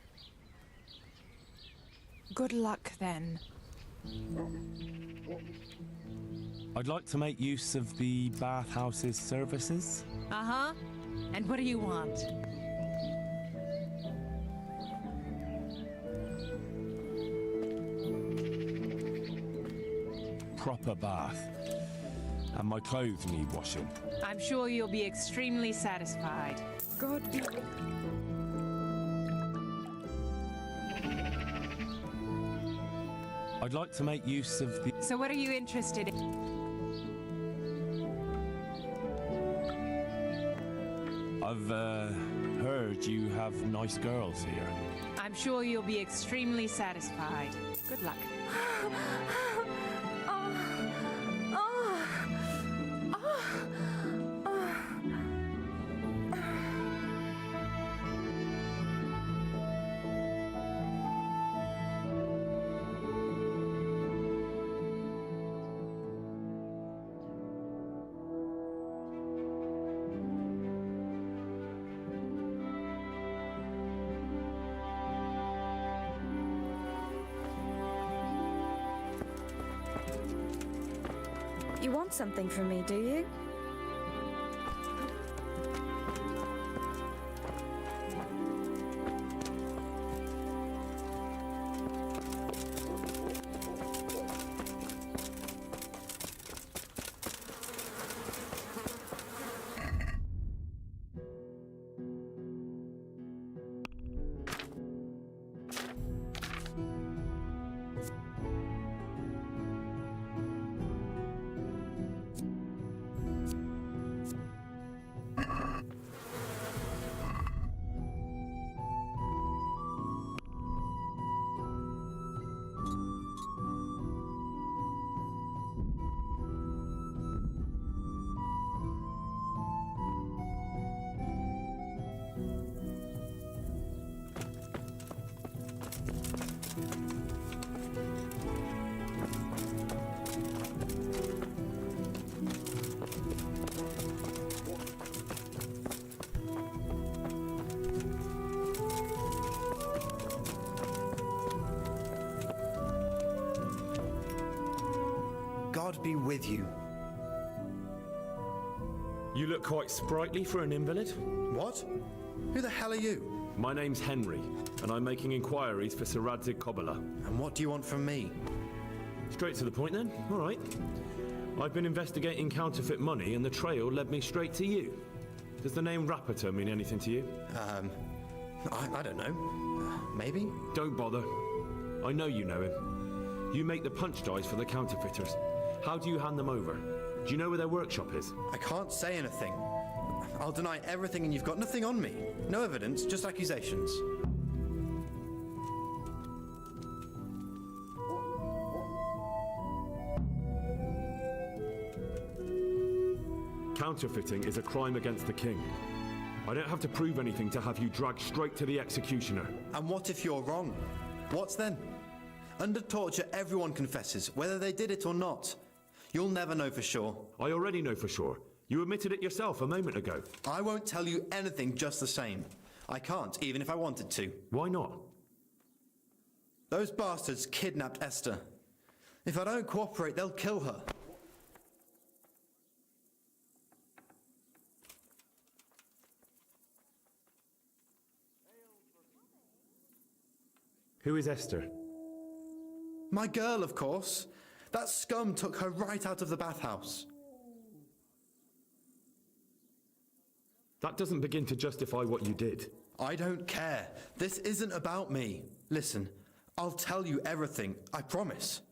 Good luck, then. I'd like to make use of the bathhouse's services. Uh-huh. And what do you want? proper bath. And my clothes need washing. I'm sure you'll be extremely satisfied. God be I'd like to make use of the... So what are you interested in? I've heard you have nice girls here. I'm sure you'll be extremely satisfied. Good luck. You want something from me, do you? God be with you. You look quite sprightly for an invalid. What? Who the hell are you? My name's Henry, and I'm making inquiries for Sir Radzig Kobyla. And what do you want from me? Straight to the point then? All right. I've been investigating counterfeit money, and the trail led me straight to you. Does the name Rapiter mean anything to you? I don't know. Maybe? Don't bother. I know you know him. You make the punch dice for the counterfeiters. How do you hand them over? Do you know where their workshop is? I can't say anything. I'll deny everything and you've got nothing on me. No evidence, just accusations. Counterfeiting is a crime against the king. I don't have to prove anything to have you dragged straight to the executioner. And what if you're wrong? What's then? Under torture, everyone confesses, whether they did it or not. You'll never know for sure. I already know for sure. You admitted it yourself a moment ago. I won't tell you anything just the same. I can't, even if I wanted to. Why not? Those bastards kidnapped Esther. If I don't cooperate, they'll kill her. Who is Esther? My girl, of course. That scum took her right out of the bathhouse. That doesn't begin to justify what you did. I don't care. This isn't about me. Listen, I'll tell you everything, I promise.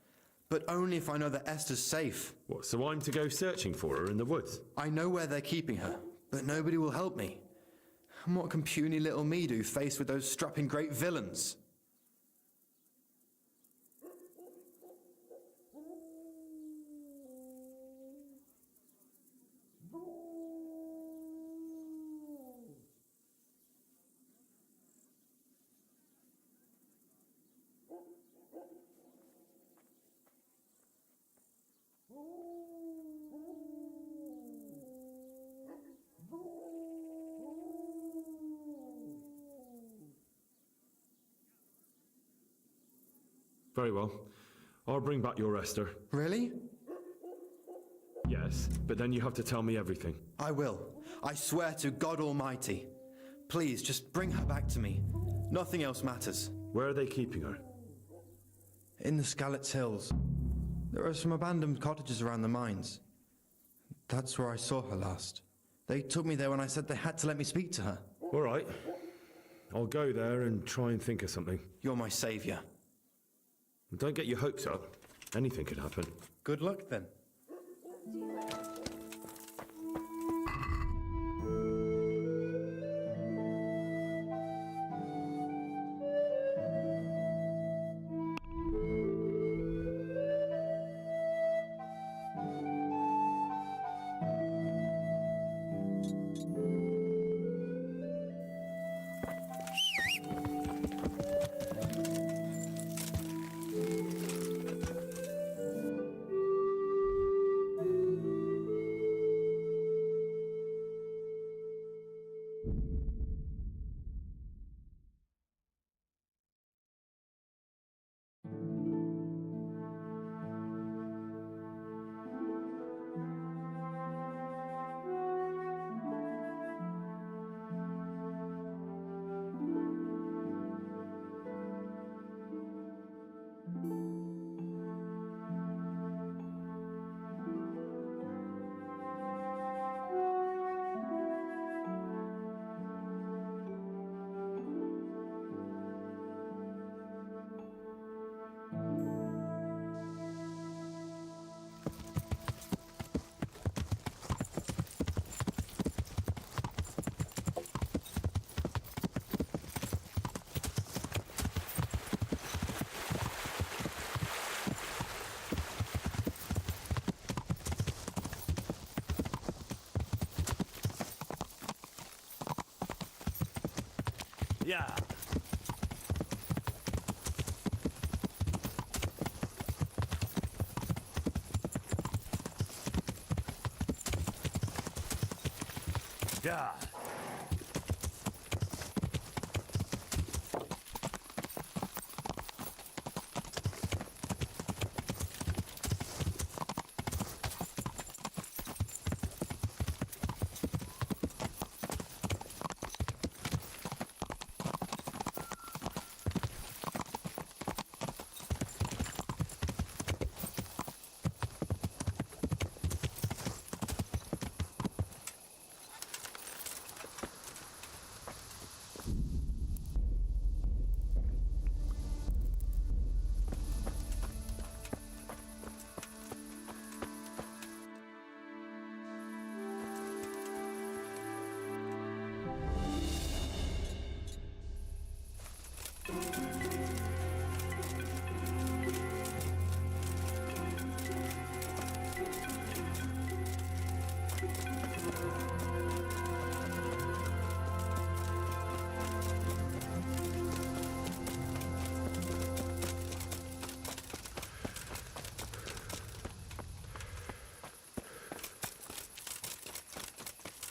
But only if I know that Esther's safe. What, so I'm to go searching for her in the woods? I know where they're keeping her, but nobody will help me. And what can puny little me do faced with those strapping great villains? Very well. I'll bring back your Esther. Really? Yes, but then you have to tell me everything. I will. I swear to God Almighty. Please, just bring her back to me. Nothing else matters. Where are they keeping her? In the Skalitz Hills. There are some abandoned cottages around the mines. That's where I saw her last. They took me there when I said they had to let me speak to her. All right. I'll go there and try and think of something. You're my saviour. Don't get your hopes up. Anything could happen. Good luck, then. Yeah. Yeah.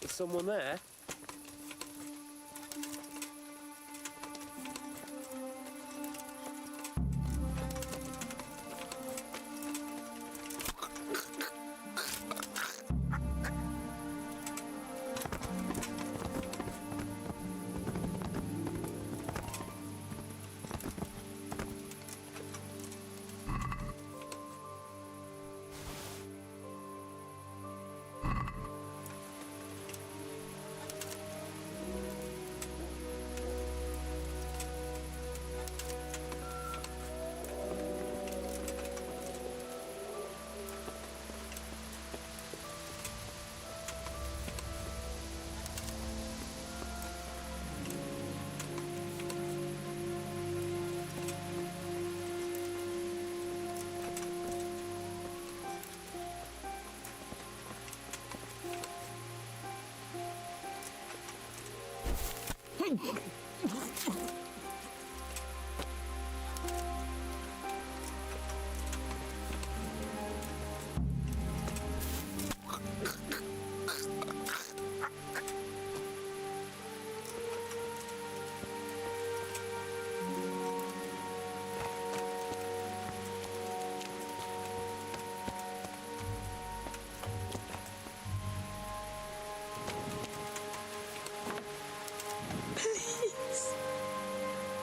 Is someone there?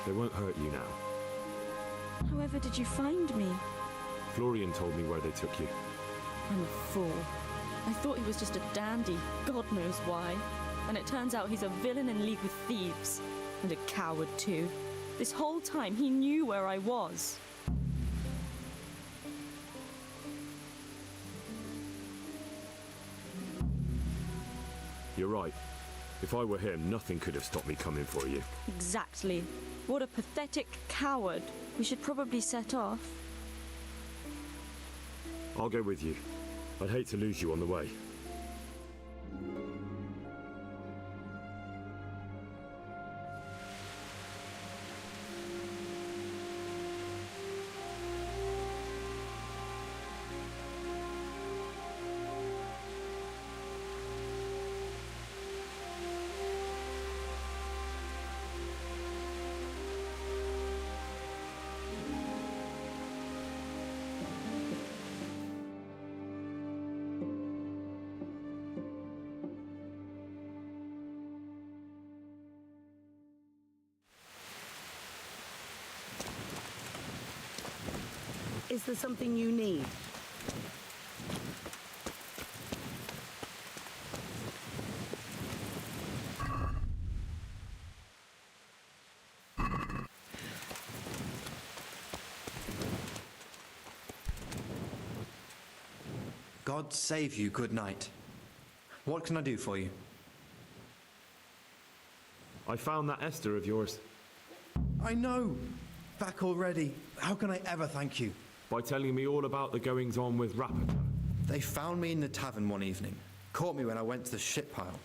They won't hurt you now. However did you find me? Florian told me where they took you. I'm a fool. I thought he was just a dandy, God knows why. And it turns out he's a villain in league with thieves. And a coward too. This whole time he knew where I was. You're right. If I were him, nothing could have stopped me coming for you. Exactly. What a pathetic coward. We should probably set off. I'll go with you. I'd hate to lose you on the way. Is there something you need? God save you, good night. What can I do for you? I found that Esther of yours. I know! Back already. How can I ever thank you? By telling me all about the goings-on with Rapita. They found me in the tavern one evening, caught me when I went to the ship pile.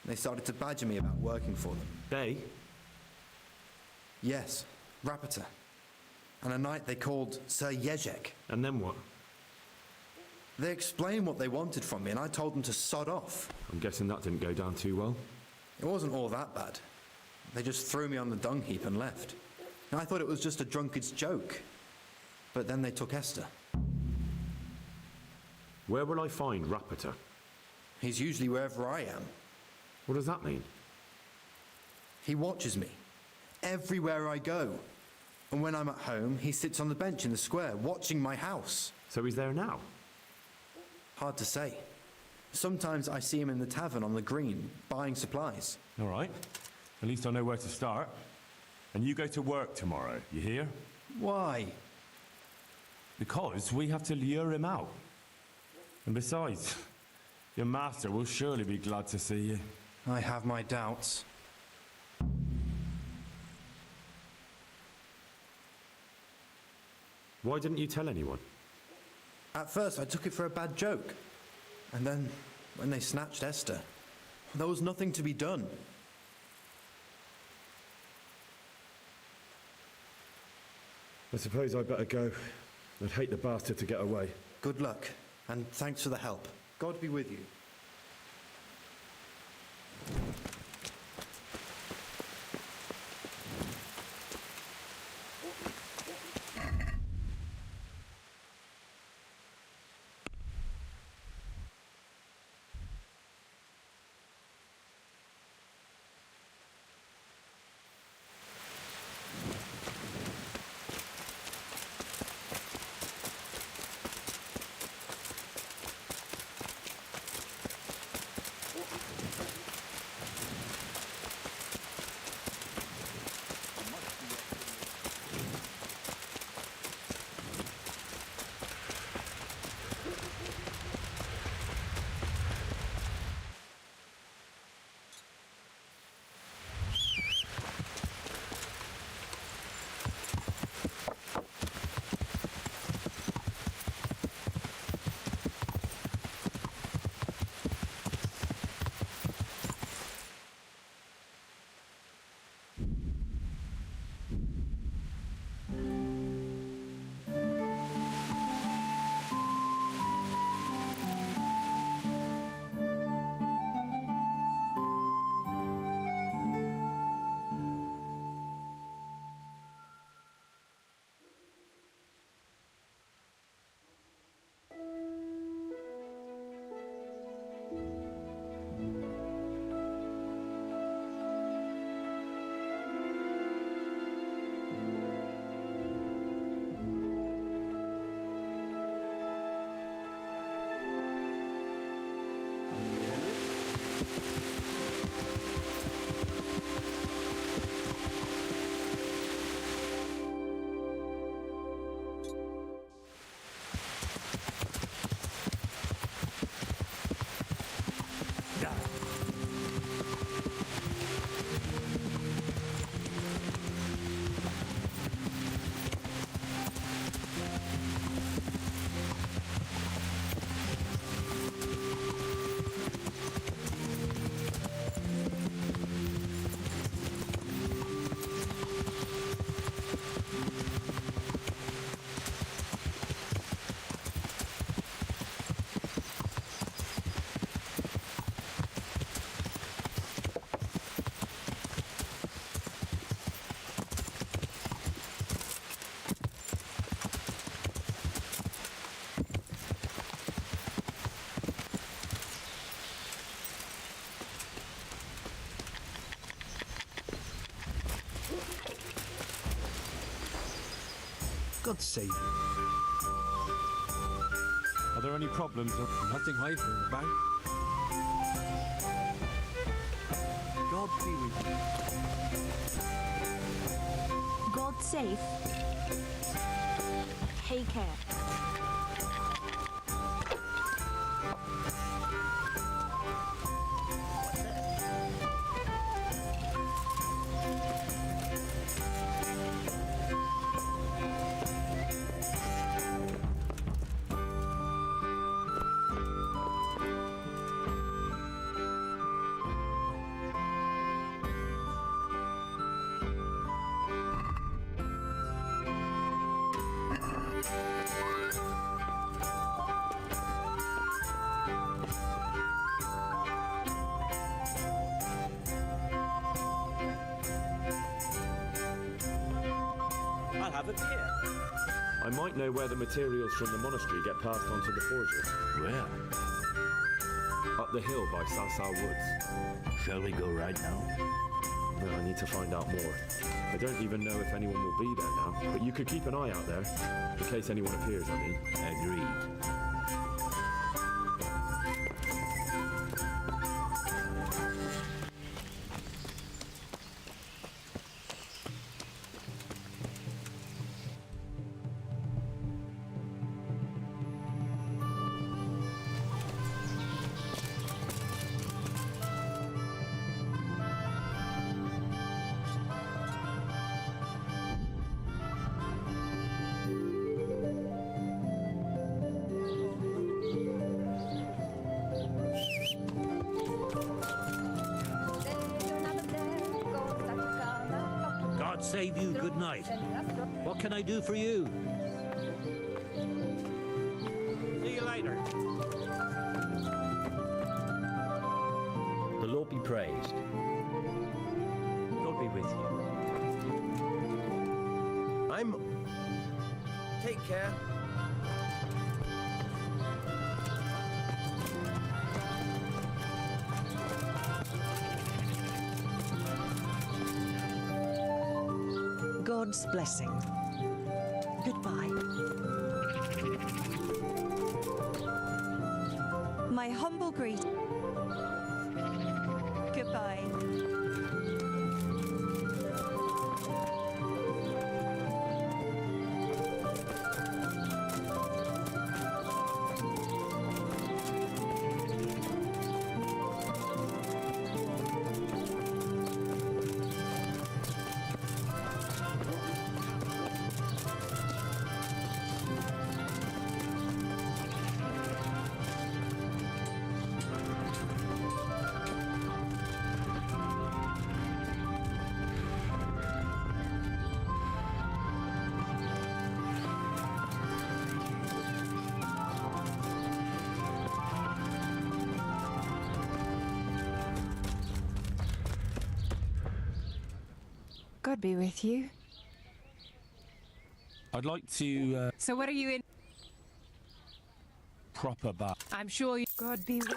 They started to badger me about working for them. They? Yes, Rapita. And a night they called Sir Jezek. And then what? They explained what they wanted from me, and I told them to sod off. I'm guessing that didn't go down too well. It wasn't all that bad. They just threw me on the dung heap and left. And I thought it was just a drunkard's joke. But then they took Esther. Where will I find Rapita? He's usually wherever I am. What does that mean? He watches me. Everywhere I go. And when I'm at home, he sits on the bench in the square, watching my house. So he's there now? Hard to say. Sometimes I see him in the tavern on the green, buying supplies. All right. At least I know where to start. And you go to work tomorrow, you hear? Why? Because we have to lure him out. And besides, your master will surely be glad to see you. I have my doubts. Why didn't you tell anyone? At first I took it for a bad joke. And then, when they snatched Esther, there was nothing to be done. I suppose I'd better go. I'd hate the bastard to get away. Good luck, and thanks for the help. God be with you. God save you. Are there any problems? Nothing I've heard about. God be with you. God safe. Hey, care. I'll have a beer. I might know where the materials from the monastery get passed on to the forgers. Where? Up the hill by Sasau Woods. Shall we go right now? No, I need to find out more. I don't even know if anyone will be there now, but you could keep an eye out there, in case anyone appears, I mean. Agreed. God save you, good night. What can I do for you? See you later. The Lord be praised. God be with you. Take care. God's blessing. Goodbye. My humble greeting. Goodbye. God be with you. I'd like to, So what are you in? proper bath. I'm sure you... God be with you.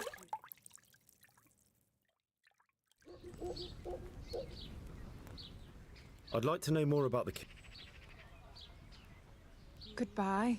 I'd like to know more about the... Goodbye.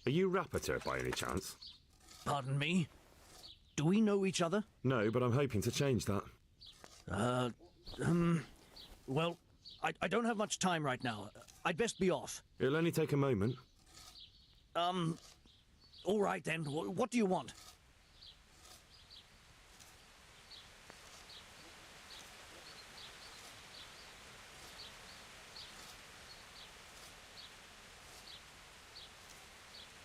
Are you Rapiter by any chance? Pardon me? Do we know each other? No, but I'm hoping to change that. Well, I don't have much time right now. I'd best be off. It'll only take a moment. All right then. What do you want?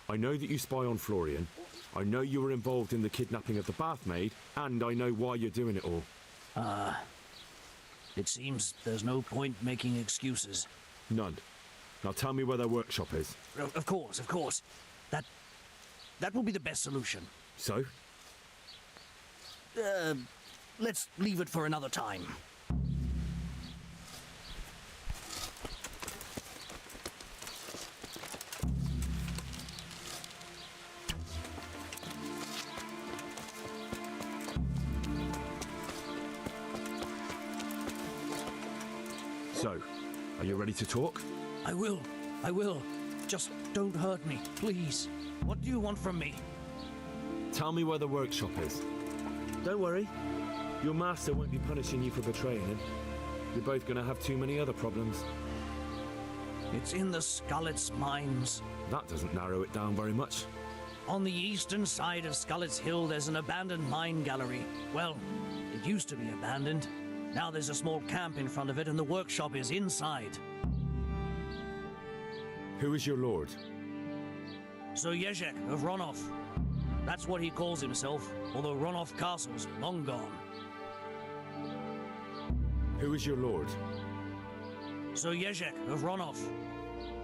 I know that you spy on Florian. I know you were involved in the kidnapping of the bath maid, and I know why you're doing it all. It seems there's no point making excuses. None. Now tell me where their workshop is. Of course, of course. That will be the best solution. So? Let's leave it for another time. So, are you ready to talk? I will. Just don't hurt me, please. What do you want from me? Tell me where the workshop is. Don't worry. Your master won't be punishing you for betraying him. You're both going to have too many other problems. It's in the Skullet's mines. That doesn't narrow it down very much. On the eastern side of Skullet's Hill, there's an abandoned mine gallery. Well, it used to be abandoned. Now there's a small camp in front of it, and the workshop is inside. Who is your lord? Sir Jezek of Ronov. That's what he calls himself, although Ronov Castle's long gone. Who is your lord? Sir Jezek of Ronov.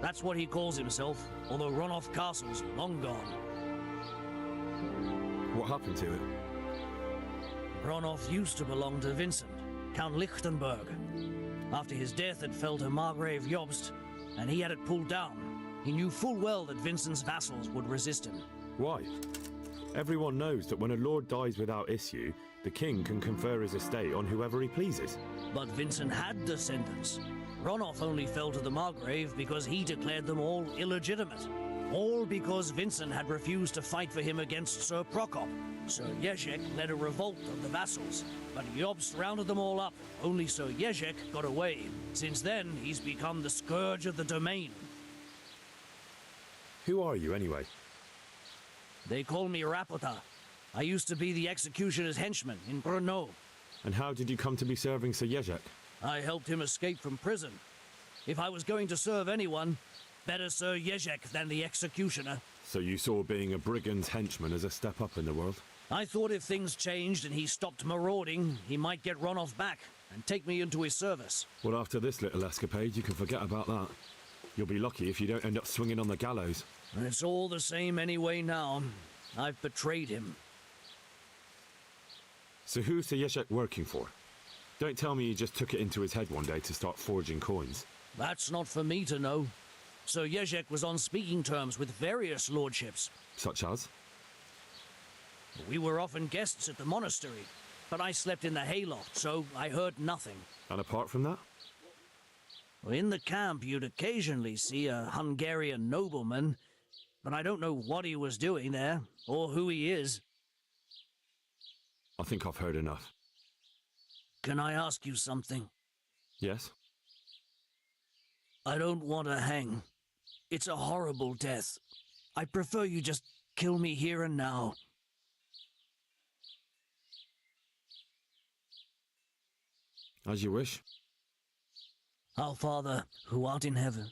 That's what he calls himself, although Ronov Castle's long gone. What happened to it? Ronov used to belong to Vincent, Count Lichtenberg. After his death, it fell to Margrave Jobst, and he had it pulled down. He knew full well that Vincent's vassals would resist him. Why? Everyone knows that when a lord dies without issue, the king can confer his estate on whoever he pleases. But Vincent had descendants. Ronov only fell to the Margrave because he declared them all illegitimate. All because Vincent had refused to fight for him against Sir Prokop. Sir Jezek led a revolt of the vassals, but Jobst rounded them all up. Only Sir Jezek got away. Since then, he's become the scourge of the domain. Who are you, anyway? They call me Rapota. I used to be the executioner's henchman in Brno. And how did you come to be serving Sir Jezek? I helped him escape from prison. If I was going to serve anyone, better Sir Jezek than the executioner. So you saw being a brigand's henchman as a step up in the world? I thought if things changed and he stopped marauding, he might get Ronov back and take me into his service. Well, after this little escapade, you can forget about that. You'll be lucky if you don't end up swinging on the gallows. It's all the same anyway now. I've betrayed him. So who's Sir Jezek working for? Don't tell me he just took it into his head one day to start forging coins. That's not for me to know. Sir Jezek was on speaking terms with various lordships. Such as? We were often guests at the monastery, but I slept in the hayloft, so I heard nothing. And apart from that? In the camp, you'd occasionally see a Hungarian nobleman, but I don't know what he was doing there, or who he is. I think I've heard enough. Can I ask you something? Yes? I don't want to hang. It's a horrible death. I prefer you just kill me here and now. As you wish. Our Father, who art in heaven.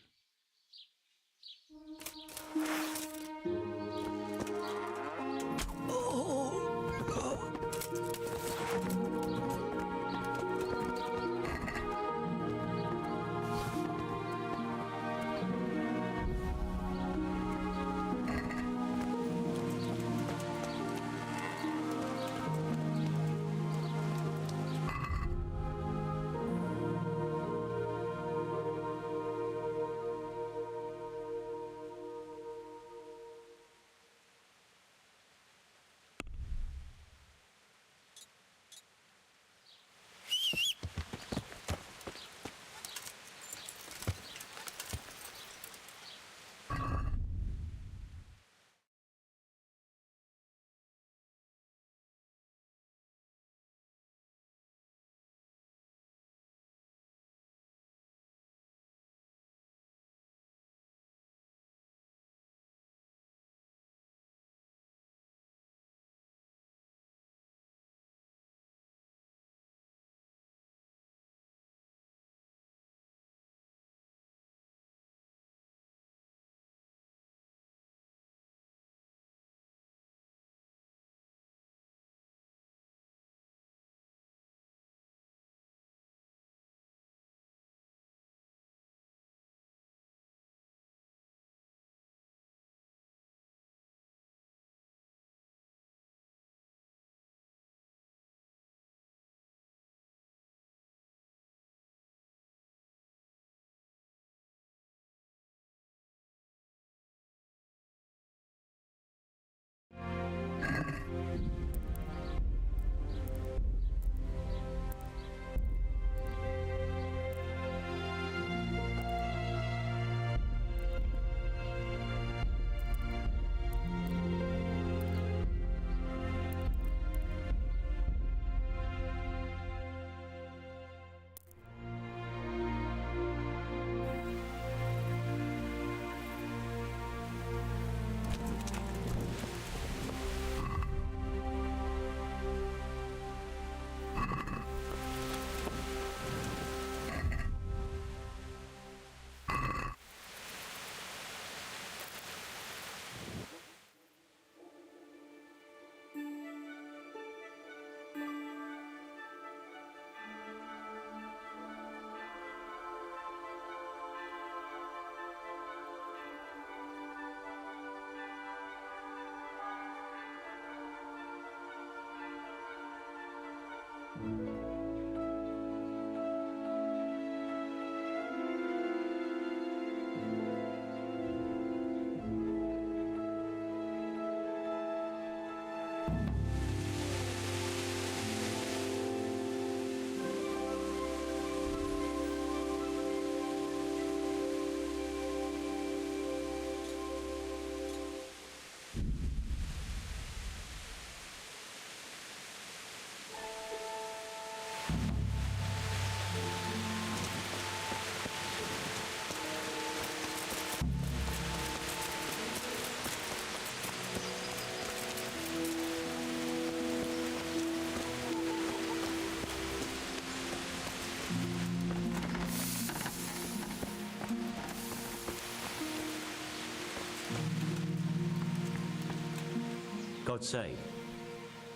God save.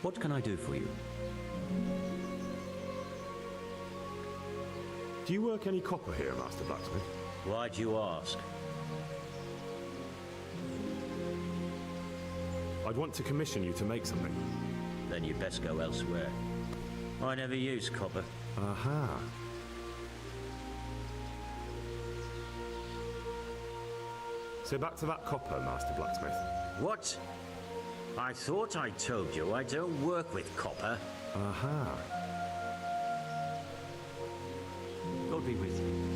What can I do for you? Do you work any copper here, Master Blacksmith? Why do you ask? I'd want to commission you to make something. Then you best go elsewhere. I never use copper. Aha. So back to that copper, Master Blacksmith. What? I thought I told you I don't work with copper. Aha. God be with you.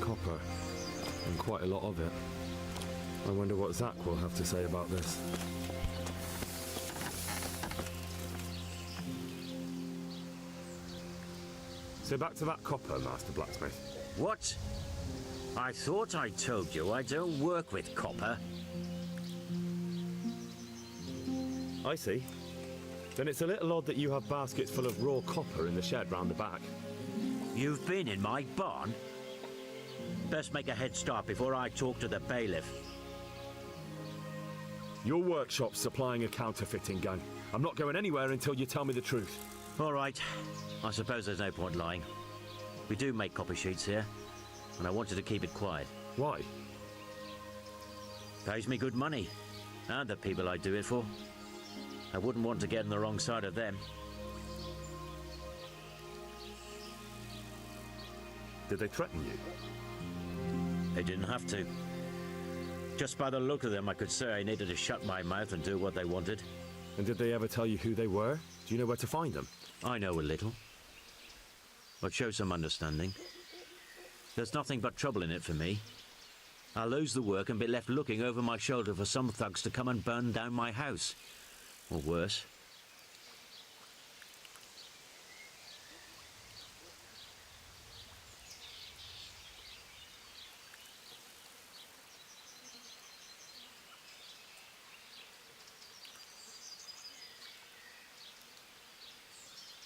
Copper. And quite a lot of it. I wonder what Zach will have to say about this. So back to that copper, Master Blacksmith. What? I thought I told you I don't work with copper. I see. Then it's a little odd that you have baskets full of raw copper in the shed round the back. You've been in my barn? Best make a head start before I talk to the bailiff. Your workshop's supplying a counterfeiting gun. I'm not going anywhere until you tell me the truth. All right. I suppose there's no point lying. We do make copper sheets here, and I wanted to keep it quiet. Why? Pays me good money, and the people I do it for. I wouldn't want to get on the wrong side of them. Did they threaten you? They didn't have to. Just by the look of them, I could say I needed to shut my mouth and do what they wanted. And did they ever tell you who they were? Do you know where to find them? I know a little. But show some understanding. There's nothing but trouble in it for me. I'll lose the work and be left looking over my shoulder for some thugs to come and burn down my house. Or worse.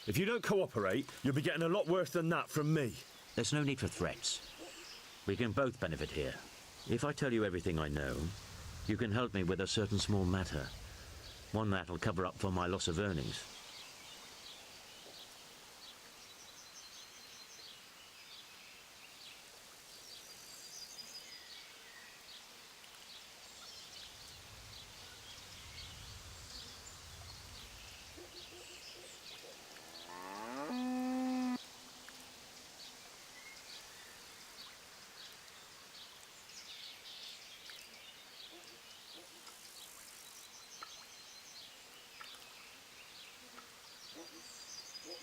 If you don't cooperate, you'll be getting a lot worse than that from me. There's no need for threats. We can both benefit here. If I tell you everything I know, you can help me with a certain small matter. One that'll cover up for my loss of earnings.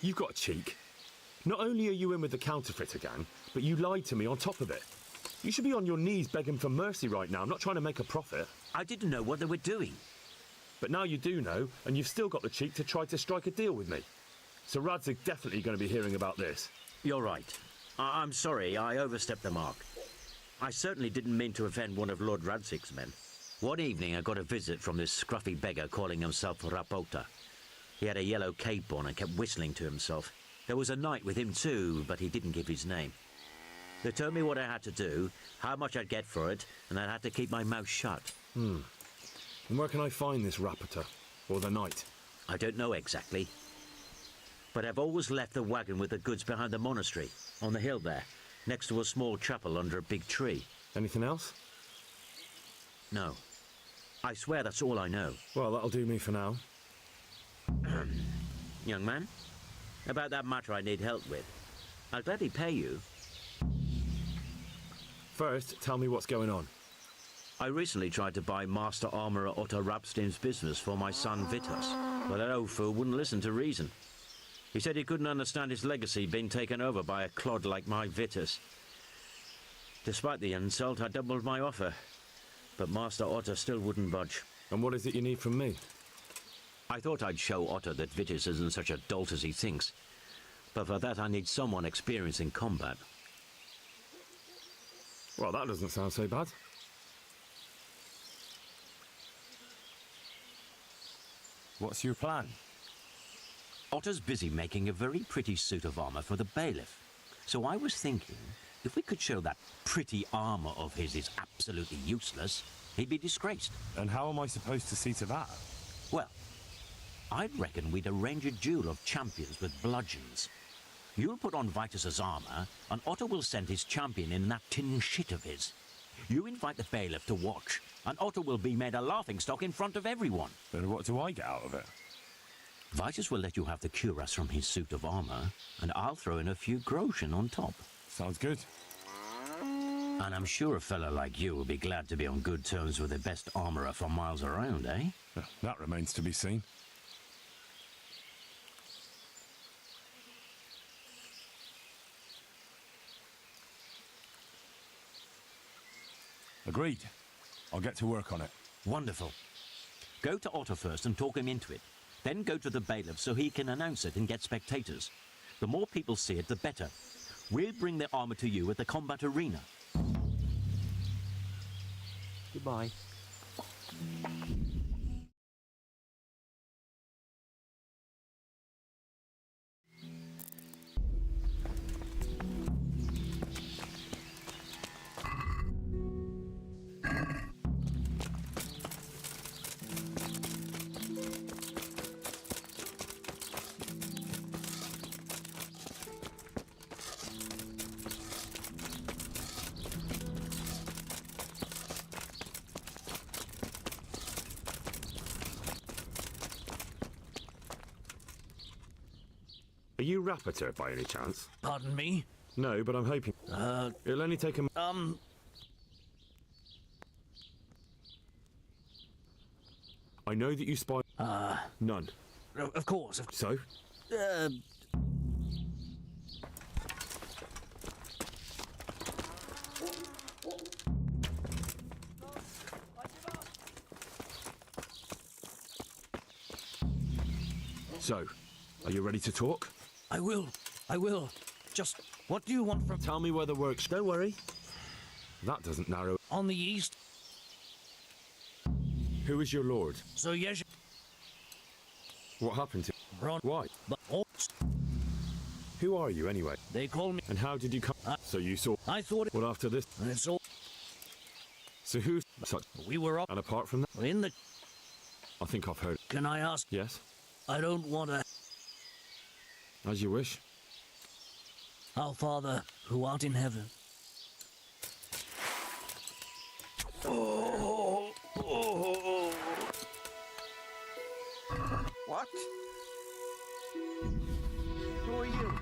You've got a cheek. Not only are you in with the counterfeiter gang, but you lied to me on top of it. You should be on your knees begging for mercy right now. I'm not trying to make a profit. I didn't know what they were doing. But now you do know, and you've still got the cheek to try to strike a deal with me. So Radzig's definitely going to be hearing about this. You're right. I'm sorry, I overstepped the mark. I certainly didn't mean to offend one of Lord Radzig's men. One evening I got a visit from this scruffy beggar calling himself Rapota. He had a yellow cape on and kept whistling to himself. There was a knight with him too, but he didn't give his name. They told me what I had to do, how much I'd get for it, and I had to keep my mouth shut. And where can I find this Rapota, or the knight? I don't know exactly. But I've always left the wagon with the goods behind the monastery, on the hill there, next to a small chapel under a big tree. Anything else? No. I swear that's all I know. Well, that'll do me for now. Young man, about that matter I need help with. I'll gladly pay you. First, tell me what's going on. I recently tried to buy Master Armourer Otto Rapstein's business for my son Vitus, but that old fool wouldn't listen to reason. He said he couldn't understand his legacy being taken over by a clod like my Vitus. Despite the insult, I doubled my offer, but Master Otto still wouldn't budge. And what is it you need from me? I thought I'd show Otto that Vitus isn't such a dolt as he thinks, but for that I need someone experienced in combat. Well, that doesn't sound so bad. What's your plan? Otto's busy making a very pretty suit of armor for the bailiff. So I was thinking, if we could show that pretty armor of his is absolutely useless, he'd be disgraced. And how am I supposed to see to that? Well, I'd reckon we'd arrange a duel of champions with bludgeons. You'll put on Vitus's armor, and Otto will send his champion in that tin shit of his. You invite the bailiff to watch, and Otto will be made a laughingstock in front of everyone. Then what do I get out of it? Vitus will let you have the cuirass from his suit of armor, and I'll throw in a few groschen on top. Sounds good. And I'm sure a fellow like you will be glad to be on good terms with the best armorer from miles around, eh? That remains to be seen. Agreed. I'll get to work on it. Wonderful. Go to Otto first and talk him into it. Then go to the bailiff so he can announce it and get spectators. The more people see it, the better. We'll bring the armor to you at the combat arena. Goodbye. Are you Rapota by any chance? Pardon me? No, but I'm hoping. It'll only take a... I know that you spy... None. Of course. So? So, are you ready to talk? I will. Just, what do you want from... Tell me where the work's... Don't worry. That doesn't narrow... On the east. Who is your lord? So yes... What happened to... Ron... Why? But... Who are you, anyway? They call me... And how did you come... So you saw... I thought it... What after this? It's all... So who's... Such... We were up... And apart from that... In the... I think I've heard... Can I ask... Yes? I don't want to... As you wish. Our Father, who art in heaven. What? Who are you?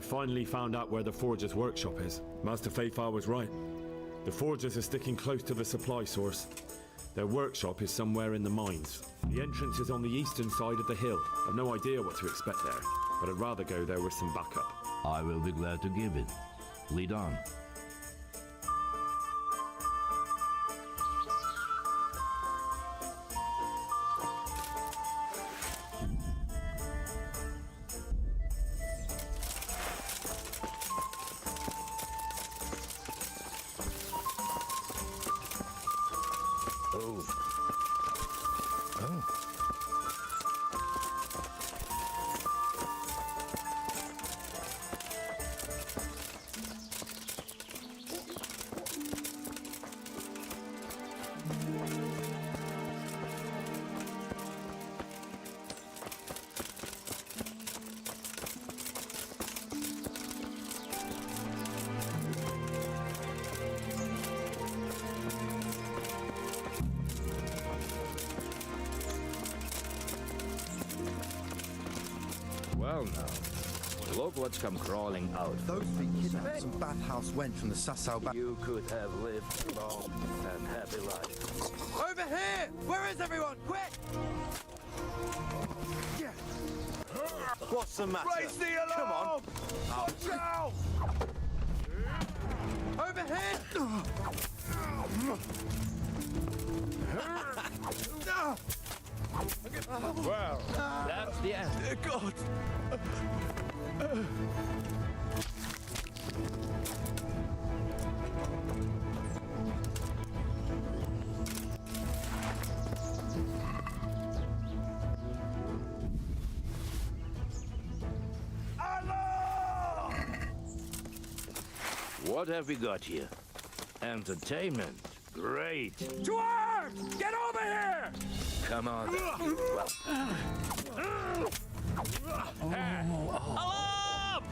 I finally found out where the Forger's workshop is. Master Feifar was right. The Forgers are sticking close to the supply source. Their workshop is somewhere in the mines. The entrance is on the eastern side of the hill. I've no idea what to expect there, but I'd rather go there with some backup. I will be glad to give it. Lead on. Well now, look what's come crawling out. Those three kidnapped some bathhouse wench from the Sasau bath. You could have lived long and happy life. Over here! Where is everyone? Quick! What's the matter? Raise the alarm! Come on! Watch out! Over here! Well, that's the end. God! What have we got here? Entertainment. Great. Dwarves! Get over here! Come on. Well. Alarm!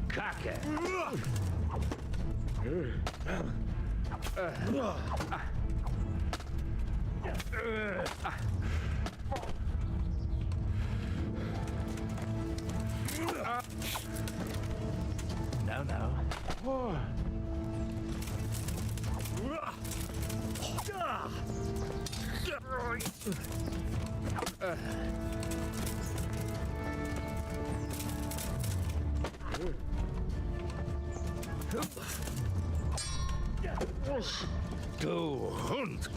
Kake. No. Du Hund!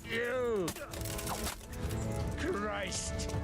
You! Christ!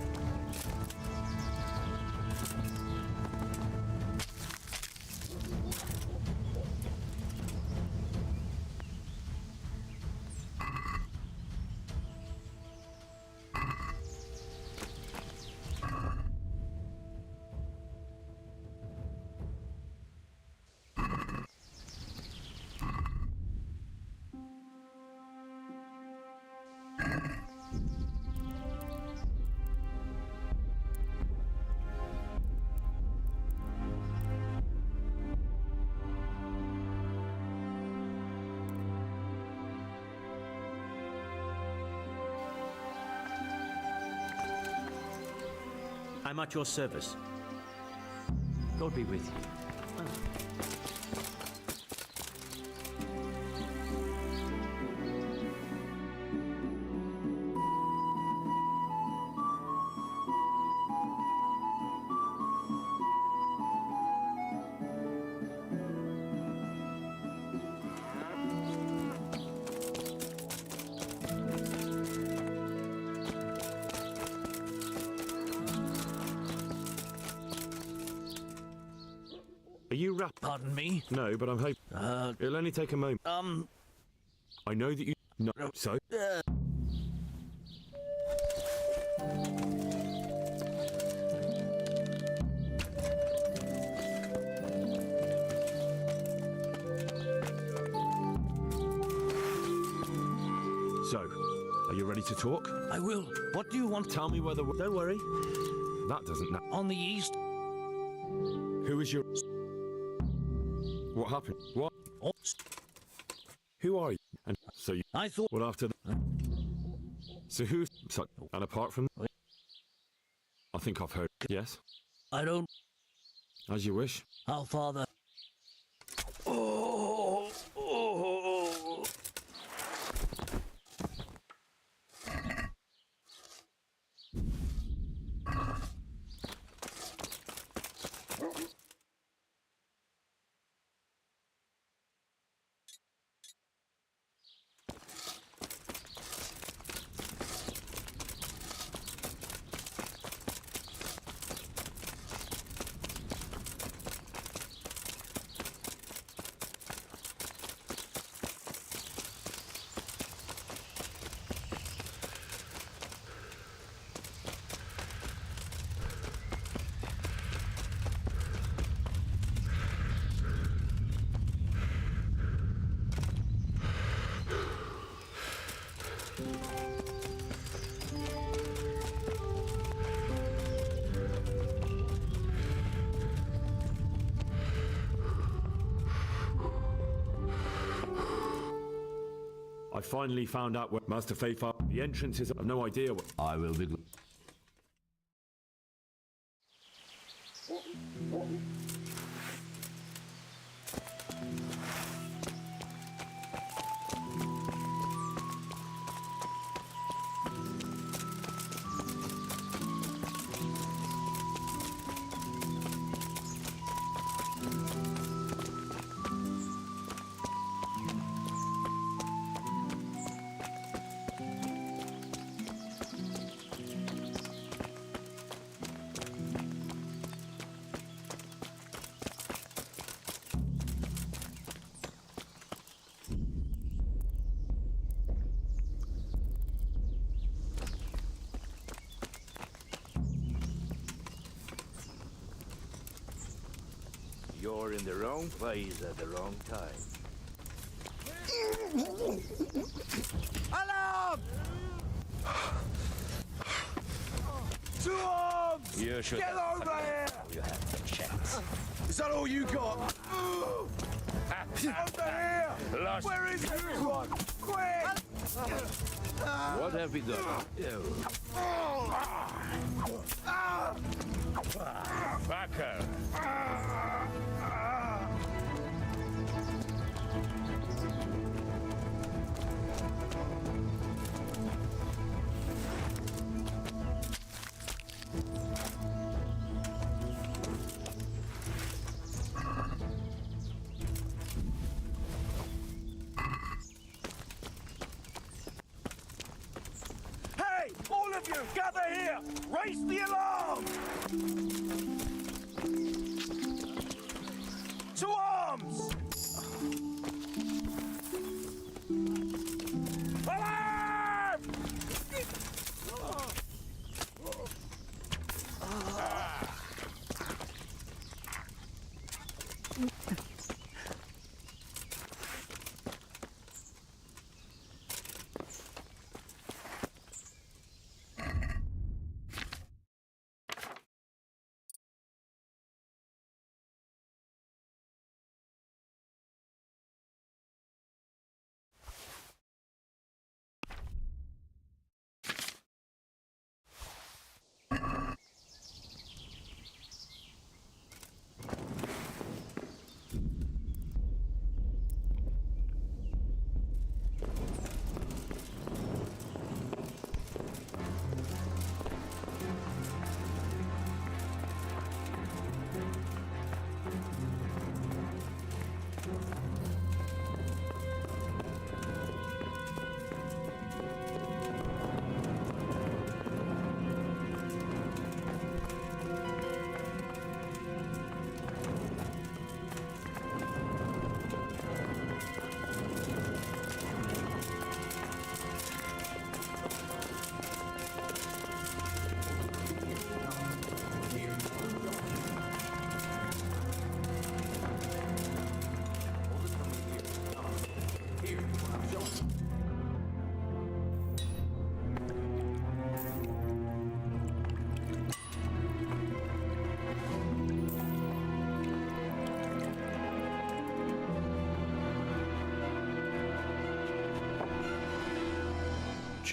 I'm at your service. God be with you. Are you Pardon me? No, but I'm hoping... It'll only take a moment. I know that you... No, so? So, are you ready to talk? I will. What do you want? Tell me where the... Don't worry. That doesn't... On the east. Who is your... What happened? What? Oh. Who are you? And so you... I thought... Well, after... So who's... So, and apart from... I think I've heard... Yes? I don't... As you wish. Our father... I finally found out where Master Faith are. The entrance is... I've no idea what... I will be... You're in the wrong place at the wrong time. Alarm! Two arms! You should Get over here! You have the chance. Is that all you got? Over here! Lost. Where is everyone? Quick! What have we done? Fucker! Hey! All of you, gather here! Raise the alarm! To arms! Alarm!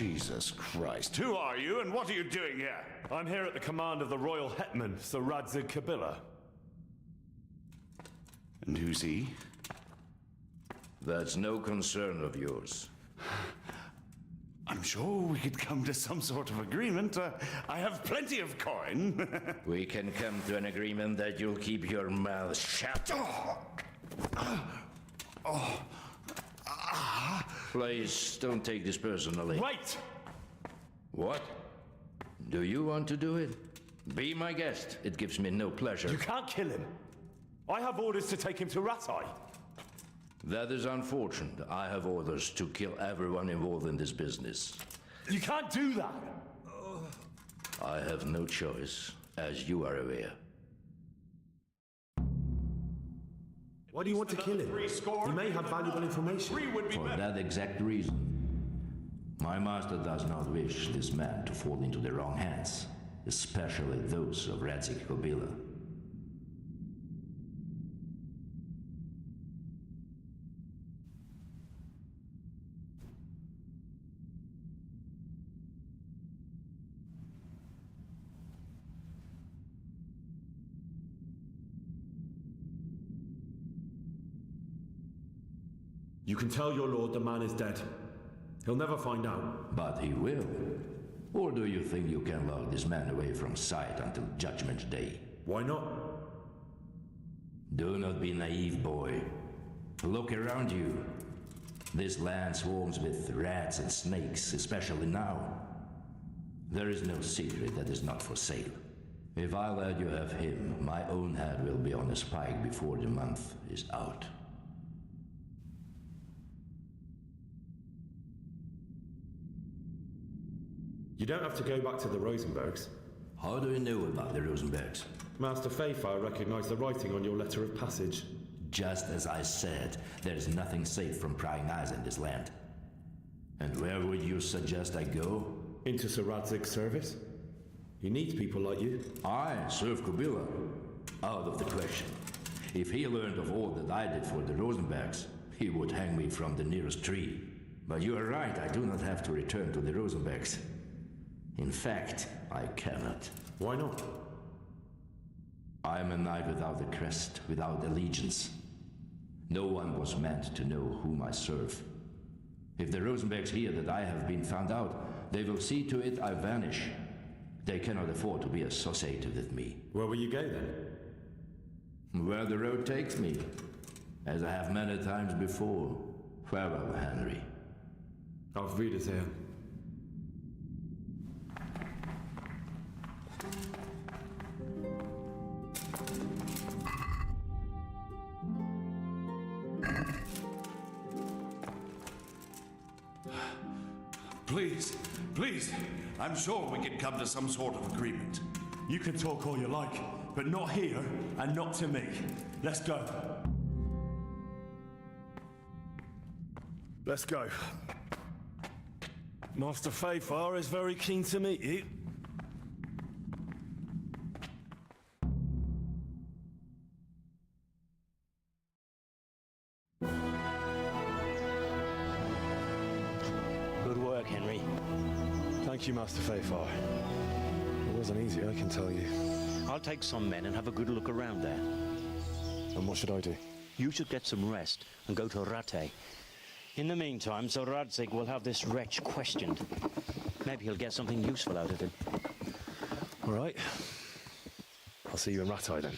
Jesus Christ. Who are you and what are you doing here? I'm here at the command of the royal hetman, Sir Radzig Kabila. And who's he? That's no concern of yours. I'm sure we could come to some sort of agreement. I have plenty of coin. We can come to an agreement that you'll keep your mouth shut. Please, don't take this personally. Wait! What? Do you want to do it? Be my guest. It gives me no pleasure. You can't kill him. I have orders to take him to Rattay. That is unfortunate. I have orders to kill everyone involved in this business. You can't do that! I have no choice, as you are aware. Why do you want to kill him? He may have valuable information. For that exact reason. My master does not wish this man to fall into the wrong hands, especially those of Radzig Kabila. You can tell your lord the man is dead. He'll never find out. But he will. Or do you think you can lock this man away from sight until Judgment Day? Why not? Do not be naive, boy. Look around you. This land swarms with rats and snakes, especially now. There is no secret that is not for sale. If I let you have him, my own head will be on a spike before the month is out. You don't have to go back to the Rosenbergs. How do you know about the Rosenbergs? Master Fayfire recognized the writing on your letter of passage. Just as I said, there is nothing safe from prying eyes in this land. And where would you suggest I go? Into Sir Radzig's service. He needs people like you. I serve Kabila. Out of the question. If he learned of all that I did for the Rosenbergs, he would hang me from the nearest tree. But you are right, I do not have to return to the Rosenbergs. In fact, I cannot. Why not? I am a knight without a crest, without allegiance. No one was meant to know whom I serve. If the Rosenbergs hear that I have been found out, they will see to it I vanish. They cannot afford to be associated with me. Where will you go then? Where the road takes me, as I have many times before. Farewell, Henry. Auf Wiedersehen. Please, please, I'm sure we can come to some sort of agreement. You can talk all you like, but not here and not to me. Let's go. Let's go. Master Fayfire is very keen to meet you. Good work, Henry. Thank you, Master Fayfire. It wasn't easy, I can tell you. I'll take some men and have a good look around there. And what should I do? You should get some rest and go to Rattay. In the meantime, Sir Radzig will have this wretch questioned. Maybe he'll get something useful out of him. All right. I'll see you in Rattay then.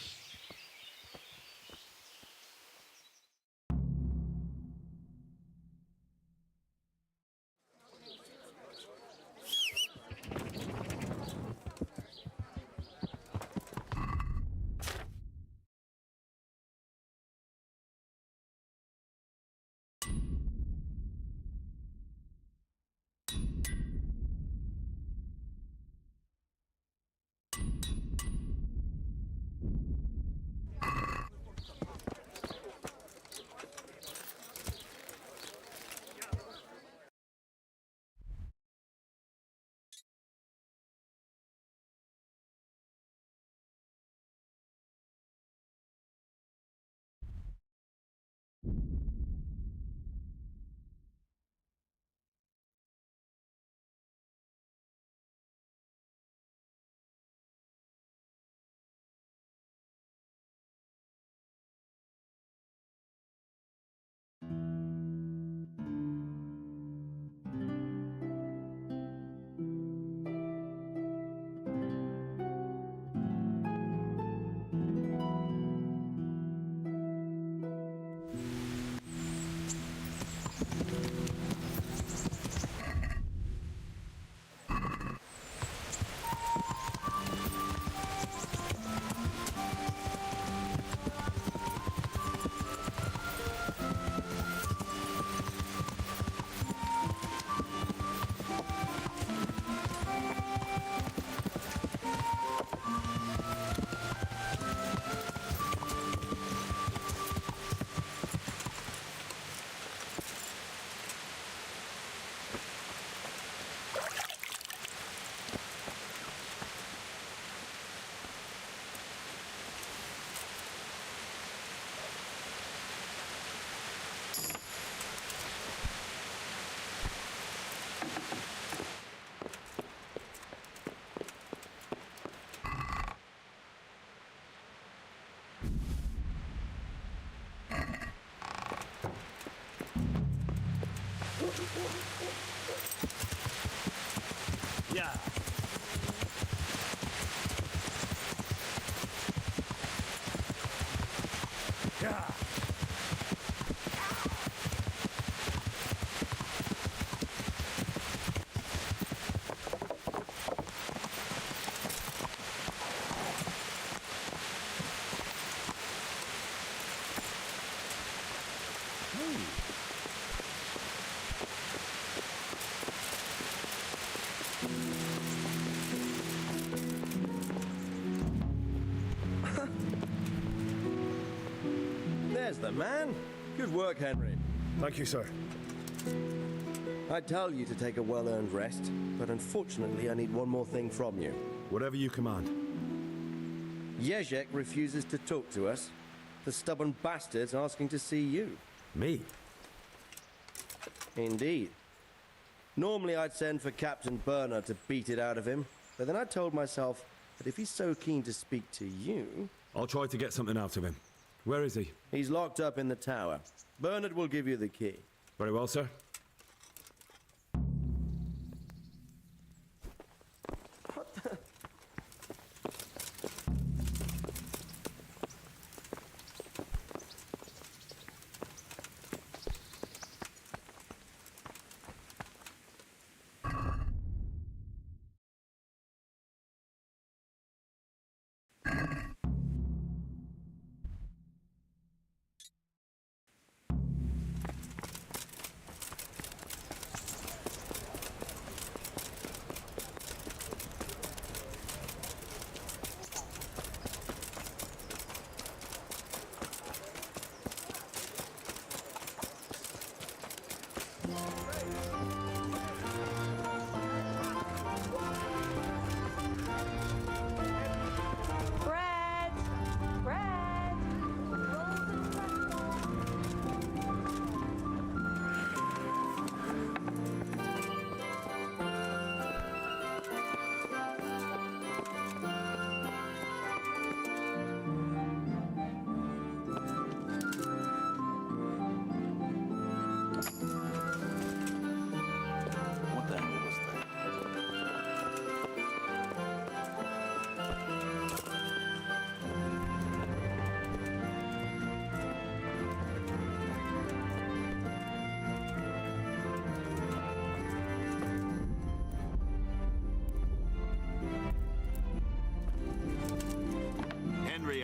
There's the man. Good work, Henry. Thank you, sir. I tell you to take a well-earned rest, but unfortunately I need one more thing from you. Whatever you command. Jezek refuses to talk to us. The stubborn bastard's asking to see you. Me? Indeed. Normally I'd send for Captain Burner to beat it out of him, but then I told myself that if he's so keen to speak to you... I'll try to get something out of him. Where is he? He's locked up in the tower. Bernard will give you the key. Very well, sir.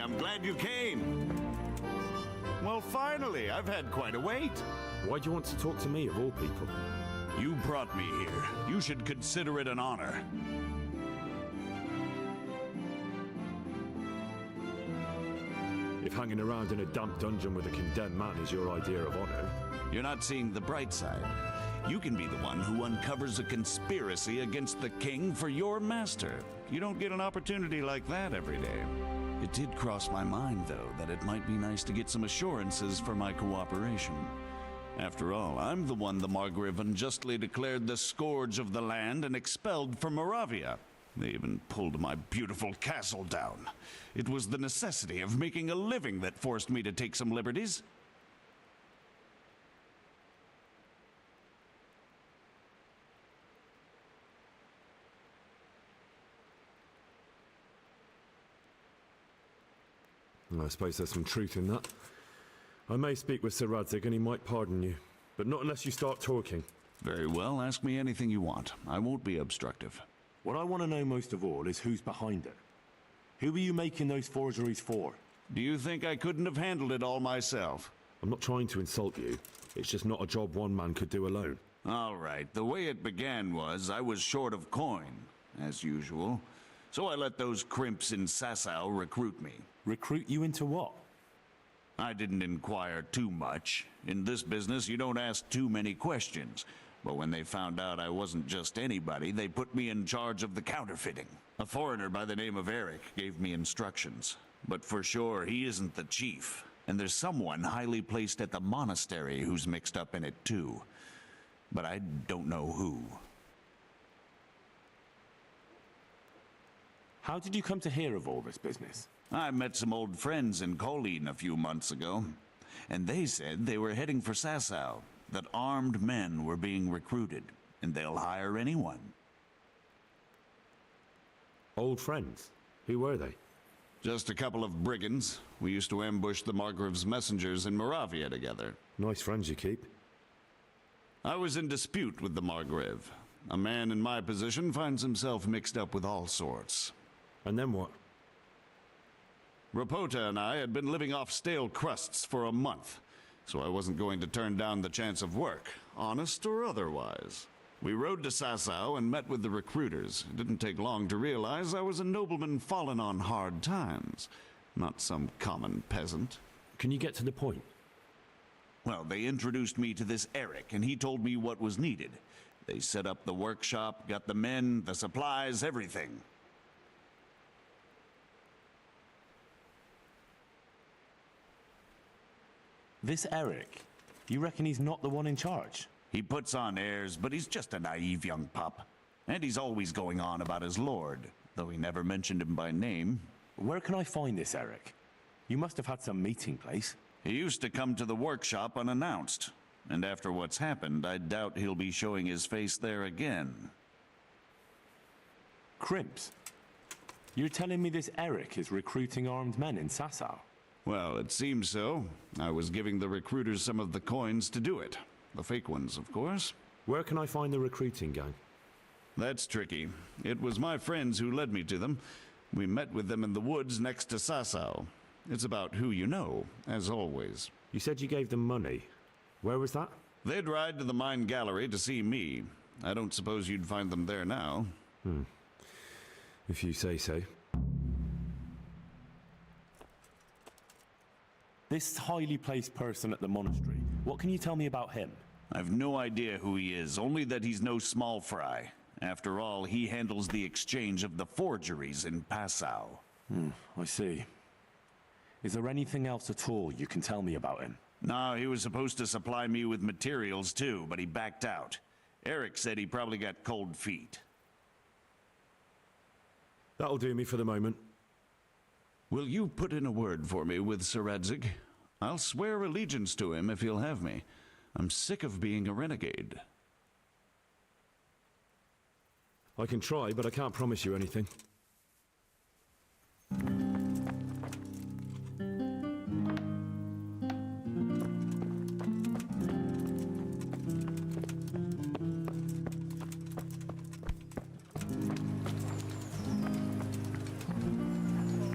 I'm glad you came. Well, finally, I've had quite a wait. Why do you want to talk to me, of all people? You brought me here. You should consider it an honor. If hanging around in a damp dungeon with a condemned man is your idea of honor... You're not seeing the bright side. You can be the one who uncovers a conspiracy against the king for your master. You don't get an opportunity like that every day. It did cross my mind, though, that it might be nice to get some assurances for my cooperation. After all, I'm the one the Margrave unjustly declared the scourge of the land and expelled from Moravia. They even pulled my beautiful castle down. It was the necessity of making a living that forced me to take some liberties. I suppose there's some truth in that. I may speak with Sir Radzig and he might pardon you, but not unless you start talking. Very well, ask me anything you want. I won't be obstructive. What I want to know most of all is who's behind it. Who are you making those forgeries for? Do you think I couldn't have handled it all myself? I'm not trying to insult you. It's just not a job one man could do alone. All right, the way it began was I was short of coin, as usual. So I let those crimps in Sasau recruit me. Recruit you into what? I didn't inquire too much. In this business, you don't ask too many questions. But when they found out I wasn't just anybody, they put me in charge of the counterfeiting. A foreigner by the name of Eric gave me instructions. But for sure, he isn't the chief. And there's someone highly placed at the monastery who's mixed up in it too. But I don't know who. How did you come to hear of all this business? I met some old friends in Colleen a few months ago, and they said they were heading for Sasau, that armed men were being recruited, and they'll hire anyone. Old friends? Who were they? Just a couple of brigands. We used to ambush the Margrave's messengers in Moravia together. Nice friends you keep. I was in dispute with the Margrave. A man in my position finds himself mixed up with all sorts. And then what? Rapota and I had been living off stale crusts for a month, so I wasn't going to turn down the chance of work, honest or otherwise. We rode to Sasau and met with the recruiters. It didn't take long to realize I was a nobleman fallen on hard times, not some common peasant. Can you get to the point? Well, they introduced me to this Eric, and he told me what was needed. They set up the workshop, got the men, the supplies, everything. This Eric, you reckon he's not the one in charge? He puts on airs, but he's just a naive young pup. And he's always going on about his lord, though he never mentioned him by name. Where can I find this Eric? You must have had some meeting place. He used to come to the workshop unannounced. And after what's happened, I doubt he'll be showing his face there again. Crimps? You're telling me this Eric is recruiting armed men in Sasau? Well, it seems so. I was giving the recruiters some of the coins to do it. The fake ones, of course. Where can I find the recruiting gang? That's tricky. It was my friends who led me to them. We met with them in the woods next to Sasau. It's about who you know, as always. You said you gave them money. Where was that? They'd ride to the mine gallery to see me. I don't suppose you'd find them there now. If you say so. This highly placed person at the monastery, what can you tell me about him? I've no idea who he is, only that he's no small fry. After all, he handles the exchange of the forgeries in Passau. I see. Is there anything else at all you can tell me about him? No, he was supposed to supply me with materials too, but he backed out. Eric said he probably got cold feet. That'll do me for the moment. Will you put in a word for me with Sir Radzig? I'll swear allegiance to him if he'll have me. I'm sick of being a renegade. I can try, but I can't promise you anything.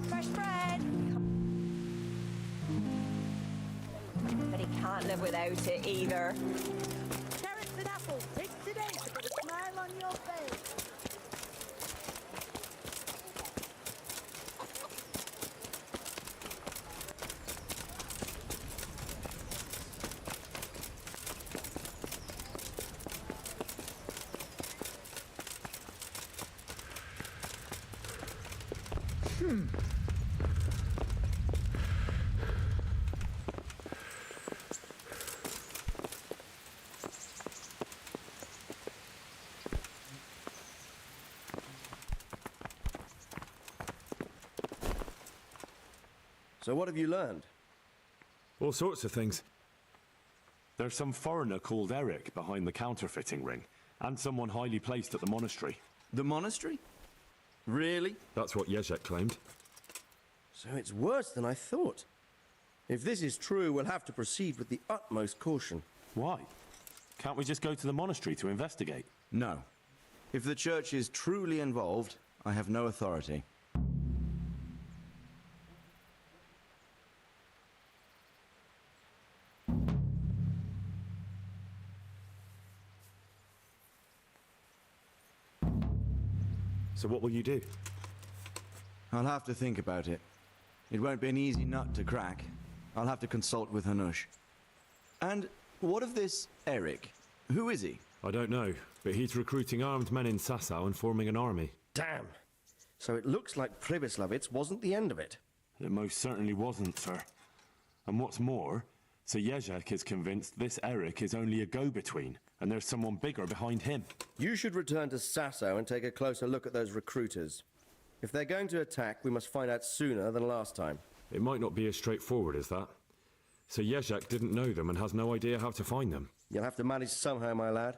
Fresh bread! But he can't live without it either. Carrots and apples, take today to put a smile on your face. So what have you learned? All sorts of things. There's some foreigner called Eric behind the counterfeiting ring, and someone highly placed at the monastery. The monastery? Really? That's what Jezek claimed. So it's worse than I thought. If this is true, we'll have to proceed with the utmost caution. Why? Can't we just go to the monastery to investigate? No. If the church is truly involved, I have no authority. So what will you do? I'll have to think about it. It won't be an easy nut to crack. I'll have to consult with Hanush. And what of this Eric? Who is he? I don't know, but he's recruiting armed men in Sasau and forming an army. Damn. So it looks like Pribyslavitz wasn't the end of it. It most certainly wasn't, sir. And what's more, Sir Jezek is convinced this Eric is only a go-between, and there's someone bigger behind him. You should return to Sasau and take a closer look at those recruiters. If they're going to attack, we must find out sooner than last time. It might not be as straightforward as that. Sir Jezek didn't know them and has no idea how to find them. You'll have to manage somehow, my lad.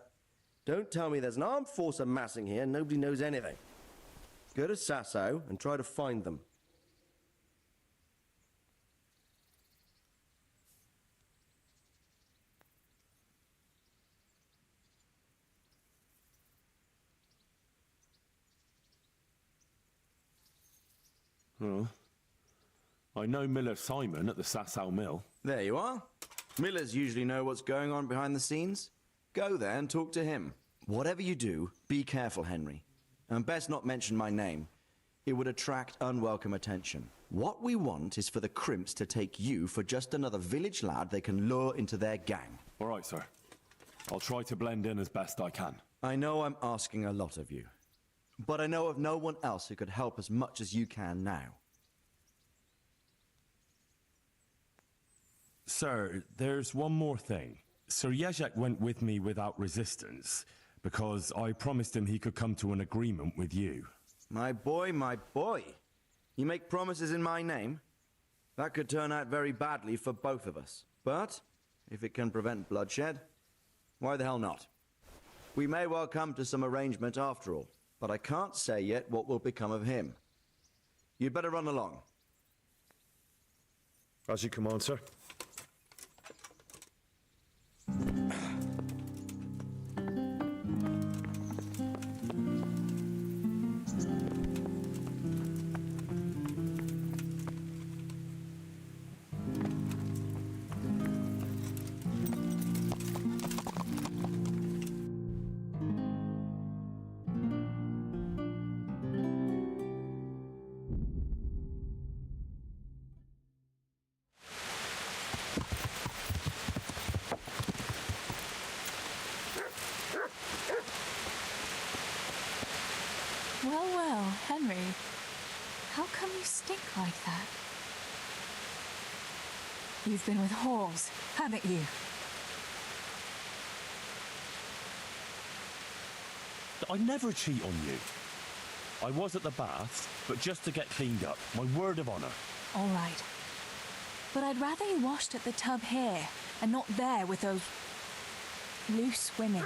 Don't tell me there's an armed force amassing here and nobody knows anything. Go to Sasau and try to find them. Oh. I know Miller Simon at the Sasau mill. There you are. Millers usually know what's going on behind the scenes. Go there and talk to him. Whatever you do, be careful, Henry. And best not mention my name. It would attract unwelcome attention. What we want is for the crimps to take you for just another village lad they can lure into their gang. All right, sir. I'll try to blend in as best I can. I know I'm asking a lot of you, but I know of no one else who could help as much as you can now. Sir, there's one more thing. Sir Jezek went with me without resistance, because I promised him he could come to an agreement with you. My boy, my boy. You make promises in my name? That could turn out very badly for both of us. But, if it can prevent bloodshed, why the hell not? We may well come to some arrangement after all, but I can't say yet what will become of him. You'd better run along. As you command, sir. Well, well, Henry. How come you stink like that? You've been with whores, haven't you? I never cheat on you. I was at the bath, but just to get cleaned up. My word of honor. All right. But I'd rather you washed at the tub here, and not there with those loose women.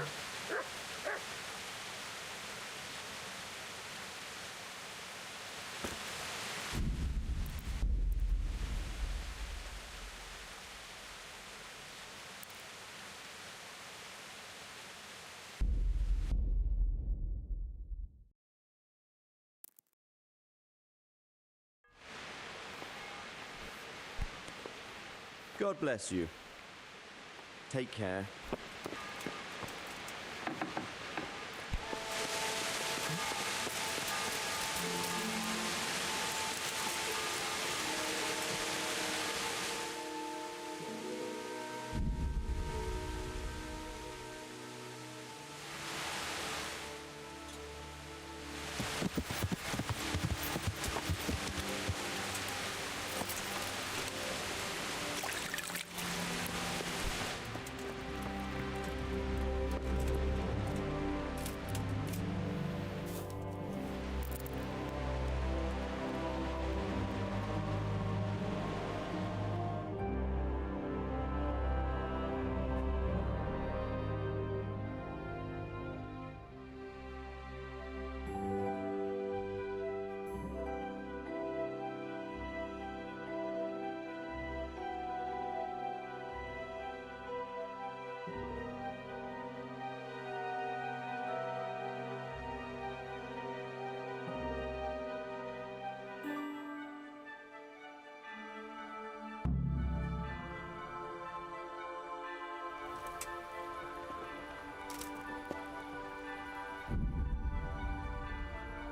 God bless you. Take care.